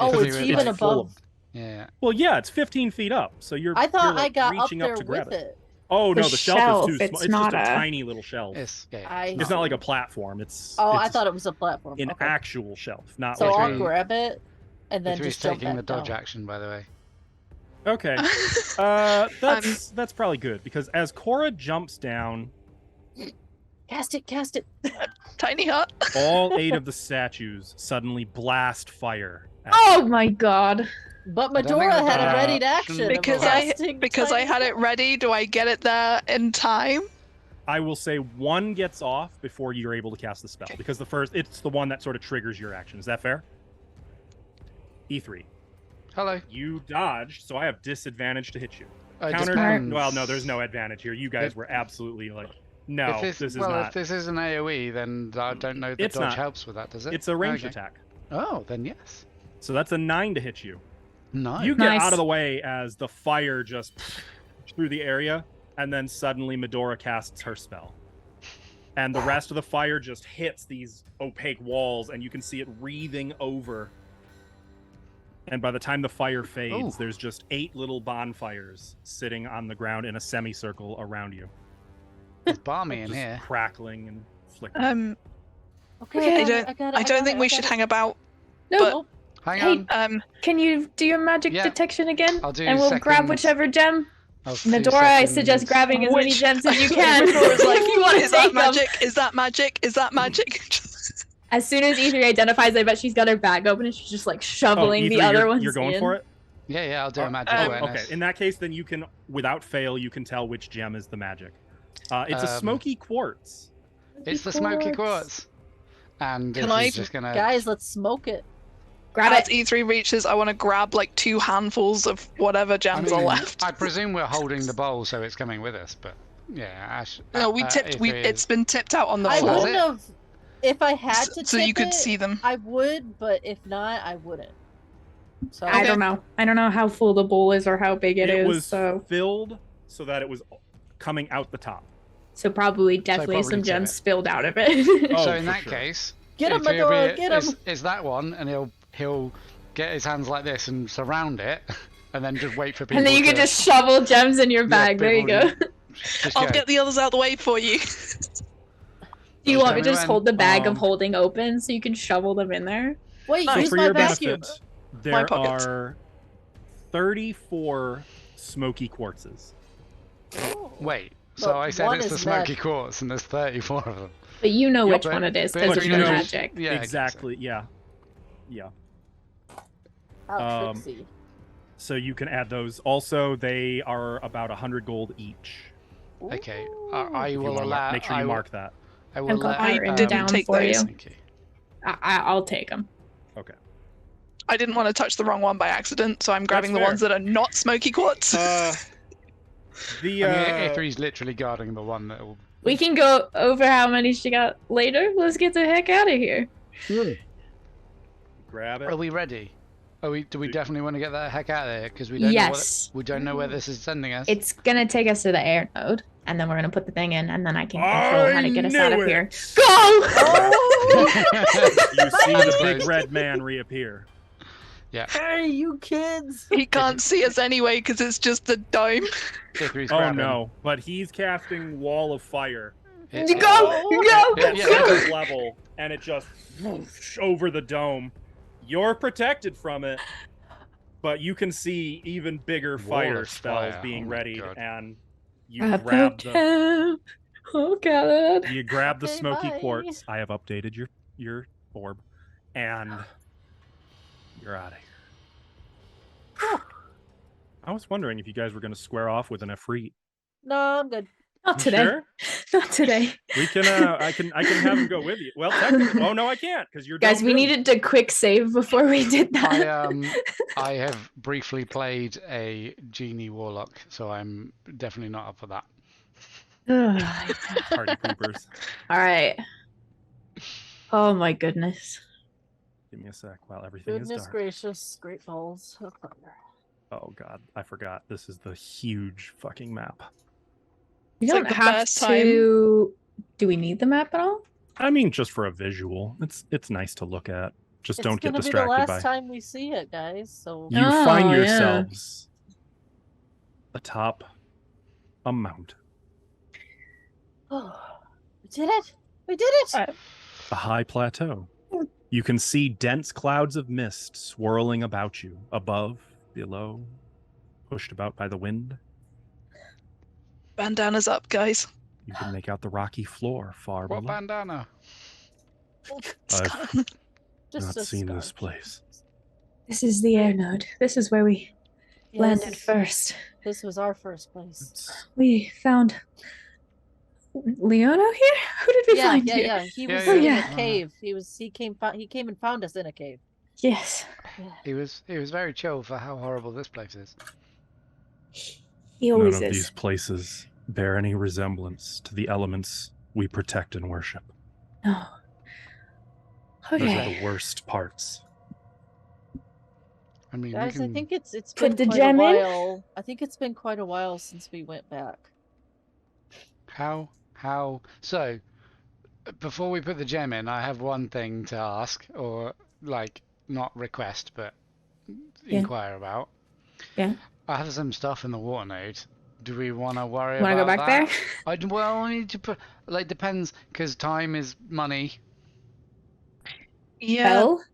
Oh, If it's you- even it's full above. Yeah. Well, yeah, it's 15 feet up, so you're. I thought you're, like, I got up reaching there to grab with it. Oh no, The the shelf shelf, is too it's small. It's not just a a- tiny little shelf. I- It's not like a platform. It's Oh, I it's thought it was a platform. an Okay. actual shelf, not So like I'll a- grab it and then If he's just jump taking back the dodge down. action, by the way. Okay. That's probably good because as Cora jumps down, Cast it, cast it. Tiny hut. all 8 of the statues suddenly blast fire. at Oh my god. But I don't think Medora that's had an a ready option. action. of Because casting Because I tiny had it ready, do I get it there in time? I will say 1 gets off before you're able to cast the spell Okay. because it's the one that sort of triggers your action. Is that fair? E3, Hello. you dodged, so I have disadvantage to hit you. It Counter. depends. Well, no, there's no advantage here. You guys If- were absolutely like, no, If this this, is well, not. if this is an AOE, then I don't know that It's dodge not. helps with that, does it? It's a ranged Okay. attack, Oh, then yes. so that's a 9 to hit you. No. You get Nice. out of the way as the fire just through the area, and then suddenly Medora casts her spell. And the rest of the fire just hits these opaque walls, and you can see it wreathing over. And by the time the fire fades, Ooh. there's just 8 little bonfires sitting on the ground in a semicircle around you. It's balmy in Just here. crackling and flickering. Okay, I don't think we should hang about. No, But- Oh, Hang Hey, on. can you do your magic Yeah. detection again? I'll do and we'll grab seconds. whichever gem. Of 2 Medora, I seconds. suggest grabbing as many Which- gems as you can. Medora's like, if you want to is that take them. magic? Is that magic? Is that magic? As soon as E3 identifies, I bet she's got her bag open and she's just like shoveling E3, the other you're, ones you're going in. for it? Yeah, I'll do a magic Oh, awareness. Okay, in that case, then you can, without fail, you can tell which gem is the magic. It's a Um, smoky quartz. It's the smoky quartz. And Can this I- is just gonna. guys, let's smoke it. Grab As it. E3 reaches, I want to grab like 2 handfuls of whatever I gems mean, are left. I presume we're holding the bowl, so it's coming with us. But yeah, Ash. No, we tipped. E3 It's been tipped out on the I Oh, floor, was wouldn't it? have. If I had to so tip you could it, see them. I would, but if not, I wouldn't. So I don't know. I don't know how full the bowl is or how big it is. was So filled so that it was coming out the top. probably definitely probably some tip gems it. spilled out of it. Oh, so in for that sure. case, Get him, E3 will Medora, be- get him. Is that one, and he'll get his hands like this and surround it, and then just wait for people. and then you to, can just shovel gems in your bag. There you go. people just I'll go. get the others out of the way for you. Do you want me to just Everyone, hold the bag of um, holding open so you can shovel them in there? Wait, Nice. So use for my your vacuum. benefit, My there pockets. are 34 smoky quartzes. Wait. So But I said one it's the is smoky magic. quartz, and there's 34 of them. But you know Yep, which but- one it is but because if of you the know- magic. Yeah, exactly. Yeah. Yeah. How Um, tricksy. So you can add those. Also, they are about 100 gold each. Okay, Ooh. I If you will wanna allow. make sure you mark that. I will I've got let. that written didn't down take for those. you. Thank you. I'll take them. Okay. I didn't want to touch the wrong one by accident, so I'm grabbing the fair. ones that are not smoky quartz. The I mean, Ithri's literally guarding the one that will. We can go over how many she got later. Let's get the heck out of here. grab it. Are we ready? Do we Do- definitely want to get the heck out of here? Because we don't Yes. know we don't know where this is sending us. It's gonna take us to the air node, and then we're gonna put the thing in, and then I can control how to get us out of knew here. it! Go! You see the Close. big red man reappear. Hey, you kids! He can't see us anyway because it's just the dome. Ithri's Oh grabbing. no! But he's casting wall of fire Go! It- Go! Yeah, at yeah. surface level, and it just whoosh over the dome. You're protected from it, but you can see even bigger Wall fire of spells fire, being oh my readied, God. and you grab the Oh god. you grab the Okay, smoky bye. quartz. I have updated your orb, and you're out of here. I was wondering if you guys were going to square off with an Efreet. No, I'm good. Not You today. sure? Not today. We can. I can have him go with you. Well, technically, oh no, I can't because you're Guys, done we good. needed to quick save before we did that. I have briefly played a genie warlock, so I'm definitely not up for that. Party poopers. All right. Oh my goodness. Give me a sec while everything is Goodness dark. gracious, great balls of thunder. Oh god, I forgot. This is the huge fucking map. You It's don't like the have first to. Do we need the map at all? I mean, just for a visual, it's nice to look at. Just don't It's get gonna be the distracted last by. time we see it, guys. So You Oh, find yeah. yourselves atop a mountain, oh, we did it! We did it! a high plateau. You can see dense clouds of mist swirling about you, above, below, pushed about by the wind. Bandana's up, guys. You can make out the rocky floor far What below. bandana? I've Just not a seen this scarf. place. This is the air node. This is where we landed Yes, first. this was our first place. It's We found Leono here? Who did we Yeah, find yeah, here? yeah. He Yeah, was yeah, in yeah. a cave. He came and found us in a cave. Yes. Yeah. He was very chill for how horrible this place is. He none always of is. these places bear any resemblance to the elements we protect and worship. No. Those are Okay. the worst parts. I mean, Guys, we can... I think it's Put been the quite a gem in? while. I think it's been quite a while since we went back. How? So, before we put the gem in, I have one thing to ask, or like not request, but Yeah. inquire about. Yeah. I have some stuff in the water node. Do we want to worry Want to about go back that? there? Well, I need to put. Like, depends, because time is money. Yeah. Well,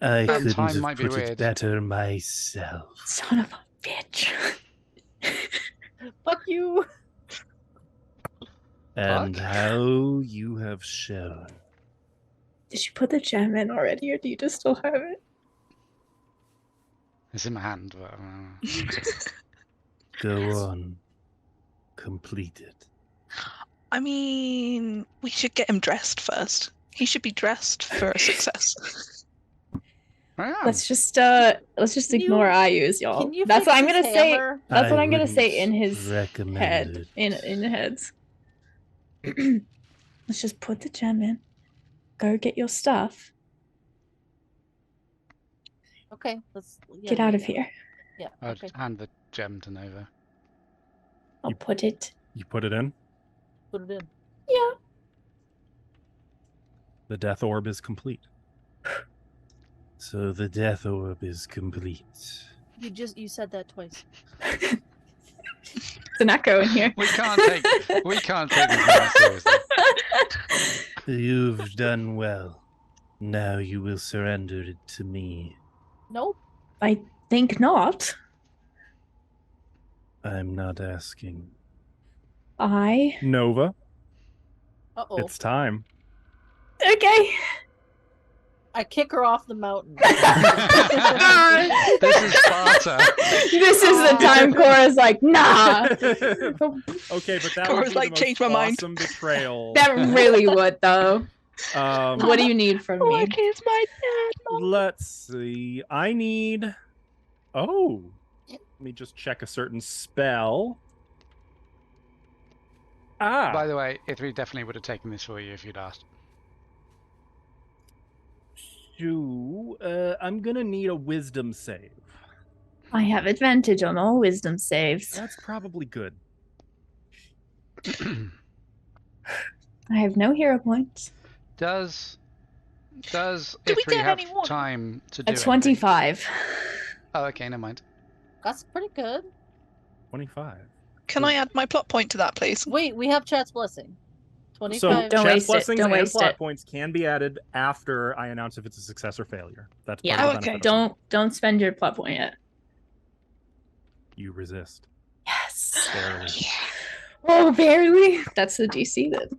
I And couldn't time have might be put weird. it better myself. son of a bitch. Fuck you! And Fuck. how you have shown. Did you put the gem in already, or do you just still have it? It's in my hand, but Go on. Complete it. I mean, we should get him dressed first. He should be dressed for a success. I am. Let's just Can ignore you- Ayu's, y'all. Can you That's fix what I'm his gonna say. hammer? That's what I I'm gonna say wouldn't in his recommend head. it. In the heads. Let's just put the gem in. Go get your stuff. Okay, let's Get out of here. Yeah. I'd Okay. hand the gem to Nova. I'll You- put it. You put it in. Put it in. Yeah. The death orb is complete. So the death orb is complete. You said that twice. It's an echo in here. We can't take this more seriously. You've done well. Now you will surrender it to me. Nope. I think not. I'm not asking. I. Nova, Uh oh. it's time. Okay. I kick her off the mountain. This is Sparta. This is the time Cora's like, nah. Okay, but that Cora's would be like, the change most my mind. awesome betrayal. That really would, though. What do you need from Why me? kiss my dad, Mom? Let's see. I need. Oh, let me just check a certain spell. By the way, Ithri definitely would have taken this for you if you'd asked. I'm gonna need a wisdom save. I have advantage on all wisdom saves. That's probably good. I have no hero points. Does Do we Ithri get have any more? time to do A anything? 25. Oh, okay, never mind. That's pretty good. 25. Can I add my plot point to that, please? Wait, we have chat's blessing. So 25. Don't chat waste it, blessings don't and waste plot it. points can be added after I announce if it's a success or failure. That's part Yeah, of the okay. benefit of it. Don't spend your plot point yet. You resist. Yes. Barely. Oh, barely. That's the DC then.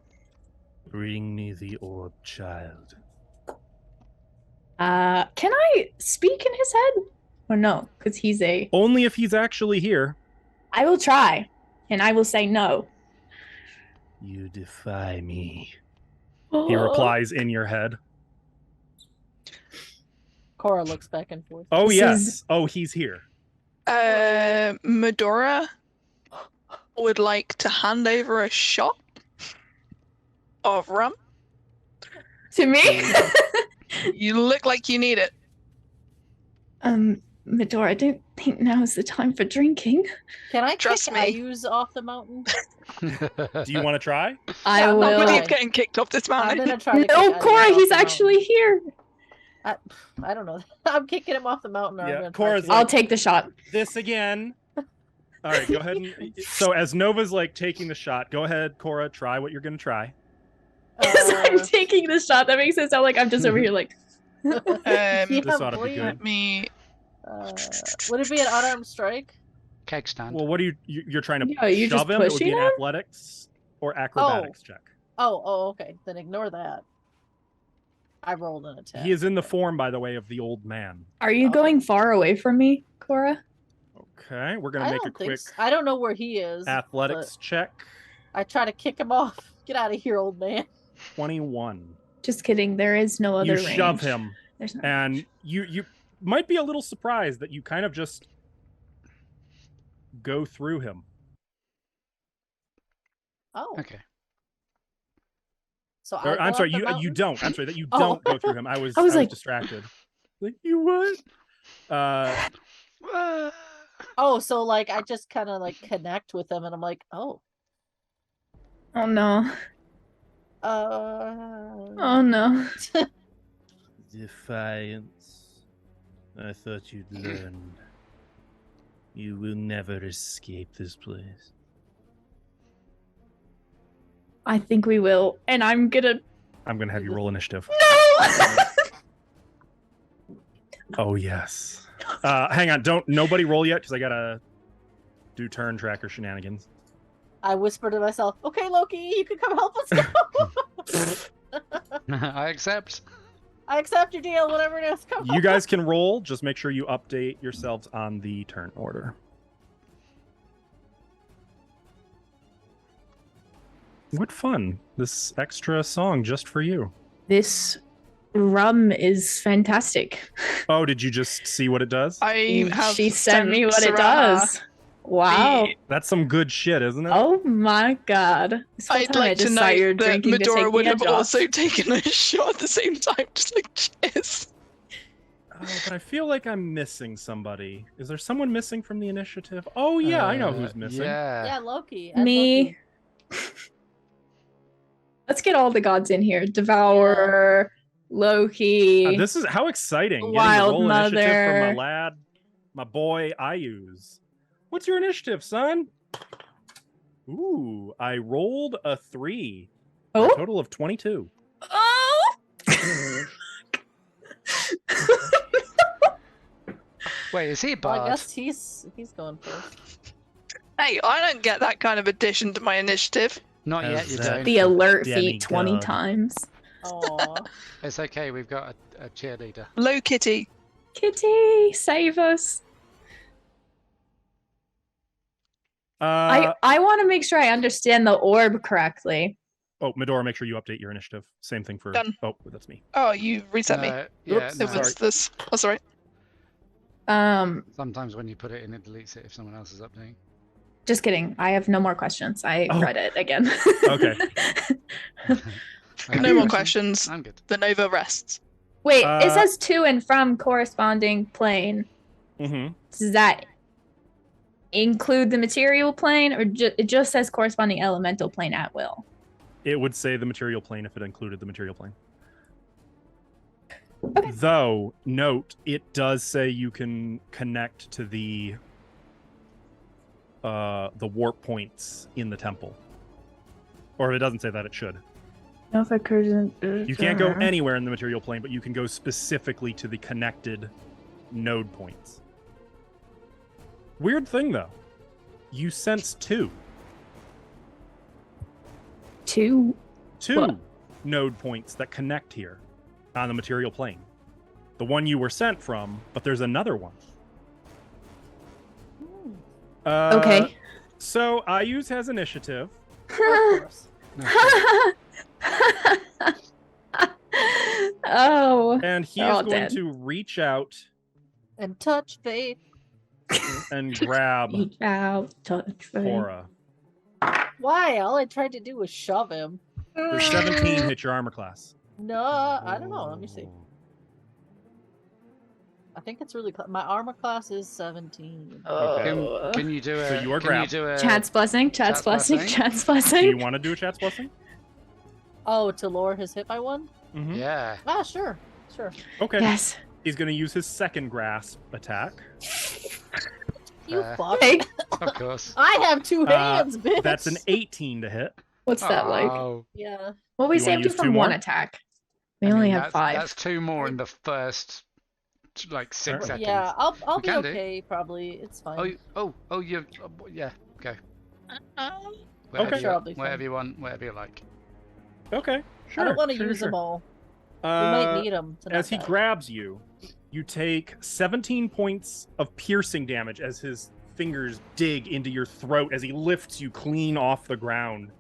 Bring me the orb, child. Can I speak in his head? Or no? Because he's a. Only if he's actually here. I will try, and I will say no. You defy me. He replies in your head. Cora looks back and forth. Oh, This yes. is- Oh, he's here. Medora would like to hand over a shot of rum. To me? You look like you need it. Medora, I don't think now is the time for drinking. Can I Trust kick me. Ayuz off the mountain? Do you want to try? I I'm not will. gonna- He's getting kicked off this I'm mountain. gonna try to kick No, Ayuz Cora, off he's the actually here. mountain. I don't know. I'm kicking him off the mountain. Or Yeah, I'm gonna Cora's try I'll to- take the shot. This again. All right, go ahead. So as Nova's like taking the shot, go ahead, Cora, try what you're going to try. As I'm Uh, taking the shot, that makes it sound like I'm just over here like. yeah, This ought to be boy. good. Let me. Would it be an unarmed strike? Keg stand. Well, what are you're trying to Yeah, you're shove just him? It would be pushing an him? athletics or acrobatics check. Oh, okay. Then ignore that. I rolled an attack. He is in the form, by the way, of the old man. Are you Okay. going far away from me, Cora? Okay, we're going I to make a don't think quick so. I don't know where he is. athletics check. I try to kick him off. Get out of here, old man. 21. Just kidding. There is no other You range. shove him, There's no and range. you might be a little surprised that you kind of just go through him. Oh, Okay. so Or, I I'm go sorry, up the you mountain? don't. I'm sorry that you Oh. don't go through him. I was I was like- distracted. Like, you what? Oh, so like I just kind of like connect with him, and I'm like, oh, Oh no. uh, Oh no. Defiance. I thought you'd learned. You will never escape this place. I think we will. And I'm gonna. I'm gonna have you roll initiative. No! Oh yes. Hang on, don't nobody roll yet because I gotta do turn tracker shenanigans. I whisper to myself, okay, Loki, you can come help us now. I accept. I accept your deal, whatever it is. Come You guys can roll. Just make sure you update yourselves on the turn order. What fun! This extra song just for you. This rum is fantastic. Oh, did you just see what it does? I have. She sent me what it Sarah does. Wow. the- That's some good shit, isn't it? Oh my god. This whole I'd time I like to just thought you were note that drinking to Medora take would the have edge off. also taken a shot at the same time, just like cheers. Oh, but I feel like I'm missing somebody. Is there someone missing from the initiative? Oh yeah, I know who's missing. Yeah. Yeah, Loki. add Me. Loki. Let's get all the gods in here. Devourer, Loki. This is how exciting! Getting to Wild roll initiative from my Mother. lad, my boy Ayuz. What's your initiative, son? Ooh, I rolled a 3. For Oh. a total of 22. Oh! Wait, is he a Well, I bard? guess he's going first. Hey, I don't get that kind of addition to my initiative. Not yet, As you that- don't. The alert Demigod. feat 20 times. Oh, It's okay. We've got a cheerleader. Hello, Kitty. Kitty, save us. I want to make sure I understand the orb correctly. Oh, Medora, make sure you update your initiative. Same thing for. Done. Oh, that's me. Oh, you reset me. Yeah, Oops, no. It was this. That's all right. Sometimes when you put it in, it deletes it if someone else is updating. Just kidding. I have no more questions. I Oh. read it again. Okay. No more questions. I'm good. The Nova rests. Wait, it says to and from corresponding plane. Mm-hmm. Does that include the material plane, or it just says corresponding elemental plane at will? It would say the material plane if it included the material plane. Okay. Though, note, it does say you can connect to the warp points in the temple. Or if it doesn't say that, it should. No, if it occurs in... You can't go anywhere in the material plane, but you can go specifically to the connected node points. Weird thing, though. You sense two Two. What? node points that connect here on the material plane. The one you were sent from, but there's another one. Okay. So Ayuz has initiative. of course. Oh. And he They're is all going dead. to reach out And touch faith. and grab Reach out, touch face. Cora. Why? All I tried to do was shove him. Does 17 hit your armor class? No, I don't know. Let me see. I think it's really my armor class is 17. Oh. Can you do a? So you are can grabbed. do a? Chat's blessing, chat's blessing, blessing? chat's Do you blessing. want to do a chat's blessing? Oh, to lower his hit by 1? Mm-hmm. Yeah. Ah, sure. Sure. Okay. Yes. He's going to use his second grasp attack. You fuck. Hey, Of course. I have 2 hands, bitch. That's an 18 to hit. what's that like? Oh, Yeah. Well, we You wanna saved you use two from one more? attack. We I only mean, have that's, 5. That's 2 more in the first, like 6 Alright. seconds. Yeah, I'll We be can do. okay, probably. It's fine. Oh, you. Yeah. Go. Okay. Whatever, Sure, I'll be whatever fine. you want, whatever you like. Okay. Sure. I don't want to sure, use sure. them all. We might need them. As he grabs you, you take 17 points of piercing damage as his fingers dig into your throat as he lifts you clean off the ground,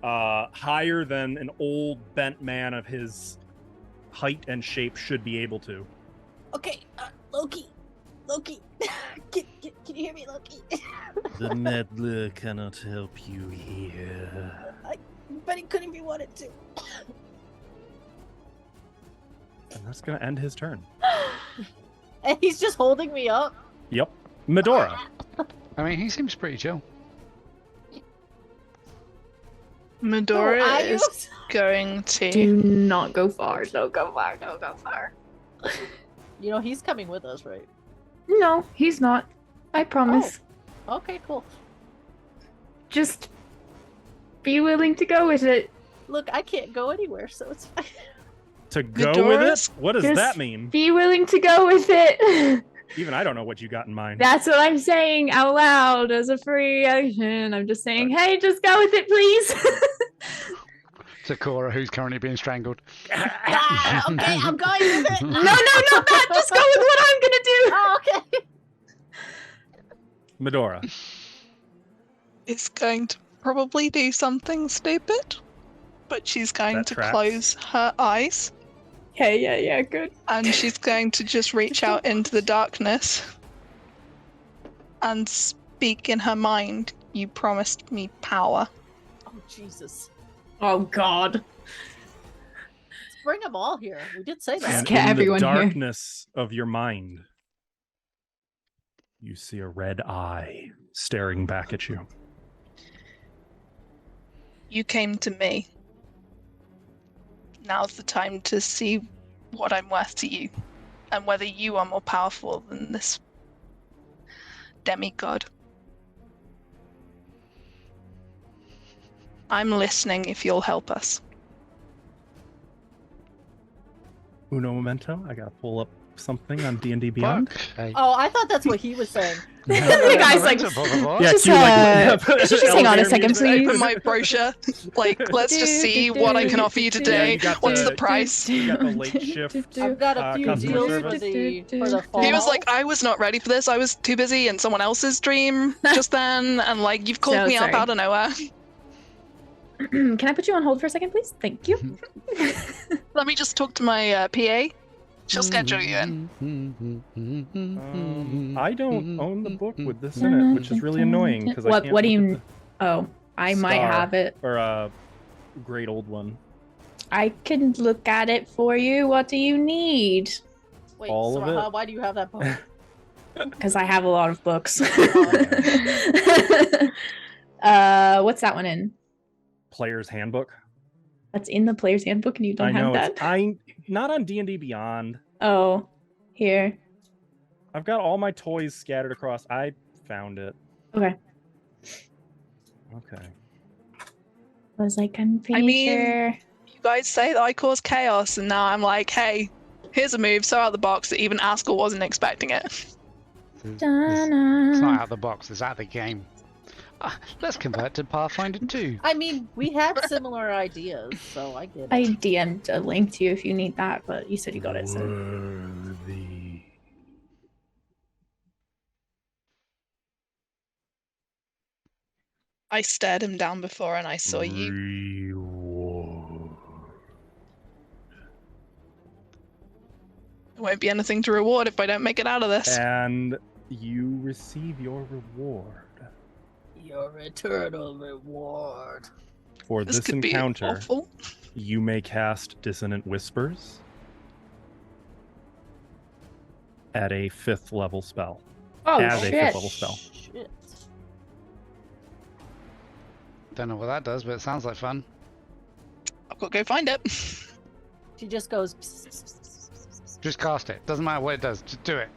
higher than an old bent man of his height and shape should be able to. Okay, Loki. Can you hear me, Loki? The meddler cannot help you here. But he couldn't be wanted to. And that's going to end his turn. And he's just holding me up. Yep. Medora. I mean, he seems pretty chill. Medora Oh, is Ayus? going to. Do not go far. Don't go far. Don't go far. You know, he's coming with us, right? No, he's not. I promise. Okay, cool. Just be willing to go with it. Look, I can't go anywhere, so it's fine. To go with Medora's it? What does just- that mean? Be willing to go with it. Even I don't know what you got in mind. That's what I'm saying out loud as a free action. I'm just saying, hey, just go with it, please. To Cora, who's currently being strangled. Ah, okay, I'm going with it. No, not that. Just go with what I'm gonna do. Oh, okay. Medora. Is going to probably do something stupid, but she's going That to tracks. close her eyes Okay, yeah, good. and she's going to just reach out into the darkness and speak in her mind. You promised me power. Oh, Jesus. Oh God. Let's bring them all here. We did say that. And get in everyone the here. darkness of your mind, you see a red eye staring back at you. You came to me. Now's the time to see what I'm worth to you and whether you are more powerful than this demigod. I'm listening if you'll help us. Uno momento. I gotta pull up something on D&D Beyond? Fuck. Oh, I thought that's what he was saying. You guys, like, Yeah, Just, cue, like, just hang on a elevator second, music. please. Open my brochure. Like, let's just see what I can offer you today. you got What's the- the price? You got the late shift. I've got a few customer deals service. for the fall. He was like, I was not ready for this. I was too busy in someone else's dream just then, and like, you've called So me up sorry. out of nowhere. Can I put you on hold for a second, please? Thank you. Let me just talk to my PA. She'll schedule you in. I don't own the book with this in it, which is really annoying because I What? can't What do look at you? Oh, I might Star. have it. or a great old one. I can look at it for you. What do you need? Wait, all so of it? why do you have that book? Because I have a lot of books. Oh, What's that one in? Player's Handbook. That's in the player's handbook, and you don't I know have it's that. not on D&D Beyond. Oh, here. I've got all my toys scattered across. I found it. Okay. Okay. I was like, I'm pretty mean- sure. You guys say that I cause chaos, and now I'm like, hey, here's a move so out of the box that even Askell wasn't expecting it. It's not Da-na. out of the box, it's out of the game. Let's convert to Pathfinder 2. I mean, we had similar ideas, so I get it. I DM'd a link to you if you need that, but you said you got it. So. Worthy. I stared him down before and I saw you. Reward. There won't be anything to reward if I don't make it out of this. And you receive your reward. Your eternal reward. For This this could be encounter, awful. you may cast Dissonant Whispers at a 5th level spell. Oh As a shit! 5th level spell. Shit. Don't know what that does, but it sounds like fun. I've got to go find it. She just goes. Just cast it. Doesn't matter what it does. Just do it.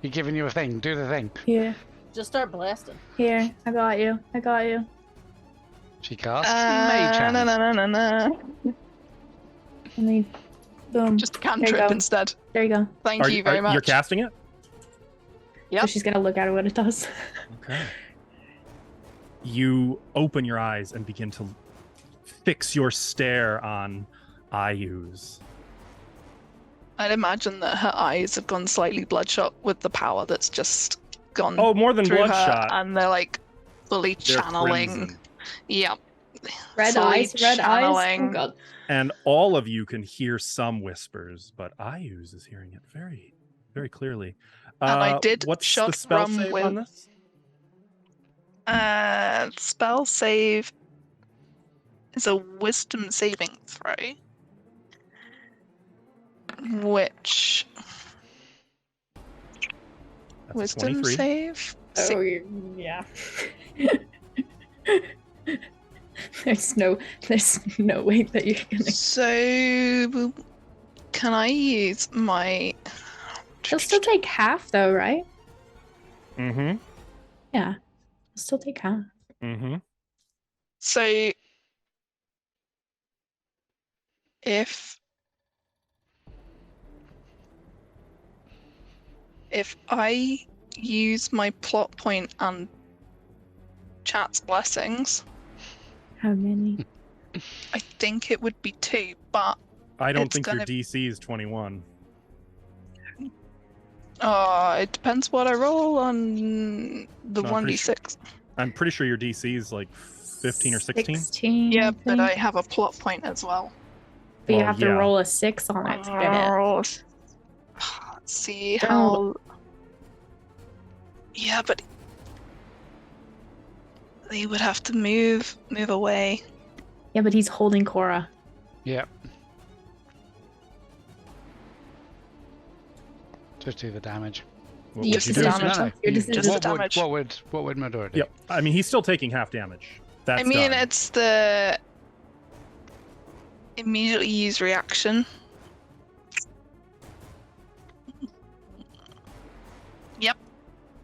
You're giving you a thing. Do the thing. Here, Just start blasting. here. I got you. I got you. She casts Mage Hand. And then, boom. Just a There you cantrip go. instead. There you go. Thank you very much. You're casting it? Yep. So she's gonna look at what it does. Okay. You open your eyes and begin to fix your stare on Ayu's. I'd imagine that her eyes have gone slightly bloodshot with the power that's just gone Oh, more than through bloodshot. her, and they're like fully They're channeling. crimson. Yep. Red Fully eyes. Red eyes. Oh channeling. god. And all of you can hear some whispers, but Ayu's is hearing it very, very clearly. And I did what's shot the spell rum save with- on this? Spell save is a wisdom saving throw. Which That's wisdom 23. save? Oh yeah. there's no way that you're gonna. So can I use my She'll still take half though, right? Mm-hmm. Yeah. She'll still take half. Mm-hmm. So if I use my plot point and chat's blessings, How many? I think it would be 2, but I don't It's think gonna- your DC is 21. it depends what I roll on the No, I'm pretty 1d6. I'm pretty sure your DC is like 15 or 16. 16. Yeah, but I think. have a plot point as well. But you Well, have to yeah. roll a 6 on it to get it. Let's see Don't- how. Yeah, but they would have to move away. Yeah, but he's holding Cora. Yep. Just do the damage. What You would just you the do? damage. No, no, Your you- decision. Just what the would- damage. What would Medora do? Yep. I mean, he's still taking half damage. That's I mean, done. it's the immediately use reaction.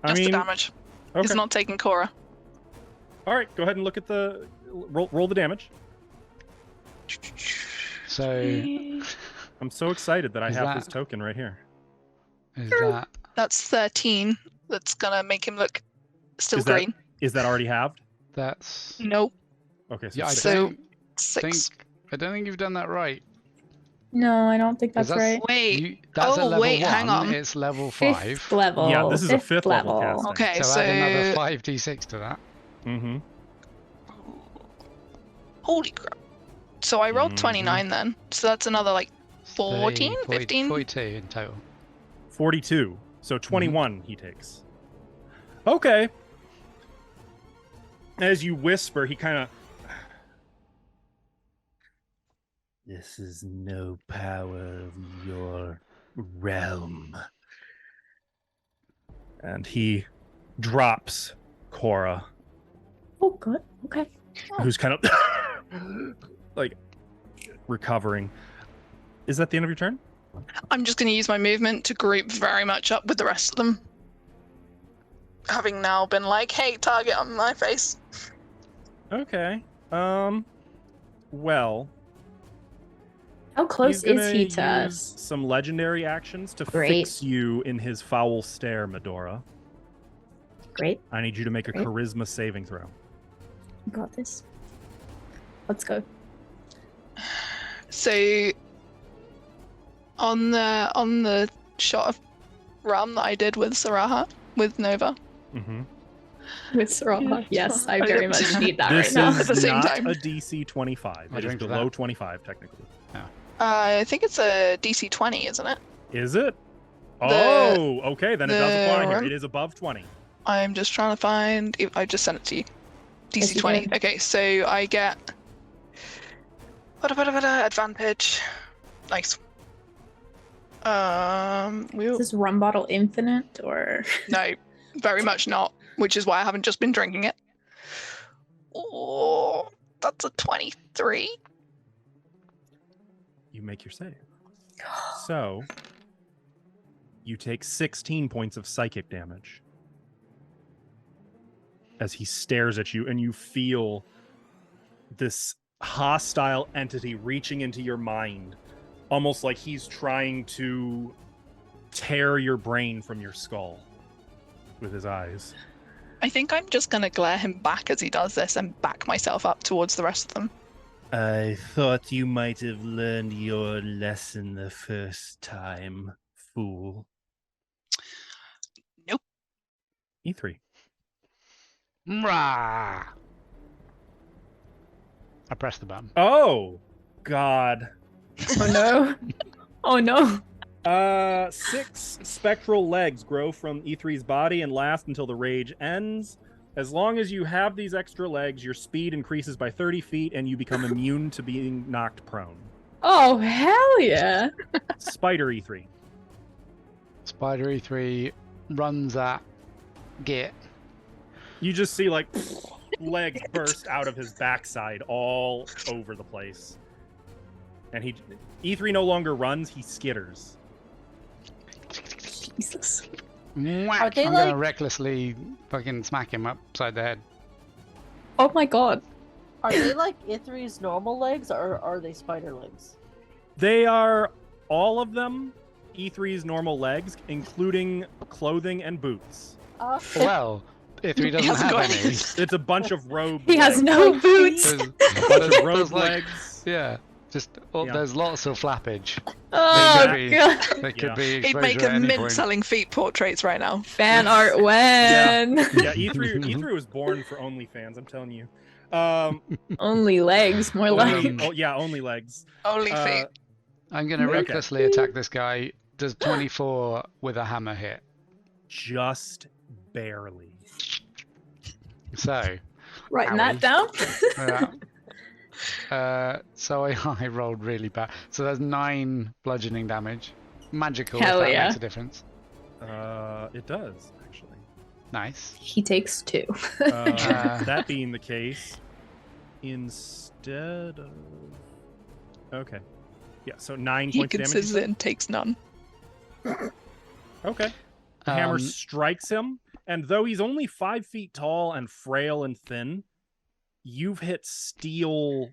I Just mean, the damage. okay. It's not taking Cora. All right, go ahead and look at the roll the damage. So I'm so excited that I Is have that- this token right here. Is that That's 13. That's gonna make him look still Is that- green. Is that already halved? that's? Nope. Okay, so Yeah, I six. So- don't 6. think I don't think you've done that right. No, I don't think 'Cause that's right. Wait. That's at Oh, level wait, 1. hang on. It's level 5. Fifth level. Yeah, this is a fifth level casting. Okay, So so add another 5d6 to that. Mm-hmm. holy crap. So I rolled Mhm. 29 then. So that's another like 14, 40 15? 42 in total. 42. So 21 he takes. Okay. As you whisper, he kind of. This is no power of your realm. And he drops Cora, Oh, good. Okay. who's kind of like recovering. Is that the end of your turn? I'm just going to use my movement to group very much up with the rest of them. Having now been like, hey, target on my face. Okay. Well, How close he's gonna is he to use us? some legendary actions to Great. fix you in his foul stare, Medora. Great. I need you to make a Great. charisma saving throw. You got this. Let's go. So on the shot of Ram that I did with Saraha, with Nova. Mm-hmm. With Saraha. Yes, I very much need that This right now. At is the same not time. a DC 25. I It is drink to below that. 25, technically. I think it's a DC 20, isn't it? Is it? Oh, okay. Then it does apply here. the- It is above 20. I'm just trying to find. I just sent it to you. Yes, DC you 20. did. Okay, so I get advantage. Nice. Is this rum bottle infinite or? No, very much not. Which is why I haven't just been drinking it. Oh, that's a 23. You make your save. So, you take 16 points of psychic damage as he stares at you, and you feel this hostile entity reaching into your mind, almost like he's trying to tear your brain from your skull with his eyes. I think I'm just gonna glare him back as he does this and back myself up towards the rest of them. I thought you might have learned your lesson the first time, fool. Nope. E3. Rah! I pressed the button. Oh, God. Oh no. Oh no. 6 spectral legs grow from E3's body and last until the rage ends. As long as you have these extra legs, your speed increases by 30 feet and you become immune to being knocked prone. Oh hell yeah. Spider E3. Spider E3 runs at Git. You just see like legs burst out of his backside all over the place. And E3 no longer runs, he skitters. Jesus. Whack! they I'm gonna like- recklessly fucking smack him upside the head. Oh my god. Are they like Ithri's normal legs, or are they spider legs? They are all of them E3's normal legs, including clothing and boots. Well, E3 doesn't hasn't have got any. any. It's a bunch of robe. He has legs. no boots. There's, Bunch there's, of robe there's like, legs. yeah, just Yeah. there's lots of flappage. Oh Maybe. god. There could Yeah. be He'd exposure make at a any mint point. selling feet portraits right now. Fan art when. Yeah, E3 was born for OnlyFans. I'm telling you. Only legs, more like. Oh yeah, only legs. Only feet. I'm gonna Okay. recklessly attack this guy. Does 24 with a hammer hit? Just barely. So, Writing Owie. that down. so I rolled really bad. So there's 9 bludgeoning damage. Magical, Hell if that yeah. makes a difference. It does actually. Nice. He takes 2. That being the case, instead of okay, yeah. So 9 He points of damage. you considers said? it and takes none. Okay. The hammer Um, strikes him, and though he's only 5 feet tall and frail and thin, you've hit steel.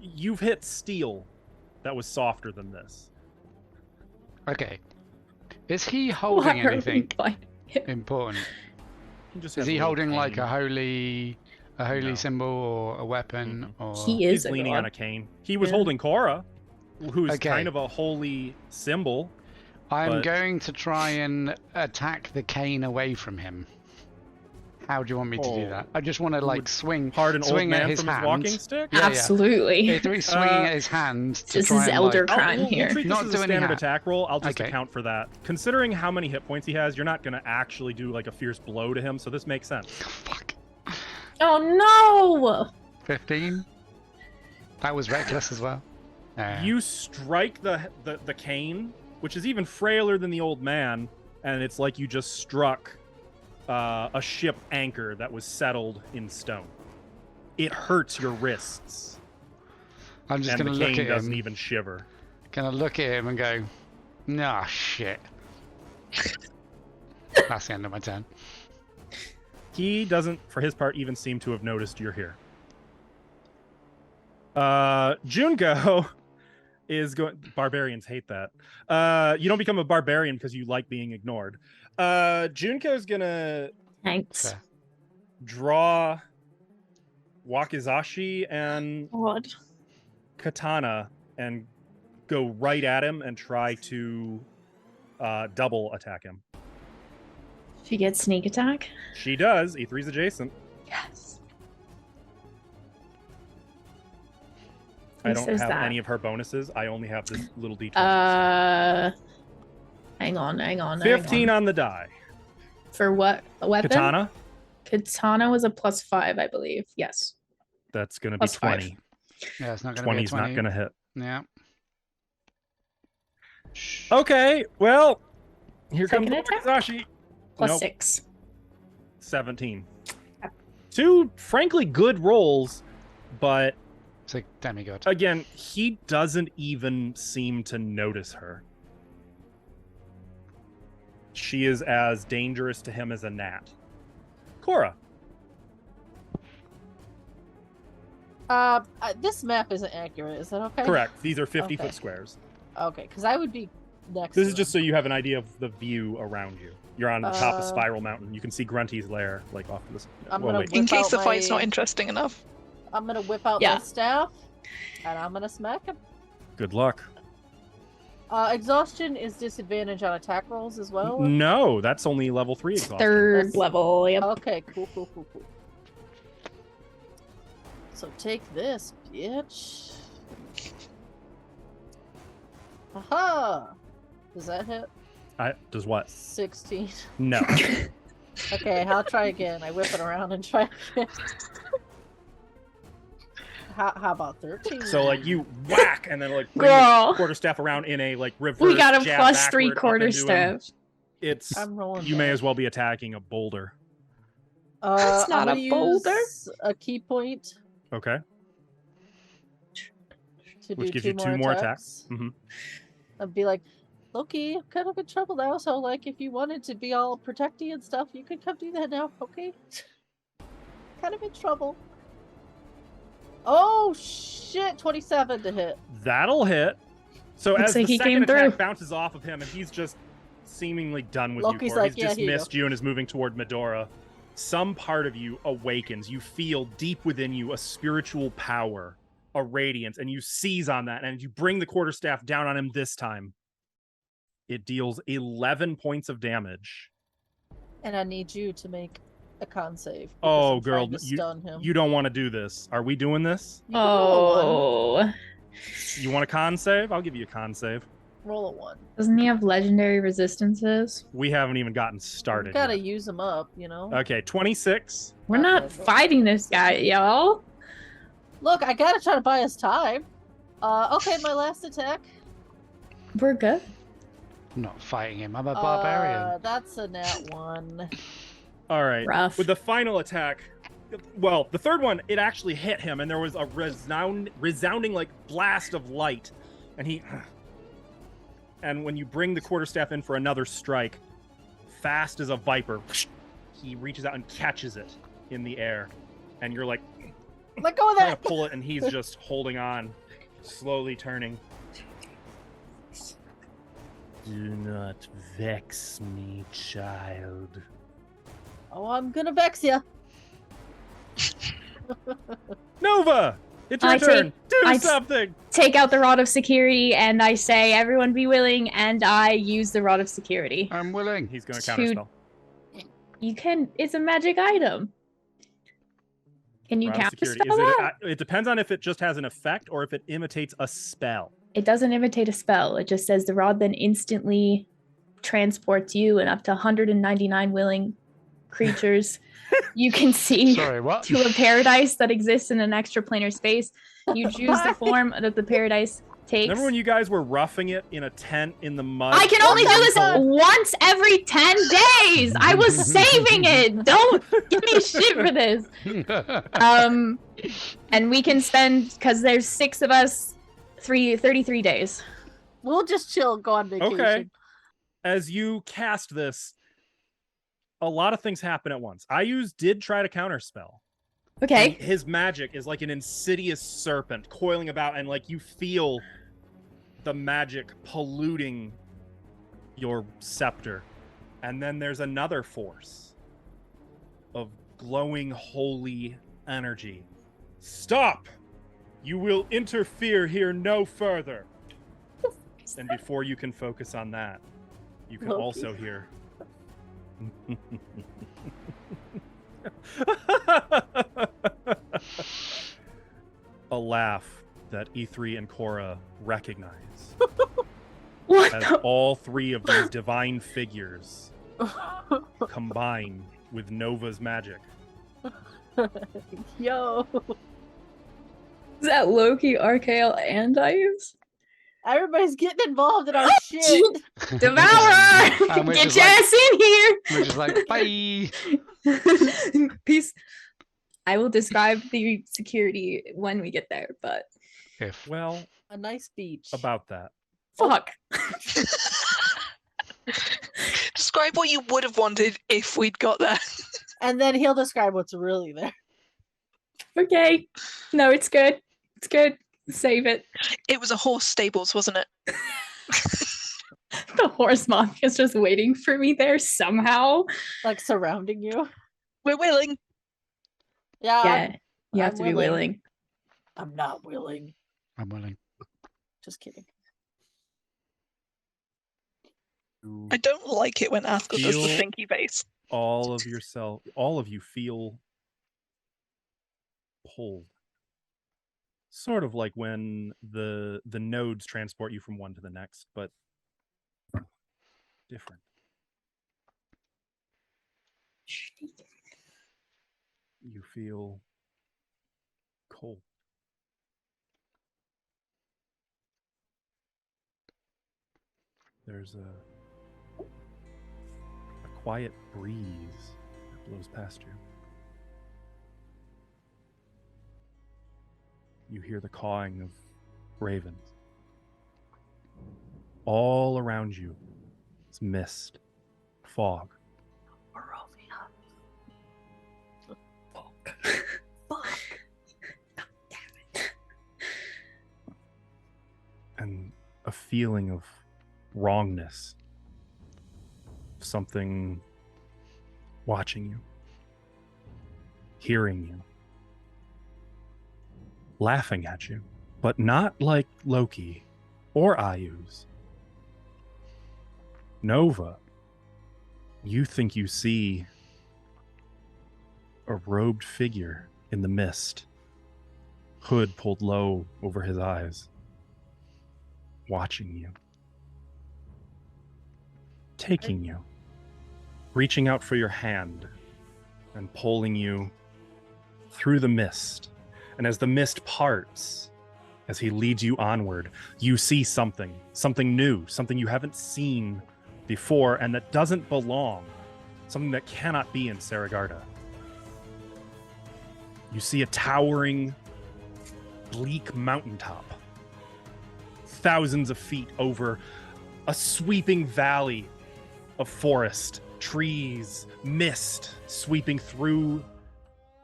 You've hit steel that was softer than this. Okay. Is he holding Why are we anything fighting him? important? Just Is has he a little holding like cane. a holy No. symbol or a weapon or? He is He's a leaning god. on a cane. He was Yeah. holding Cora, who's Okay. kind of a holy symbol. I'm but- going to try and attack the cane away from him. How do you want me to do Oh. that? I just want to You like would swing Hard an old swing at man his from hand. his walking stick. Yeah, Absolutely. If he's swinging at his hand to This try is and elder like, crime we'll here. treat this Not as a doing standard that. attack roll. I'll just Okay. account for that. Considering how many hit points he has, you're not going to actually do like a fierce blow to him, so this makes sense. fuck. Oh 15. That was reckless as well. You strike the cane, which is even frailer than the old man, and it's like you just struck a ship anchor that was settled in stone. It hurts your wrists, I'm just and gonna the look cane at doesn't him. even shiver. Gonna look at him and go, nah, shit. That's the end of my turn. He doesn't, for his part, even seem to have noticed you're here. Junko is going. Barbarians hate that. You don't become a barbarian because you like being ignored. Junko's gonna Thanks. Fair. draw Wakizashi and God. Katana and go right at him and try to double attack him. She gets sneak attack. She does. E3's adjacent. Yes. I Who don't says have that? any of her bonuses. I only have this little d20. Hang on. 15 on the die. For what? A weapon? Katana, Katana was a +5, I believe. Yes. that's going to be Plus 20. Yeah, it's not gonna 20 be a is 20. not going to hit. Yeah. Okay, well, here comes Second attack? Wakizashi. +6. 17. Two, frankly, good rolls, but It's a demigod. again, he doesn't even seem to notice her. She is as dangerous to him as a gnat. Cora. This map isn't accurate. Is that okay? Correct. These are 50-foot Okay. squares. Okay, because I would be next. This to is just them. so you have an idea of the view around you. You're on the top of Uh, Spiral Mountain. You can see Grunty's lair, like off to this. I'm well, gonna wait. In Whip case out the fight's my- not interesting enough. I'm gonna whip out Yeah. my staff, and I'm gonna smack him. Good luck. Exhaustion is disadvantage on attack rolls as well. No, that's only level 3 exhaustion. Third That's- level. Yep. Okay, cool. So take this, bitch. Aha! Does that hit? Does what? 16. No. Okay, I'll try again. I whip it around and try again. How about 13? So like you whack and then like bring Girl. the quarterstaff around in a like reverse. We got a jab +3 backward up quarterstaff. into him. It's I'm rolling. you may back. as well be attacking a boulder. That's not I'm a gonna boulder. use a key point Okay. to Which do gives two you two more attacks. attacks. Mhm. I'd be like, Loki, I'm kind of in trouble now, so like if you wanted to be all protecty and stuff, you could come do that now, okay? Kind of in trouble. Oh shit, 27 to hit. That'll hit. So Looks as like the he second came attack through. bounces off of him and he's just seemingly done with Loki's you, Cor. like, He's "Yeah, here you dismissed you and is moving toward Medora. Some part of you awakens. You feel deep within you a spiritual power, a radiance, and you seize on that. And you bring the quarterstaff down on him this time. It deals 11 points of damage. And I need you to make a con save. because Oh, I'm girl, trying to stun him. you don't want to do this. Are we doing this? You can roll a one. Oh. You want a con save? I'll give you a con save. Roll a 1. Doesn't he have legendary resistances? We haven't even gotten started. You gotta yet. use them up, you know? Okay, 26. We're Okay, not but- fighting this guy, y'all. Look, I gotta try to buy us time. Okay, my last attack. We're good. I'm not fighting him. I'm a barbarian. That's a nat 1. All right. Rough. With the final attack, well, the third one, it actually hit him, and there was a resounding like blast of light, and he. And when you bring the quarterstaff in for another strike, fast as a viper, he reaches out and catches it in the air, and you're like Let go of trying to that! pull it, and he's just holding on, slowly turning. Do not vex me, child. Oh, I'm gonna vex you. Nova, it's your turn. Do something. Take out the Rod of Security, and I say, everyone be willing, and I use the Rod of Security. I'm willing. He's going to counterspell. You can. It's a magic item. Can you Rod of counterspell Security. that? It depends on if it just has an effect or if it imitates a spell. It doesn't imitate a spell. It just says the rod then instantly transports you and up to 199 willing creatures you can see Sorry, what? to a paradise that exists in an extraplanar space. You choose the form that the paradise takes. Remember when you guys were roughing it in a tent in the mud? I can only do this once every 10 days. I was saving it. Don't give me shit for this. And we can spend, because there's 6 of us, 33 days. We'll just chill and go on vacation. Okay. As you cast this, a lot of things happen at once. did try to counterspell. Okay. And his magic is like an insidious serpent coiling about, and like you feel the magic polluting your scepter. And then there's another force of glowing holy energy. Stop! You will interfere here no further. And before you can focus on that, you can also hear a laugh that E3 and Cora recognize. What? As all 3 of these divine figures combine with Nova's magic. Yo. Is that Loki, Archael, and Ives? Everybody's getting involved in our shit. Devourer! And we're Get just your like- ass in here! We're just like, bye. Peace. I will describe the security when we get there, but If Well, A nice beach. about that. fuck. Describe what you would have wanted if we'd got there. And then he'll describe what's really there. Okay. No, it's good. It's good. Save it. It was a horse stables, wasn't it? The horse mafia is just waiting for me there somehow. Like surrounding you. We're willing. Yeah. Yeah. You have I'm to be willing. willing. I'm not willing. I'm willing. Just kidding. I don't like it when Askell does the Feel- thinky face. All of you feel pulled. Sort of like when the nodes transport you from one to the next, but different. You feel cold. There's a quiet breeze that blows past you. You hear the cawing of ravens. All around you is mist, fog. We're rolling up. Fuck. And a feeling of wrongness. Something watching you, hearing you, laughing at you, but not like Loki or Ayuz. Nova, you think you see a robed figure in the mist, hood pulled low over his eyes, watching you, taking you, reaching out for your hand and pulling you through the mist. And as the mist parts, as he leads you onward, you see something new, something you haven't seen before and that doesn't belong, something that cannot be in Saragarda. You see a towering, bleak mountaintop, thousands of feet over a sweeping valley of forest, trees, mist sweeping through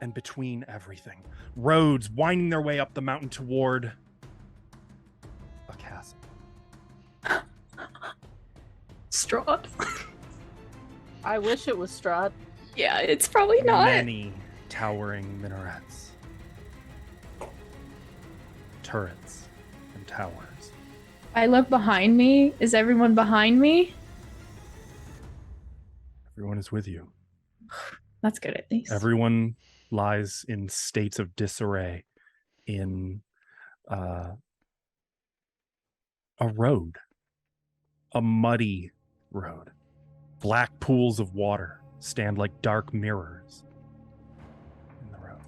and between everything. Roads winding their way up the mountain toward a castle. Strahd. I wish it was Strahd. Yeah, it's probably not. Many towering minarets, turrets, and towers. I look behind me. Is everyone behind me? Everyone is with you. That's good, at least. Everyone lies in states of disarray in a road, a muddy road. Black pools of water stand like dark mirrors in the road.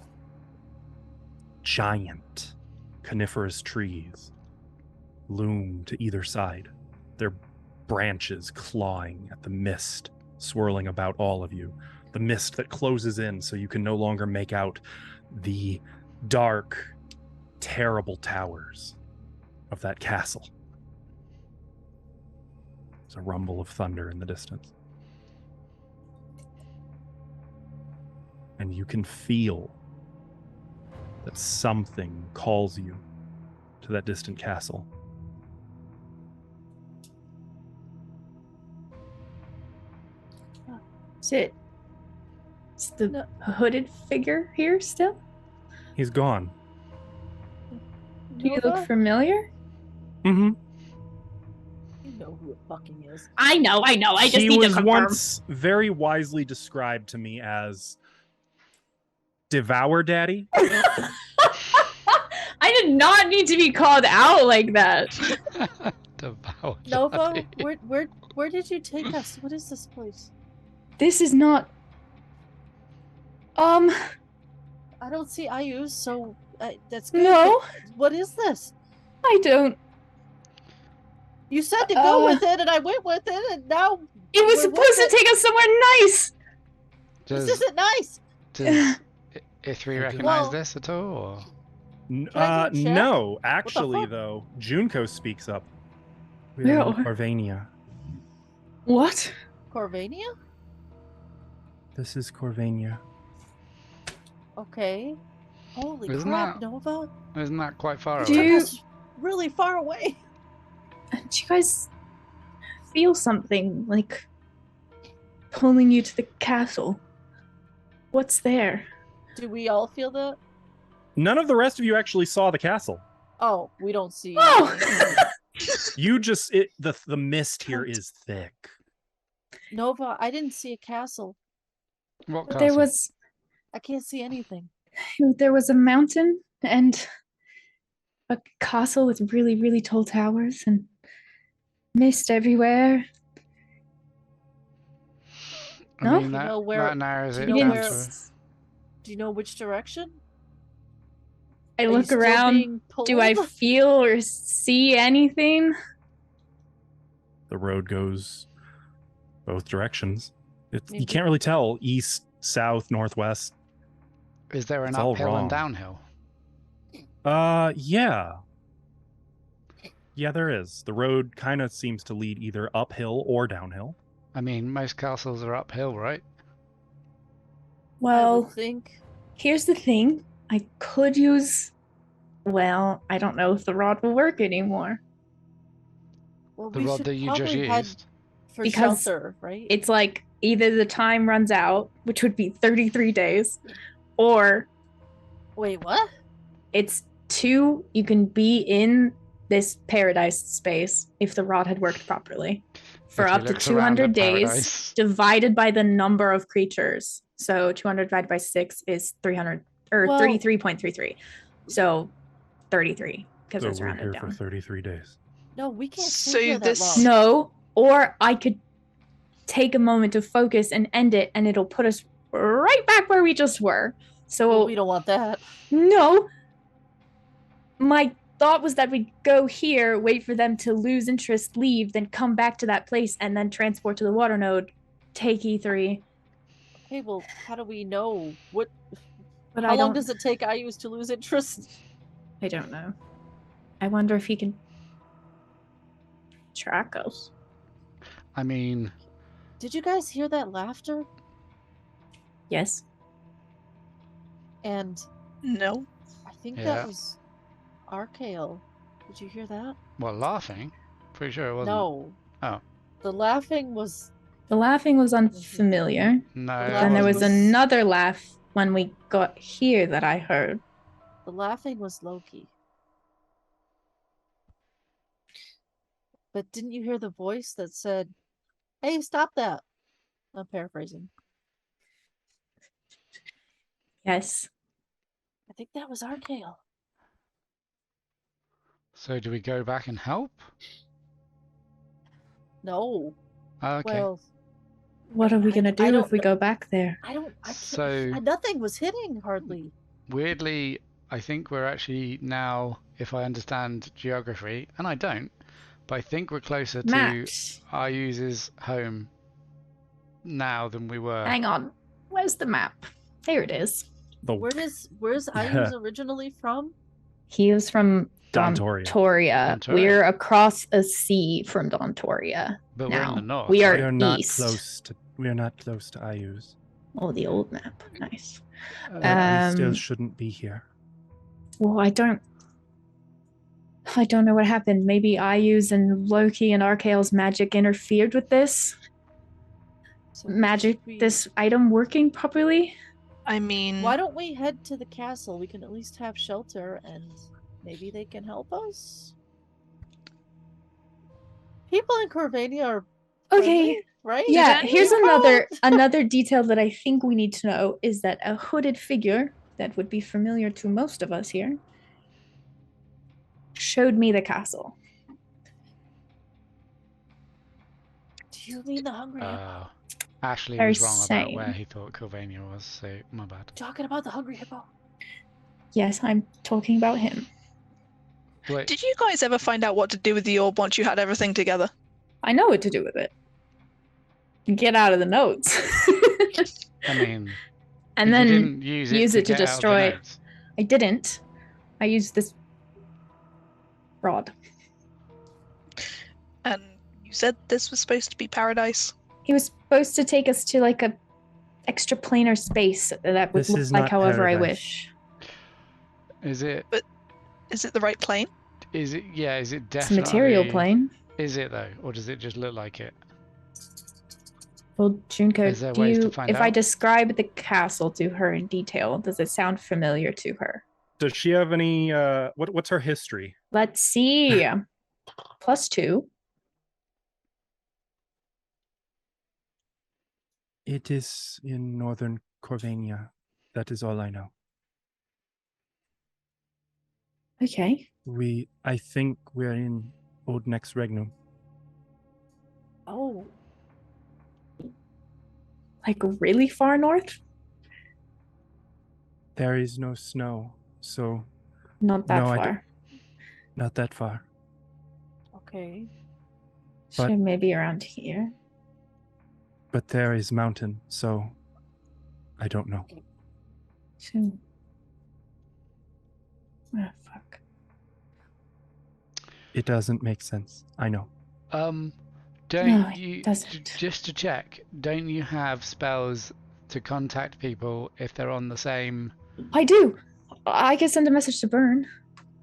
Giant coniferous trees loom to either side, their branches clawing at the mist swirling about all of you. The mist that closes in so you can no longer make out the dark, terrible towers of that castle. There's a rumble of thunder in the distance. And you can feel that something calls you to that distant castle. Is it? Is the No. hooded figure here still? He's gone. Do you Nova? look familiar? Mm-hmm. You know who it fucking is. I know. I just He need was to confirm. once very wisely described to me as Devour Daddy. I did not need to be called out like that. Devour Nova, Daddy. where did you take us? What is this place? This is not. I don't see Ayus, so that's good. No, but what is this? I don't. You said to go Uh, with it, and I went with it, and now It was Wait, supposed what's to it? take us somewhere nice. this Does, isn't nice. does Ithri recognize Well- this at all? Or? I do a check? No, actually, fuck? though, Junko speaks up. We Where are in are- Corvania. What? Corvania? This is Corvania. Okay. Holy Isn't crap, that- Nova! Isn't that quite far Do away? you- Took us really far away. Do you guys feel something like pulling you to the castle? What's there? Do we all feel that? None of the rest of you actually saw the castle. Oh, we don't see. Oh! You just the mist here is thick. Nova, I didn't see a castle. What But castle? I can't see anything. there was a mountain and a castle with really, really tall towers and mist everywhere. I No? mean, You that, know where- that narrows do it you You know down didn't. where- to... Do you know which direction? I Are you look still around. being Do I pulled? feel or see anything? The road goes both directions. You Maybe- can't really tell east, south, northwest. Is there an It's all uphill wrong. and downhill? Yeah. Yeah, there is. The road kind of seems to lead either uphill or downhill. I mean, most castles are uphill, right? I Well, would think. here's the thing. I could use. Well, I don't know if the rod will work anymore. Well, The we rod should that you just probably head used. for Because shelter, right? It's like either the time runs out, which would be 33 days, or Wait, what? it's 2. You can be in this paradise space if the rod had worked properly for If he up to looks around 200 at days, paradise. divided by the number of creatures. So 200 divided by 6 is 300 or Well- 33.33. So 33 because So it's we're rounded here down. for 33 days. No, we can't So stay here that this- long. No, or I could take a moment to focus and end it, and it'll put us right back where we just were. So Well, we don't want that. no, my thought was that we'd go here, wait for them to lose interest, leave, then come back to that place, and then transport to the water node, take E3. Okay, well, how do we know what? But How I long don't. does it take Ayus to lose interest? I don't know. I wonder if he can track us. I mean, Did you guys hear that laughter? Yes. And No. I think Yeah. that was Archael. Did you hear that? well, laughing. Pretty sure it wasn't. No. Oh. The laughing was The laughing was unfamiliar. No. And there was was- another laugh when we got here that I heard. the laughing was Loki. But didn't you hear the voice that said, "Hey, stop that"? I'm paraphrasing. Yes. I think that was Arcale. So do we go back and help? No. Oh, okay. Well, What are we I- gonna I do don't if we kn- go back there? I don't. I can't, So- nothing was hitting hardly. Weirdly, I think we're actually now, if I understand geography, and I don't, but I think we're closer to Maps. Ayu's home now than we were. Hang on. Where's the map? Here it is. The Where's Ayu's originally from? He was from Dontoria. Dontoria. Dontoria. We're across a sea from Dontoria. But we're in now. the north. We are We are not east. close to. We are not close to Ayu's. Oh, the old map. Nice. But we still Um, shouldn't be here. Well, I don't know what happened. Maybe Ayu's and Loki and Arcale's magic interfered with this. So Magic should we- this item working properly. I mean, Why don't we head to the castle? We can at least have shelter, and maybe they can help us. People in Corvania are Okay. friendly, right? Yeah, Did here's any- another detail that I think we need to know is that a hooded figure that would be familiar to most of us here showed me the castle. Do you mean the hungry? Uh, Ashley Very was wrong about same. where he thought Sylvania was, so my bad. Talking about the hungry hippo? Yes, I'm talking about him. Wait, did you guys ever find out what to do with the orb once you had everything together? I know what to do with it. Get out of the notes. I mean, and you then didn't use it to get get out of the destroy. notes. I didn't. I used this rod. And you said this was supposed to be paradise. He was supposed to take us to like a extra planar space that would This look is like not however I paradise. wish. Is it? Is it the right plane? Is it? Yeah. Is it It's a definitely? material plane. Is it though, or does it just look like it? Well, Junko, Is there ways to find if I out? describe the castle to her in detail, does it sound familiar to her? Does she have any? What's her history? Let's see. +2. It is in northern Corvania. That is all I know. Okay. I think we're in Old Next Regnum. Oh, Like really far north? There is no snow, so Not that No, I far. not that far. okay. So but- maybe around here. But there is mountain, so I don't know. So... Ah, fuck. It doesn't make sense. I know. Don't No, it you? doesn't. Just to check, don't you have spells to contact people if they're on the same? I do. I can send a message to Burn.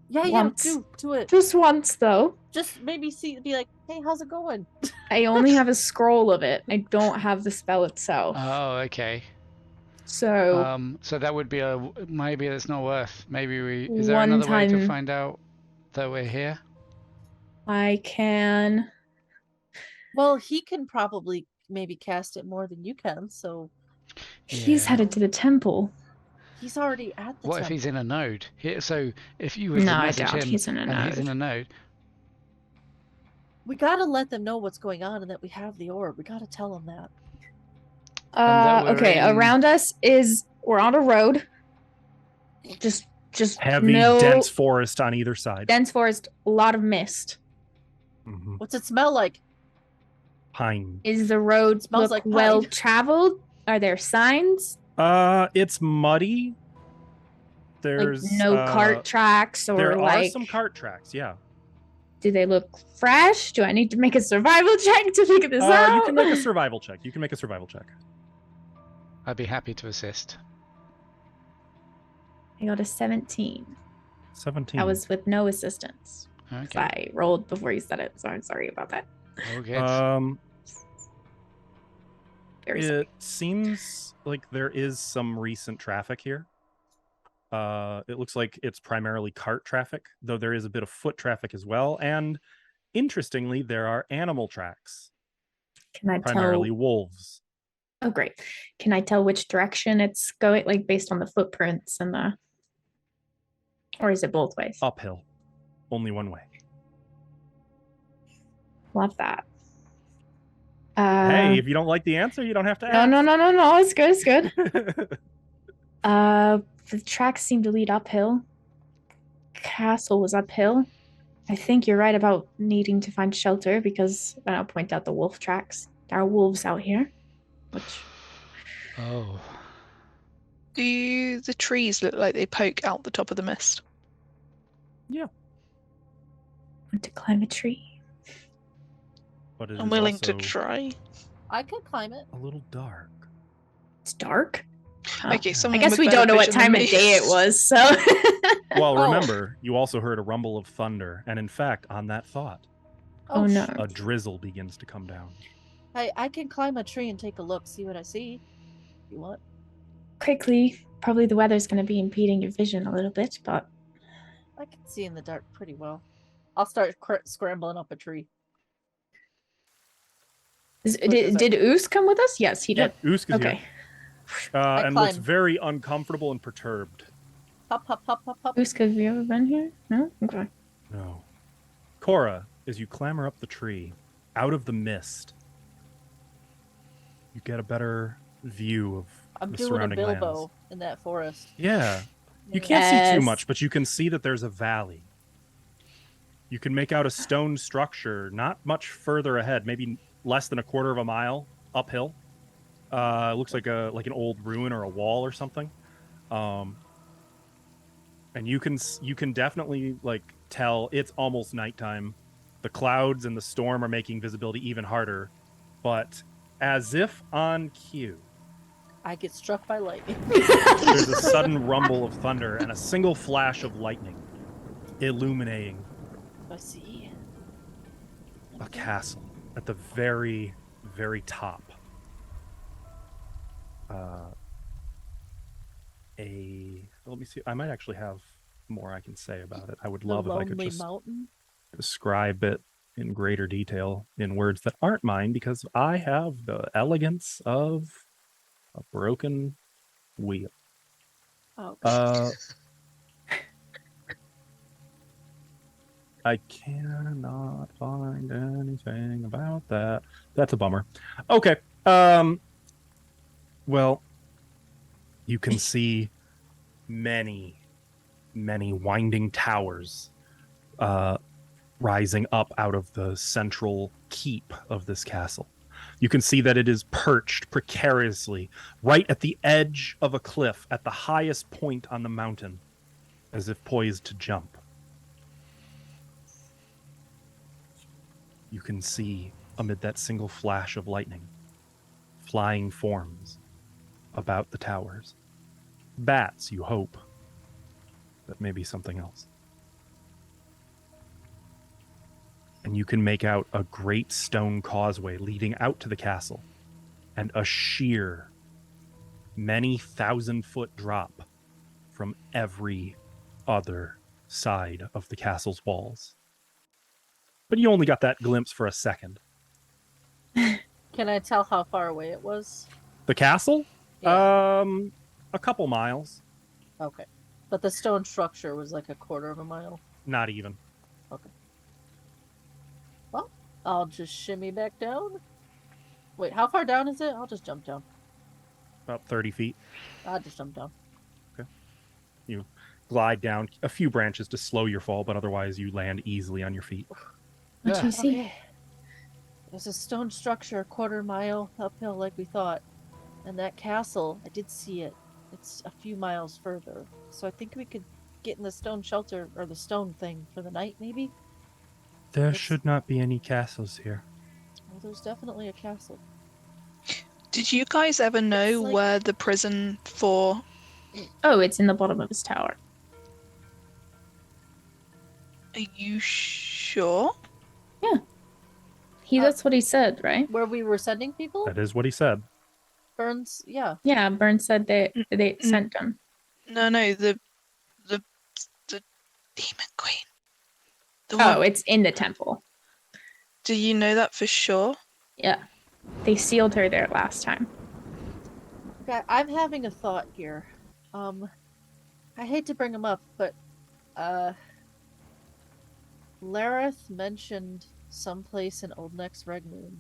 Yeah, Once. do it. Just once, though. Just maybe be like, hey, how's it going? I only have a scroll of it. I don't have the spell itself. Oh, okay. So So that would be maybe it's not worth. Maybe we. Is there One another way to time- find out that we're here? I can. Well, he can probably maybe cast it more than you can, so He's Yeah. headed to the temple. he's already at the What if temple. he's in a node? Here, so if you were to No, I message doubt him he's in a and he's in node. a node, We gotta let them know what's going on and that we have the orb. We gotta tell them that. that we're Okay. in- Around us we're on a road. Just Heavy, no dense forest on either side. dense forest. A lot of mist. Mhm. What's it smell like? Pine. Is the road Smells look like pine. well traveled? Are there signs? It's muddy. There's Like no cart tracks or There are like some cart tracks. Yeah. do they look fresh? Do I need to make a survival check to figure this You out? can make a survival check. I'd be happy to assist. I got a 17. 17. I was with no assistance. 'Cause Okay. I rolled before you said it, so I'm sorry about that. All good. Very sorry. It seems like there is some recent traffic here. It looks like it's primarily cart traffic, though there is a bit of foot traffic as well. And interestingly, there are animal tracks, Can I primarily tell? wolves. Oh, great. Can I tell which direction it's going, like based on the footprints and the, or is it both ways? Uphill. Only one way. Love that. Hey, if you don't like the answer, you don't have to no, ask. no. It's good. It's good. The tracks seem to lead uphill. Castle was uphill. I think you're right about needing to find shelter because I'll point out the wolf tracks. There are wolves out here. Which Oh. Do the trees look like they poke out the top of the mist? want to climb a tree. But it I'm is willing to also try. I could climb it. a little dark. It's dark. Oh. Okay, I someone guess with we better don't know what vision than time of me. day it was, so Well, Oh. remember, you also heard a rumble of thunder, and in fact, on that thought, Oh, no. a drizzle begins to come down. I can climb a tree and take a look, see what I see. If you want? quickly. Probably the weather's going to be impeding your vision a little bit, but I can see in the dark pretty well. I'll start scrambling up a tree. did Oos come with us? Yes, he did. Usk is Okay. here, and looks climb. very uncomfortable and perturbed. Hop, hop, hop, hop, hop. Oos, have you ever been here? No? Okay. No. Cora, as you clamber up the tree, out of the mist, you get a better view of I'm the doing a surrounding Bilbo lands. in that forest. Yeah. You Yeah. can't see too Yes. much, but you can see that there's a valley. You can make out a stone structure not much further ahead, maybe less than a quarter of a mile uphill. It looks like an old ruin or a wall or something. And you can definitely tell it's almost nighttime. The clouds and the storm are making visibility even harder, but as if on cue, I get struck by lightning. there's a sudden rumble of thunder and a single flash of lightning, illuminating I see. a castle at the very, very top. Let me see. I might actually have more I can say about it. I would love the if I could Lonely just Mountain. describe it in greater detail in words that aren't mine, because I have the elegance of a broken wheel. Oh, I cannot find anything about that. That's a bummer. Okay. Well, you can see many, many winding towers rising up out of the central keep of this castle. You can see that it is perched precariously right at the edge of a cliff at the highest point on the mountain, as if poised to jump. You can see, amid that single flash of lightning, flying forms about the towers. Bats, you hope, but maybe something else. And you can make out a great stone causeway leading out to the castle, and a sheer, many 1,000-foot drop from every other side of the castle's walls. But you only got that glimpse for a second. can I tell how far away it was? The castle? Yeah. A couple miles. Okay. But the stone structure was like a quarter of a mile. Not even. Well, I'll just shimmy back down. Wait, how far down is it? I'll just jump down. About 30 feet. I'll just jump down. You glide down a few branches to slow your fall, but otherwise you land easily on your feet. What do you see? Okay. There's a stone structure a quarter mile uphill like we thought. And that castle, I did see it. It's a few miles further. So I think we could get in the stone shelter or the stone thing for the night, maybe? There It's- should not be any castles here. Well, there's definitely a castle. Did you guys ever know like- where the prison for... Oh, it's in the bottom of his tower. Are you sure? That's what he said, right? Where we were sending people? That is what he said. Burns, yeah. Yeah, Burns said they sent him. No, the Demon Queen. The Oh, one. it's in the temple. Do you know that for sure? Yeah. They sealed her there last time. Okay, I'm having a thought here. I hate to bring him up, but Lareth mentioned someplace in Old Nex Regmoon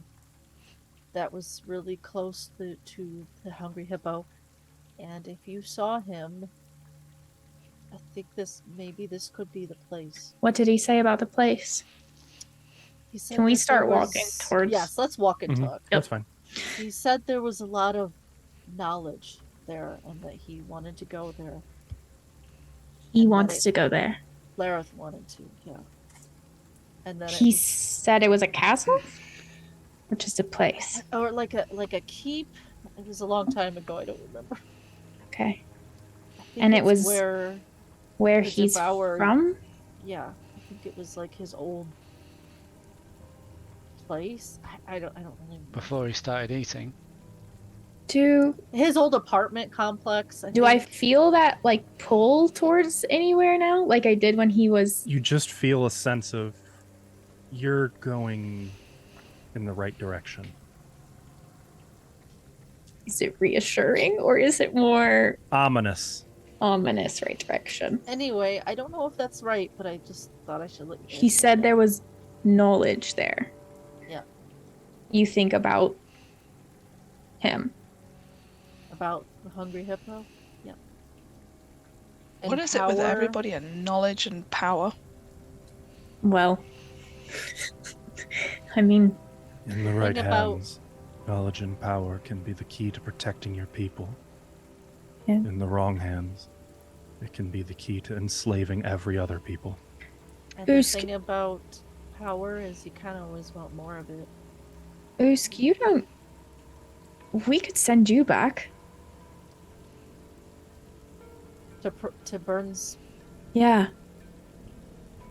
that was really close to the Hungry Hippo, and if you saw him, I think this could be the place. What did he say about the place? He said Can we that there start walking was- towards- Yes, let's walk and Mhm, talk. That's fine. He said there was a lot of knowledge there, and that he wanted to go there. He And wants that to go there. Lareth wanted to, yeah. And then He said it was a castle? Or just a place? or like a keep. It was a long time ago. I don't remember. Okay. I think And it it's was where the he's devoured- from? Yeah, I think it was like his old place. I don't really remember. Before he started eating. His old apartment complex. Do I think. feel that like pull towards anywhere now? Like I did when he was You just feel a sense of you're going in the right direction. is it reassuring or is it more Ominous. ominous right direction? Anyway, I don't know if that's right, but I just thought I should let you. He guys know said that. there was knowledge there. Yeah. You think about him. About the Hungry Hippo. Yeah. And What is it with power- everybody and knowledge and power? Well, I mean, In the right about- hands, knowledge and power can be the key to protecting your people. Yeah. In the wrong hands, it can be the key to enslaving every other people. And the Usk- thing about power is you kind of always want more of it. Usk, you don't. We could send you back. To Burns. Yeah.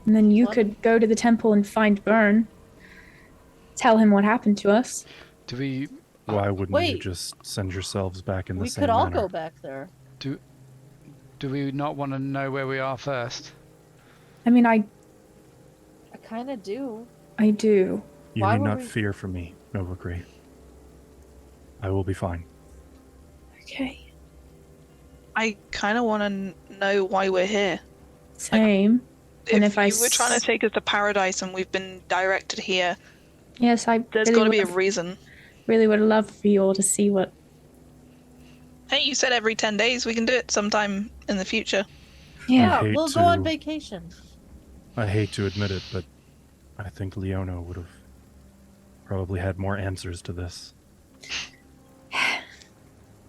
And then you What? could go to the temple and find Burn. Tell him what happened to us. Do we Why wouldn't you Wait. just send yourselves back in the We same could all manner? go back there. do we not want to know where we are first? I mean, I kind of do. do. You Why need would not we- fear for me, Novagri. I will be fine. Okay. I kind of want to know why we're here. Same. And if I you were trying s- to take us to paradise and we've been directed here, Yes, I there's really got to be a would've- reason. really would love for you all to see what. Hey, you said every 10 days. We can do it sometime in the future. Yeah. hate We'll go on to- vacation. I hate to admit it, but I think Leona would have probably had more answers to this.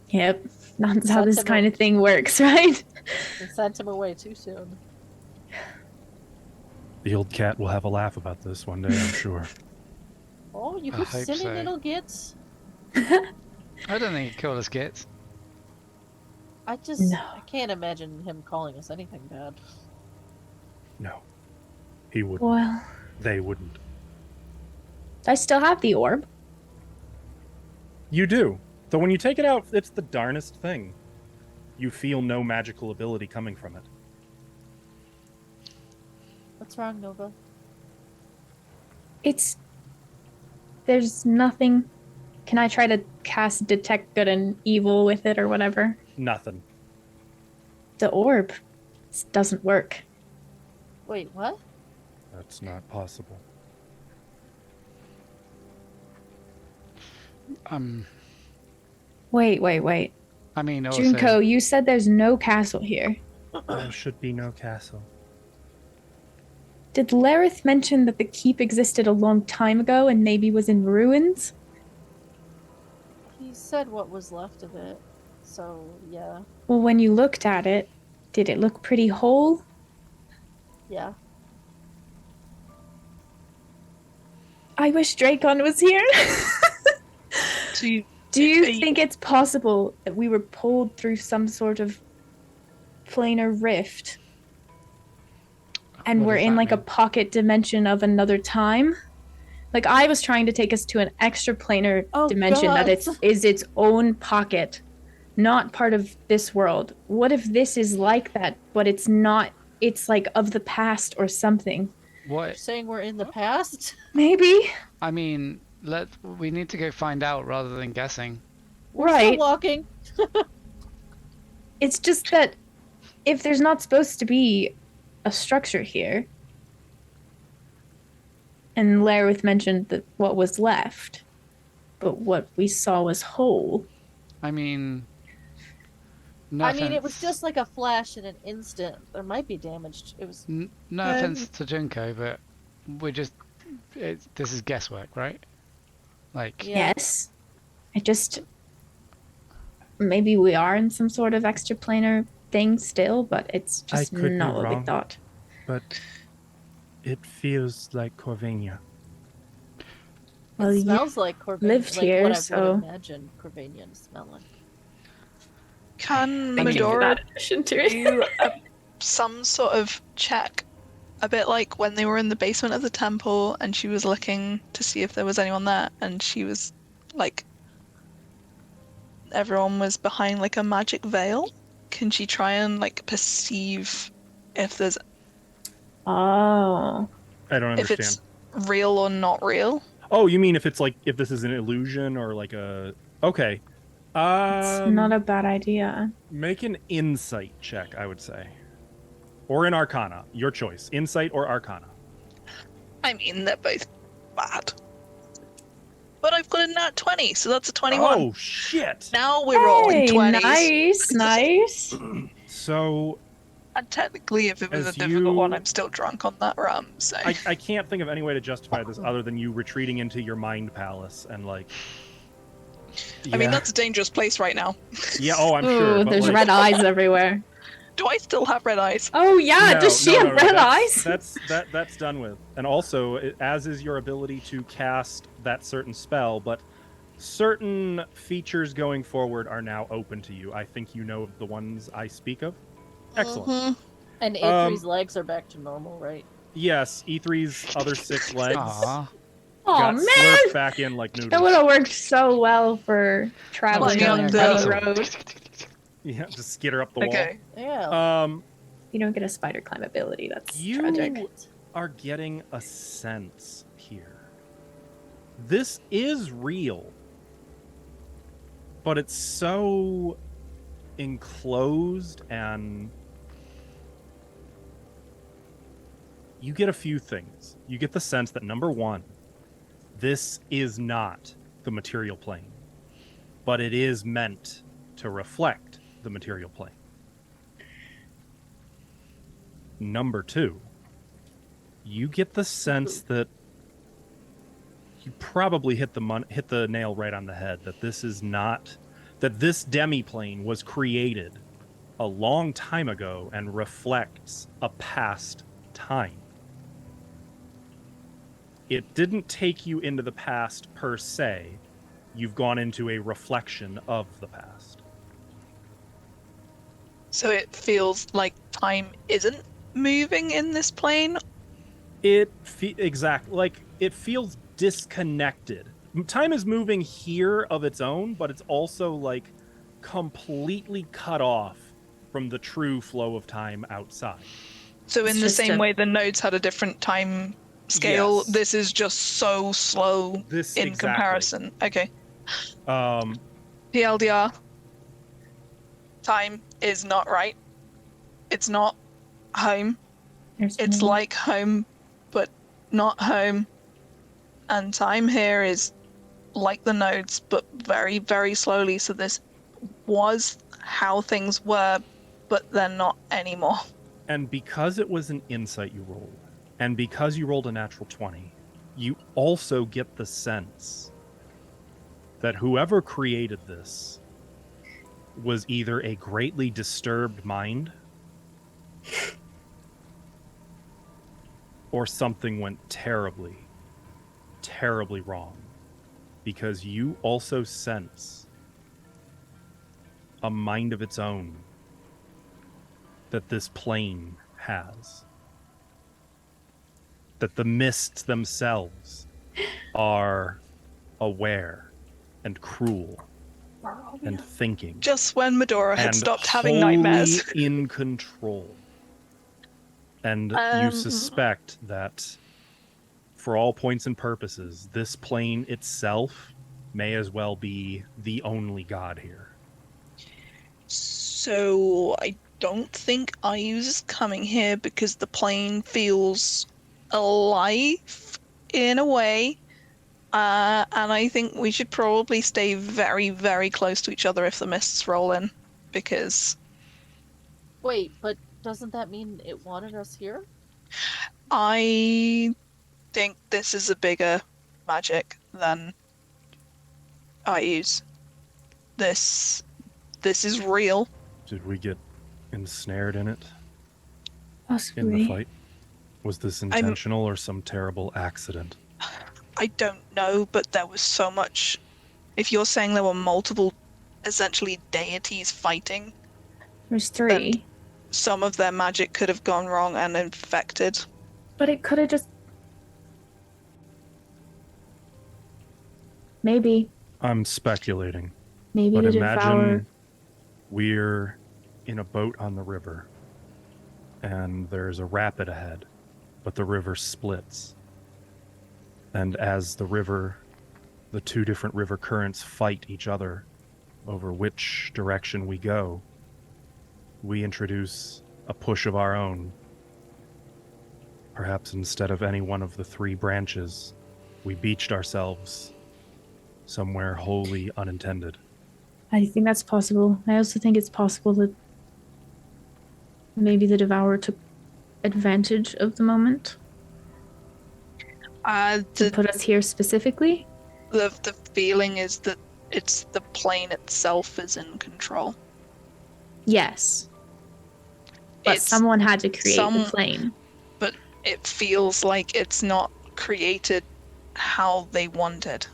Yep. That's how this Sentiment. kind of thing works, right? We sent him away too soon. The old cat will have a laugh about this one day, I'm sure. Oh, you I could hope silly so. little gits. I don't think he'd call us gits. I just No. I can't imagine him calling us anything bad. No. He wouldn't. Well, They wouldn't. I still have the orb. You do. Though when you take it out, it's the darnest thing. You feel no magical ability coming from it. What's wrong, Nova? There's nothing. Can I try to cast detect good and evil with it or whatever? Nothing. The orb doesn't work. Wait, what? That's not possible. Wait. I mean, also, Junko, you said there's no castle here. There should be no castle. Did Lareth mention that the keep existed a long time ago and maybe was in ruins? He said what was left of it. So, yeah. Well, when you looked at it, did it look pretty whole? Yeah. I wish Dracon was here. So you, Do you Are you- think it's possible that we were pulled through some sort of planar rift and What we're does in that like a mean? pocket dimension of another time? Like I was trying to take us to an extraplanar Oh, dimension that God. is its own pocket, not part of this world. What if this is like that, but it's not? It's like of the past or something. You're What? saying we're in the past? Maybe. I mean, we need to go find out rather than guessing. We're still Right. walking. It's just that if there's not supposed to be a structure here, and Lareth mentioned that what was left, but what we saw was whole. I mean, no I mean, it was offense- just like a flash in an instant. There might be damage. It was. no offense to Junko, but we're just this is guesswork, right? Like, Yeah. Yes. I just maybe we are in some sort of extraplanar thing still, but it's just could be not what we wrong. thought. But it feels like Corvania. Well, It you smells like Corvania. lived like here, what I so- would imagine Corvania to smell like. Can Thank you for Medora that addition to it. do some sort of check? A bit like when they were in the basement of the temple and she was looking to see if there was anyone there, and she was like, everyone was behind like a magic veil. Can she try and like perceive if there's Oh. I don't if understand. it's real or not real? Oh, you mean if it's like if this is an illusion or like a okay. It's not a bad idea. Make an insight check, I would say. Or an arcana. Your choice. Insight or arcana. I mean, they're both bad. But I've got a nat 20, so that's a 21. Oh shit. Now we're rolling Hey, 20s. nice, nice. So And technically, if it was As a difficult one, you- I'm still drunk on that rum, so. I can't think of any way to justify this other than you retreating into your mind palace and like I mean, Yeah. that's a dangerous place right now. Yeah, oh I'm Ooh, sure. But there's like, red eyes everywhere. Do I still have red eyes? Oh yeah, No, does she no, have no, red that's- eyes? That's done with. And also, as is your ability to cast that certain spell, but certain features going forward are now open to you. I think you know the ones I speak of. Excellent. Mhm. And A3's legs are back to normal, right? Yes, E3's other 6 legs Aw. Oh got man, slurped back in like that would noodles. have worked so well for traveling Well, on on a the- road. Yeah, just skitter up the Okay. Yeah. wall. You don't get a spider climb ability. That's You tragic. are getting a sense here. This is real, but it's so enclosed, and you get a few things. You get the sense that number one, this is not the material plane, but it is meant to reflect the material plane. Number two, you get the sense that you probably hit the nail right on the head, that this is not, that this demiplane was created a long time ago and reflects a past time. It didn't take you into the past per se. You've gone into a reflection of the past. So it feels like time isn't moving in this plane? It feels disconnected. Time is moving here of its own, but it's also like completely cut off from the true flow of time outside. So in It's the just same a- way the nodes had a different time scale, Yes. this is just so slow This in exactly. comparison. Okay. Um, PLDR. Time is not right. It's not home. It's more. like home, but not home. And time here is like the nodes, but very, very slowly. So this was how things were, but they're not anymore. and because it was an insight you rolled, and because you rolled a natural 20, you also get the sense that whoever created this was either a greatly disturbed mind or something went terribly, terribly wrong. Because you also sense a mind of its own that this plane has. That the mists themselves are aware and cruel and thinking Just when Medora had and stopped having wholly nightmares. in control. And you Um, suspect that, for all points and purposes, this plane itself may as well be the only god here. So I don't think Ayus is coming here because the plane feels alive in a way. And I think we should probably stay very, very close to each other if the mists roll in. Because Wait, but doesn't that mean it wanted us here? I think this is a bigger magic than Ayus. This is real. Did we get ensnared in it, in Possibly. the fight? Was this intentional or some terrible accident? I don't know, but there was so much. If you're saying there were multiple, essentially, deities fighting, There's 3. some of their magic could have gone wrong and infected. But it could have just. Maybe. I'm speculating, Maybe but the imagine Devourer. we're in a boat on the river, and there's a rapid ahead, but the river splits. And as the 2 different river currents fight each other over which direction we go, we introduce a push of our own. Perhaps instead of any one of the 3 branches, we beached ourselves somewhere wholly unintended. I think that's possible. I also think it's possible that maybe the Devourer took advantage of the moment to The put us here specifically. feeling is that it's the plane itself is in control. Yes. But It's someone had to create some- the plane. But it feels like it's not created how they wanted.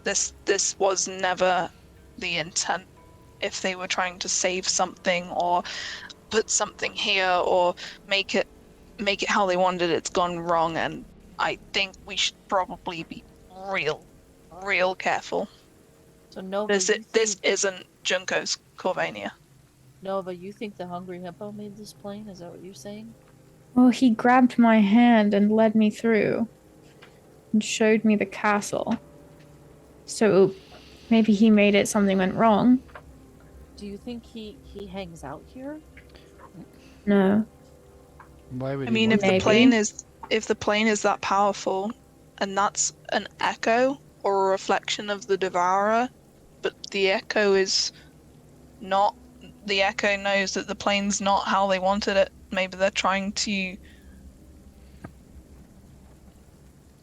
This was never the intent. If they were trying to save something or put something here or make it how they wanted, it's gone wrong, and I think we should probably be real careful. So Nova, This you this think, isn't Junko's Corvania. Nova, you think the Hungry Hippo made this plane? Is that what you're saying? Well, he grabbed my hand and led me through and showed me the castle. So maybe he made it, something went wrong. Do you think he hangs out here? No. Why would I he mean, want if Maybe. the plane is that powerful, and that's an echo or a reflection of the Devourer, but the echo is not. The echo knows that the plane's not how they wanted it. Maybe they're trying to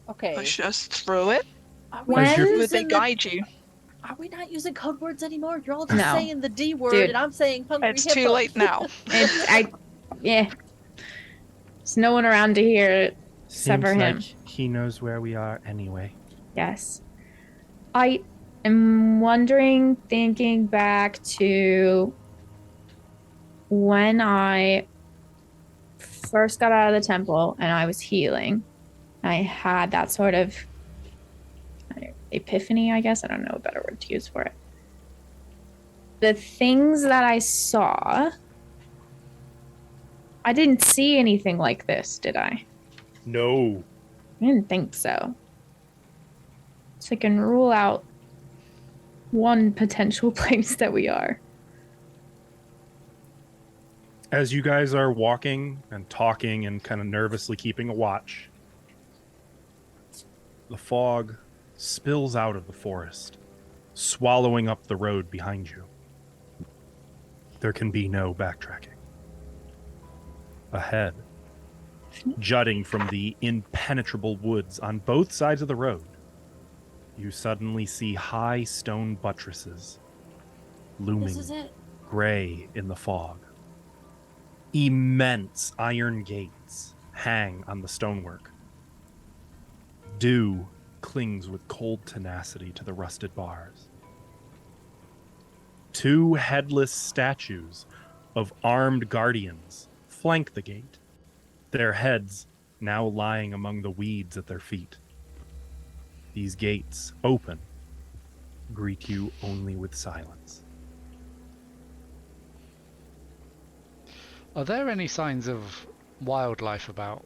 Okay. push us through it. Are we When- not As you're- Would they using the- guide you? Are we not using code words anymore? You're all just No. saying the D word, Dude. and I'm saying Hungry It's Hippo. too late now. Yeah. There's no one around to hear it. Sever Seems him. like he knows where we are anyway. Yes. I am wondering, thinking back to when I first got out of the temple and I was healing. I had that sort of epiphany, I guess. I don't know a better word to use for it. The things that I saw, I didn't see anything like this, did I? No. I didn't think so. So I can rule out one potential place that we are. As you guys are walking and talking and kind of nervously keeping a watch, the fog spills out of the forest, swallowing up the road behind you. There can be no backtracking. Ahead, jutting from the impenetrable woods on both sides of the road, you suddenly see high stone buttresses looming This is it. gray in the fog. Immense iron gates hang on the stonework. Dew clings with cold tenacity to the rusted bars. 2 headless statues of armed guardians flank the gate, their heads now lying among the weeds at their feet. these gates open greet you only with silence. Are there any signs of wildlife about?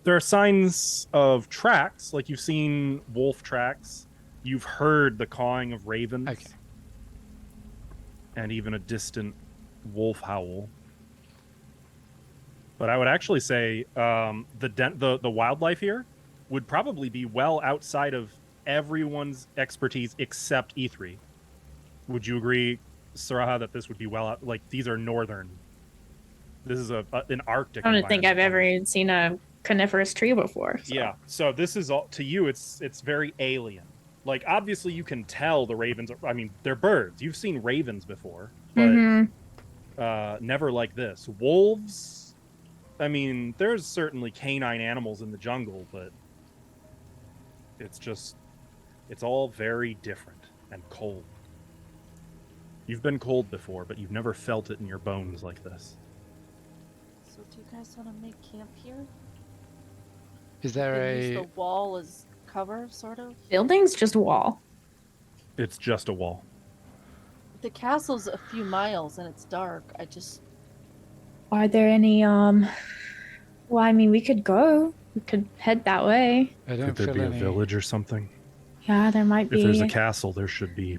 There are signs of tracks, like you've seen wolf tracks. You've heard the cawing of ravens. Okay. And even a distant wolf howl. But I would actually say the wildlife here would probably be well outside of everyone's expertise except E3. Would you agree, Saraha, that this would be well out? Like, these are northern. This is an Arctic. I don't think I've environment. ever seen a coniferous tree before. So. Yeah, so this is all to you. It's very alien. Like, obviously, you can tell the ravens. I mean, they're birds. You've seen ravens before, but never like this. Wolves. I mean, there's certainly canine animals in the jungle, but it's all very different and cold. You've been cold before, but you've never felt it in your bones like this. So do you guys want to make camp here? Is there And use a the wall as cover, sort of? Building's just a wall. It's just a wall. The castle's a few miles and it's dark. Are there any well, I mean, we could go. We could head that way. I don't Could there feel be a any... village or something? Yeah, there might If be there's a castle, there should be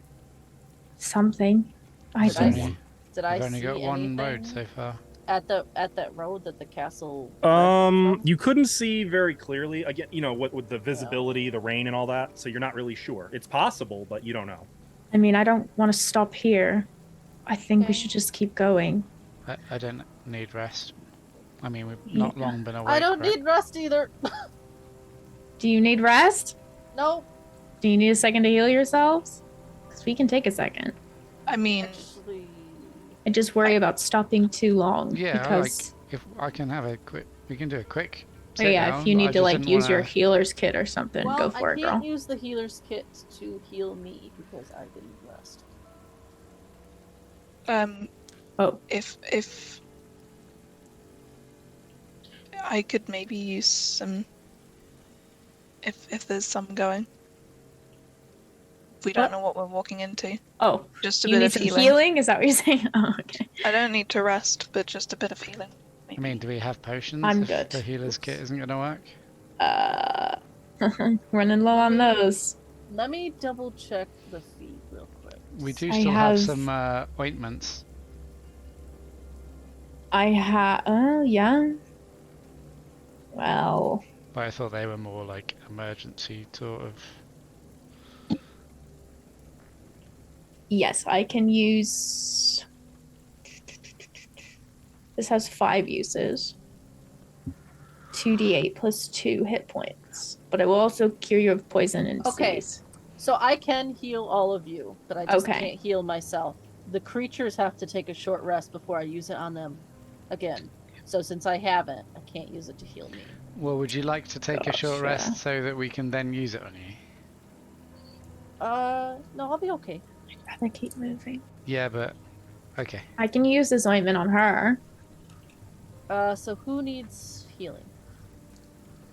something. I Did I think. someone. Did I I've only see got one anything road so far. at that road that the castle? led from? You couldn't see very clearly. Again, you know, with the visibility, the rain, and all that. So you're not really sure. It's possible, but you don't know. I mean, I don't want to stop here. I think we Okay. should just keep going. I don't need rest. I mean, we've not Yeah. long been awake. I don't right? need rest either. Do you need rest? No, Do you need a second to heal yourselves? Because we can take a second. I mean, actually, I just worry about stopping too long. Yeah, Because If I can have a quick, we can do a quick. oh, yeah, sit if you down. need I to just like didn't use your wanna- healer's kit or something, well, go for I it, can't girl. use the healer's kit to heal me because I didn't rest. Oh, if I could maybe use some, if there's some going. We don't What? know what we're walking into. oh, Just a you bit need of some healing. healing? Is that what you're saying? Oh, okay. I don't need to rest, but just a bit of healing. I mean, do we have potions? I'm if good. The healer's kit isn't going to work. Running low on those. Let me double check the feed real quick. We do I still have have- some ointments. I have. Oh, yeah. Well, But I thought they were more like emergency sort of. yes, I can use. This has 5 uses. 2d8 plus 2 hit points. But it will also cure you of poison and Okay. disease. So I can heal all of you, but I just Okay. can't heal myself. The creatures have to take a short rest before I use it on them again. So since I haven't, I can't use it to heal me. Well, would you like to take a short Gotcha. rest so that we can then use it on you? No, I'll be okay. I'd rather keep moving. Yeah, but okay. I can use this ointment on her. So who needs healing?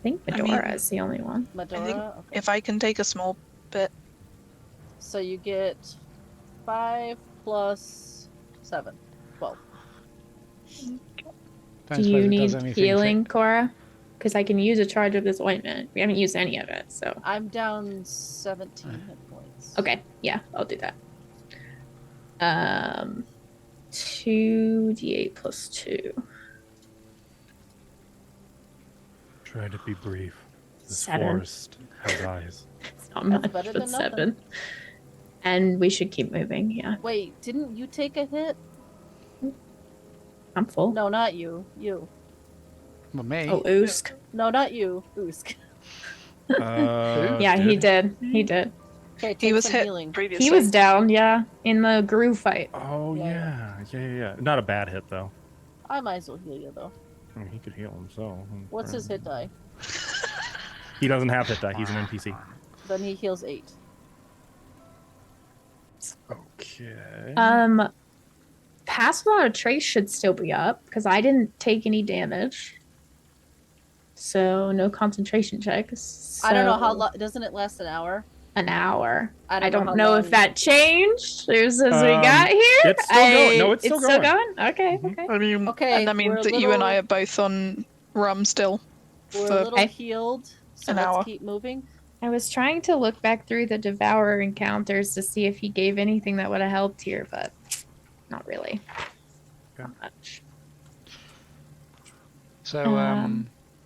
I think I Medora mean- is the only one. Medora? Okay. If I can take a small bit, So you get 5 plus 7. 12. Don't Do suppose you it need does anything to- healing, Cora? Because I can use a charge of this ointment. We haven't used any of it, so. I'm down 17 hit points. Okay, yeah, I'll do that. 2d8 plus 2. Try to be brief. This 7. forest has eyes. It's not That's much, better but than nothing. 7. And we should keep moving, yeah. Wait, didn't you take a hit? I'm full. No, not you. You. Well, me. Oh, Oosk. No, not you. Usk. Yeah, he did. He did. Okay, take he was some hit healing. previously. He was down, yeah, in the groove fight. Oh Yeah. yeah. Not a bad hit though. I might as well heal you though. I mean, he could heal himself. What's his hit die? He doesn't have hit die. He's an NPC. Then he heals 8. Okay. Pass without a trace should still be up because I didn't take any damage. so no concentration checks. I don't know how So long. Doesn't it last an hour? an hour. I I don't don't know know how if long- that changed as we got here. It's still going. No, it's still going. Okay, Mhm. okay. I mean, Okay, and that means we're a that you and I little- are both on rum still. We're For a little Okay. healed, so An let's hour. keep moving. I was trying to look back through the Devourer encounters to see if he gave anything that would have helped here, but not really. Okay. Not much. So,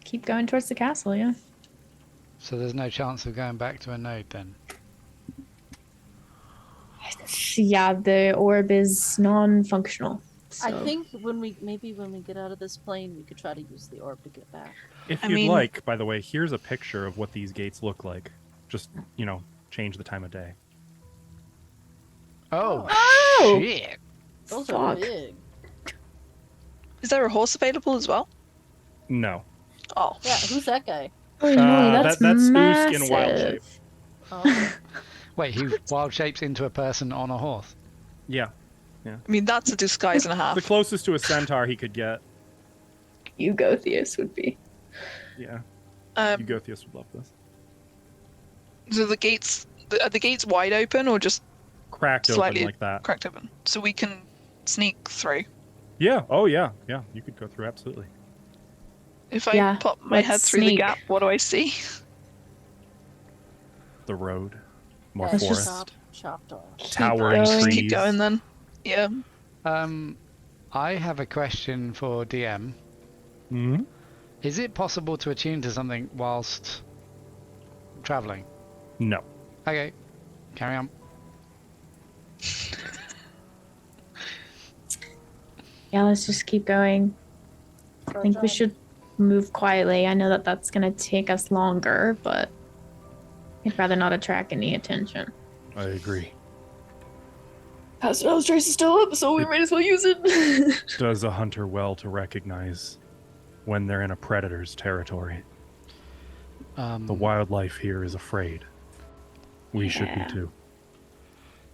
Keep going towards the castle, yeah. so there's no chance of going back to a node then? Yeah, the orb is non-functional. I So. think when we get out of this plane, we could try to use the orb to get back. If I you'd mean- like, by the way, here's a picture of what these gates look like. Just, change the time of day. Oh, Oh! shit! Those are Fuck. big. Is there a horse available as well? No. Oh, Yeah, who's that guy? Oh no, that's that's massive. Usk in wild shape. Oh, Wait, he wild shapes into a person on a horse? Yeah. I mean that's a disguise and a The half. closest to a centaur he could get. Eugothius would be. Yeah. Um, Eugothius would love this. so the gates are the gates wide open or just Cracked Slightly- open like that. cracked open? So we can sneak through. Yeah. Oh, yeah. Yeah. You could go through, absolutely. If I Yeah, pop my let's head through the sneak. gap, what do I see? The road. More Let's forest. just chopped off. Towering going. trees. Keep going then. Yeah. I have a question for DM. Hmm. Is it possible to attune to something whilst traveling? No. Okay, carry on. Yeah, let's just keep going. I think we should move quietly. I know that that's gonna take us longer, but I'd rather not attract any attention. I agree. Pastor's trace is still up, so we might as well use it. Does a hunter well to recognize when they're in a predator's territory. The wildlife here is afraid. We should be Yeah. too.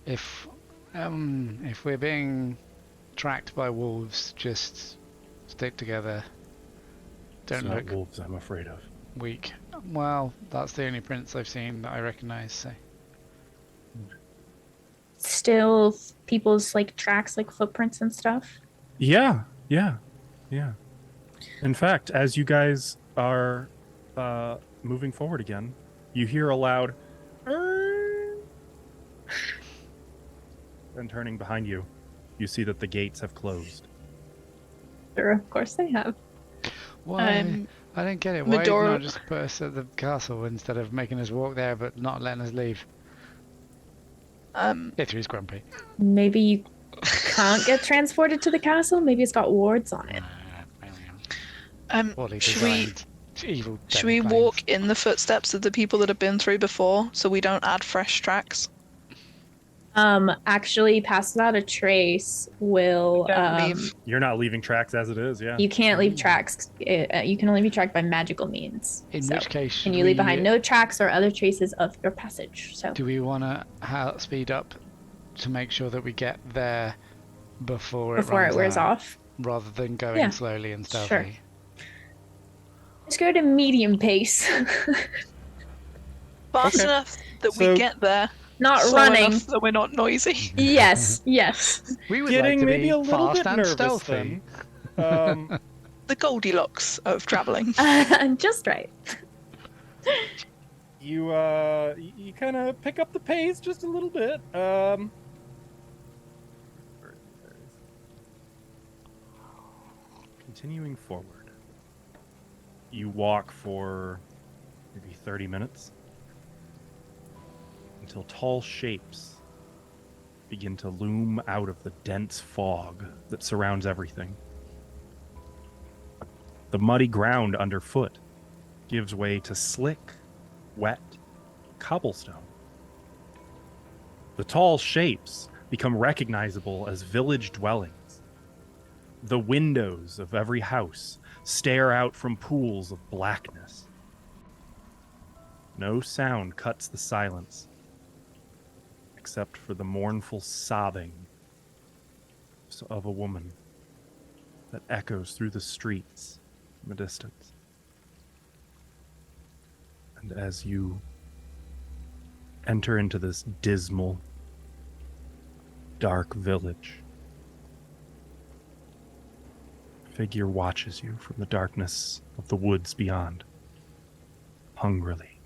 If we're being tracked by wolves, just stick together. Don't It's not look wolves I'm afraid of. weak. Well, that's the only prince I've seen that I recognise. So Still, people's like tracks, like footprints and stuff. Yeah. In fact, as you guys are moving forward again, you hear a loud and turning behind you, you see that the gates have closed. Sure, of course they have. why? I don't get it. Why Medora- not just put us at the castle instead of making us walk there but not letting us leave? Ithri's grumpy. Maybe you can't get transported to the castle. Maybe it's got wards on it. Poorly should we designed evil should we planes. walk in the footsteps of the people that have been through before, so we don't add fresh tracks? Actually, pass without a trace will Don't leave. You're not leaving tracks as it is, yeah. You can't leave tracks. You can only be tracked by magical means. In So, which case, can you leave behind no tracks or other traces of your passage? So Do we want to speed up to make sure that we get there before it before it runs wears out, off, rather than going Yeah, slowly and stealthy? sure. Let's go to medium pace. Fast Okay. enough that So- we get there. Not slow running. enough that we're not noisy. Yes, yes. We would Getting like to maybe be a little fast bit and nervous stealthy. then. The Goldilocks of traveling. Just right. You kind of pick up the pace just a little bit. Continuing forward, you walk for maybe 30 minutes until tall shapes begin to loom out of the dense fog that surrounds everything. The muddy ground underfoot gives way to slick, wet cobblestone. The tall shapes become recognizable as village dwellings. The windows of every house stare out from pools of blackness. No sound cuts the silence, except for the mournful sobbing of a woman that echoes through the streets from a distance. And as you enter into this dismal, dark village, a figure watches you from the darkness of the woods beyond, hungrily,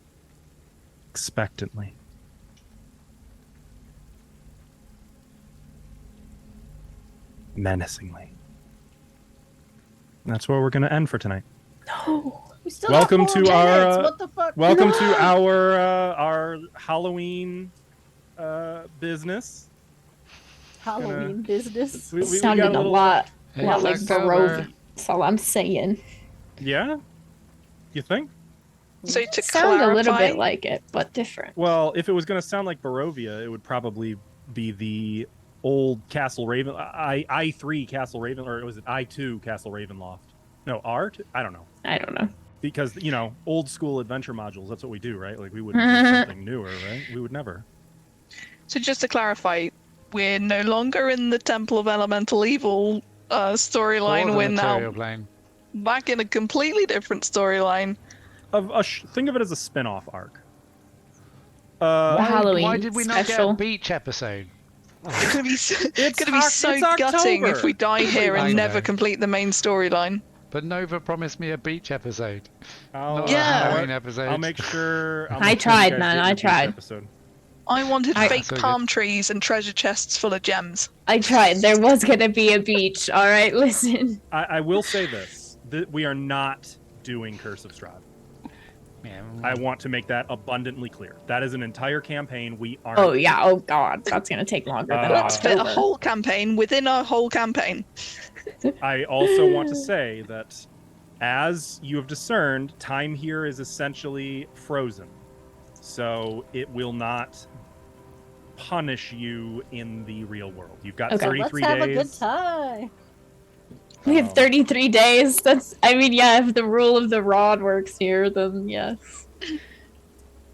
expectantly. Menacingly. And that's where we're going to end for tonight. No. We still Welcome have 4 to our, minutes. What the fuck? Welcome No. to our Halloween business. Halloween business. We Sounded got a lot Hey, like it's October. Barovia. That's all I'm saying. Yeah? You think? So to Sound clarify, a little bit like it, but different. Well, if it was going to sound like Barovia, it would probably be the old Castle Raven, I3 Castle Raven, or was it I2 Castle Ravenloft? No, R2? I don't know. I don't know. Because, old school adventure modules, that's what we do, right? Like, we wouldn't do something newer, right? We would never. so just to clarify, we're no longer in the Temple of Elemental Evil storyline. Or We're the now material plane. back in a completely different storyline. Think of it as a spin-off arc. Halloween Why did we not get special. a beach episode? It's gonna be so, It's gonna be so it's gutting October. if we die here I and know. never complete the main storyline. But Nova promised me a beach episode. I'll, Not Yeah. a Halloween you know what? episode. I'll make sure. I make sure you tried, guys man, get I your beach tried. Episode. I wanted I- fake So good. palm trees and treasure chests full of gems. I tried. There was gonna be a beach. All right, listen. I will say this: we are not doing Curse of Strahd. Yeah. I want to make that abundantly clear. That is an entire campaign. We aren't. Oh yeah. Oh god, that's gonna take longer than Let's fit a October. whole campaign within a whole campaign. I also want to say that, as you have discerned, time here is essentially frozen, so it will not punish you in the real world. You've got Okay. So let's 33 have days. a good time. We have 33 days. That's. I mean, yeah. If the rule of the rod works here, then yes.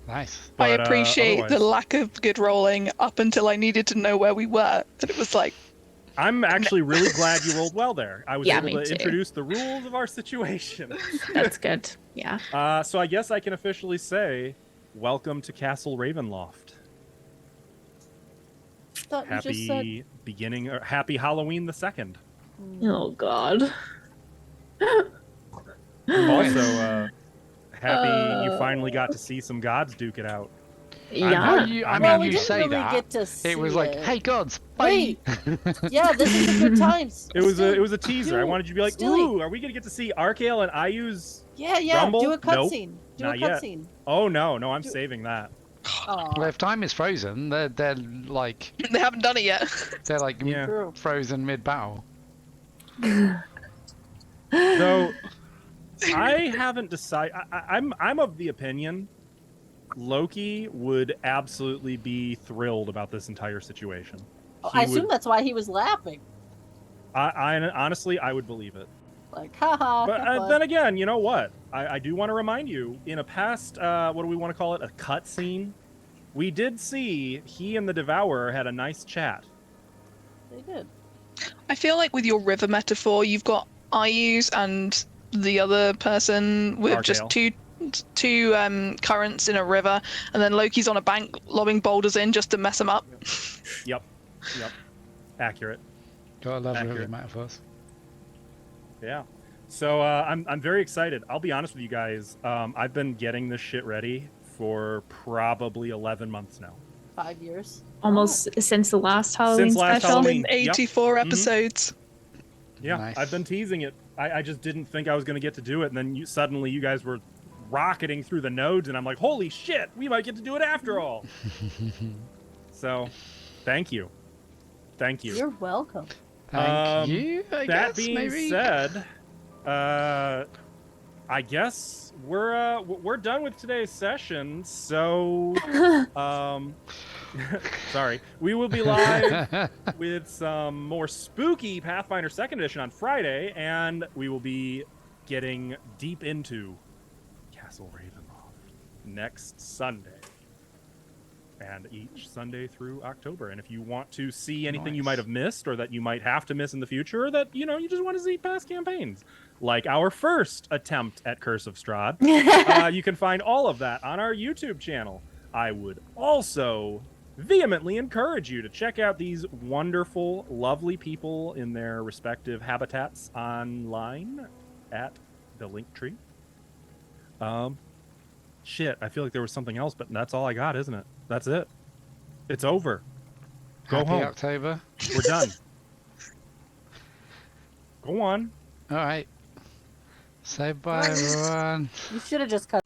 Nice. I But, appreciate the otherwise- lack of good rolling up until I needed to know where we were. That it was like, I'm actually really glad you rolled well there. I was Yeah, able me to too. introduce the rules of our situation. That's good. Yeah. So I guess I can officially say, welcome to Castle Ravenloft. Thought you just said. Happy beginning, or happy Halloween the 2nd. Oh god. Also, happy you finally got to see some gods duke it out. Yeah. Well, we you didn't say really that. get to see It was like, it. hey gods, Wait. bye. Yeah, this is a good time. It was a teaser. I wanted you to be like, Stewie. ooh, are we gonna get to see Arkael and Ayu's? Yeah. Rumble? Do a Nope, cutscene. Do a not yet. cutscene. Oh no, I'm saving that. Well, if time is frozen, they're like they haven't done it yet. they're like Yeah. True. frozen mid battle. So I haven't decided. I'm of the opinion Loki would absolutely be thrilled about this entire situation. I He assume would- that's why he was laughing. I honestly, I would believe it. Like, haha. But have fun. then again, you know what? I do want to remind you, in a past, what do we want to call it? A cutscene? We did see he and the Devourer had a nice chat. They did. I feel like with your river metaphor, you've got Ayus and the other person with just Arkael. two currents in a river, and then Loki's on a bank lobbing boulders in just to mess him up. Yep. Accurate. Gotta love Accurate. river metaphors. Yeah. So I'm very excited. I'll be honest with you guys. I've been getting this shit ready for probably 11 months now. 5 years. Almost since the last Halloween last special. Halloween. Yep. 84 Mhm. episodes. Yeah, Nice. I've been teasing it. I just didn't think I was going to get to do it, and then suddenly you guys were rocketing through the nodes, and I'm like, holy shit, we might get to do it after all. So, thank you. You're welcome. Thank you. I That guess, being maybe. said, I guess we're done with today's session. So, sorry, we will be live with some more spooky Pathfinder 2nd Edition on Friday, and we will be getting deep into Castle Ravenloft next Sunday. and each Sunday through October. And if you want to see anything you Nice. might have missed or that you might have to miss in the future, or that you just want to see past campaigns, like our first attempt at Curse of Strahd, you can find all of that on our YouTube channel. I would also vehemently encourage you to check out these wonderful, lovely people in their respective habitats online at the Linktree. Shit, I feel like there was something else, but that's all I got, isn't it? That's it. It's over. Go Happy home. October. We're done. Go on. All right. Say bye, everyone. You should have just cut.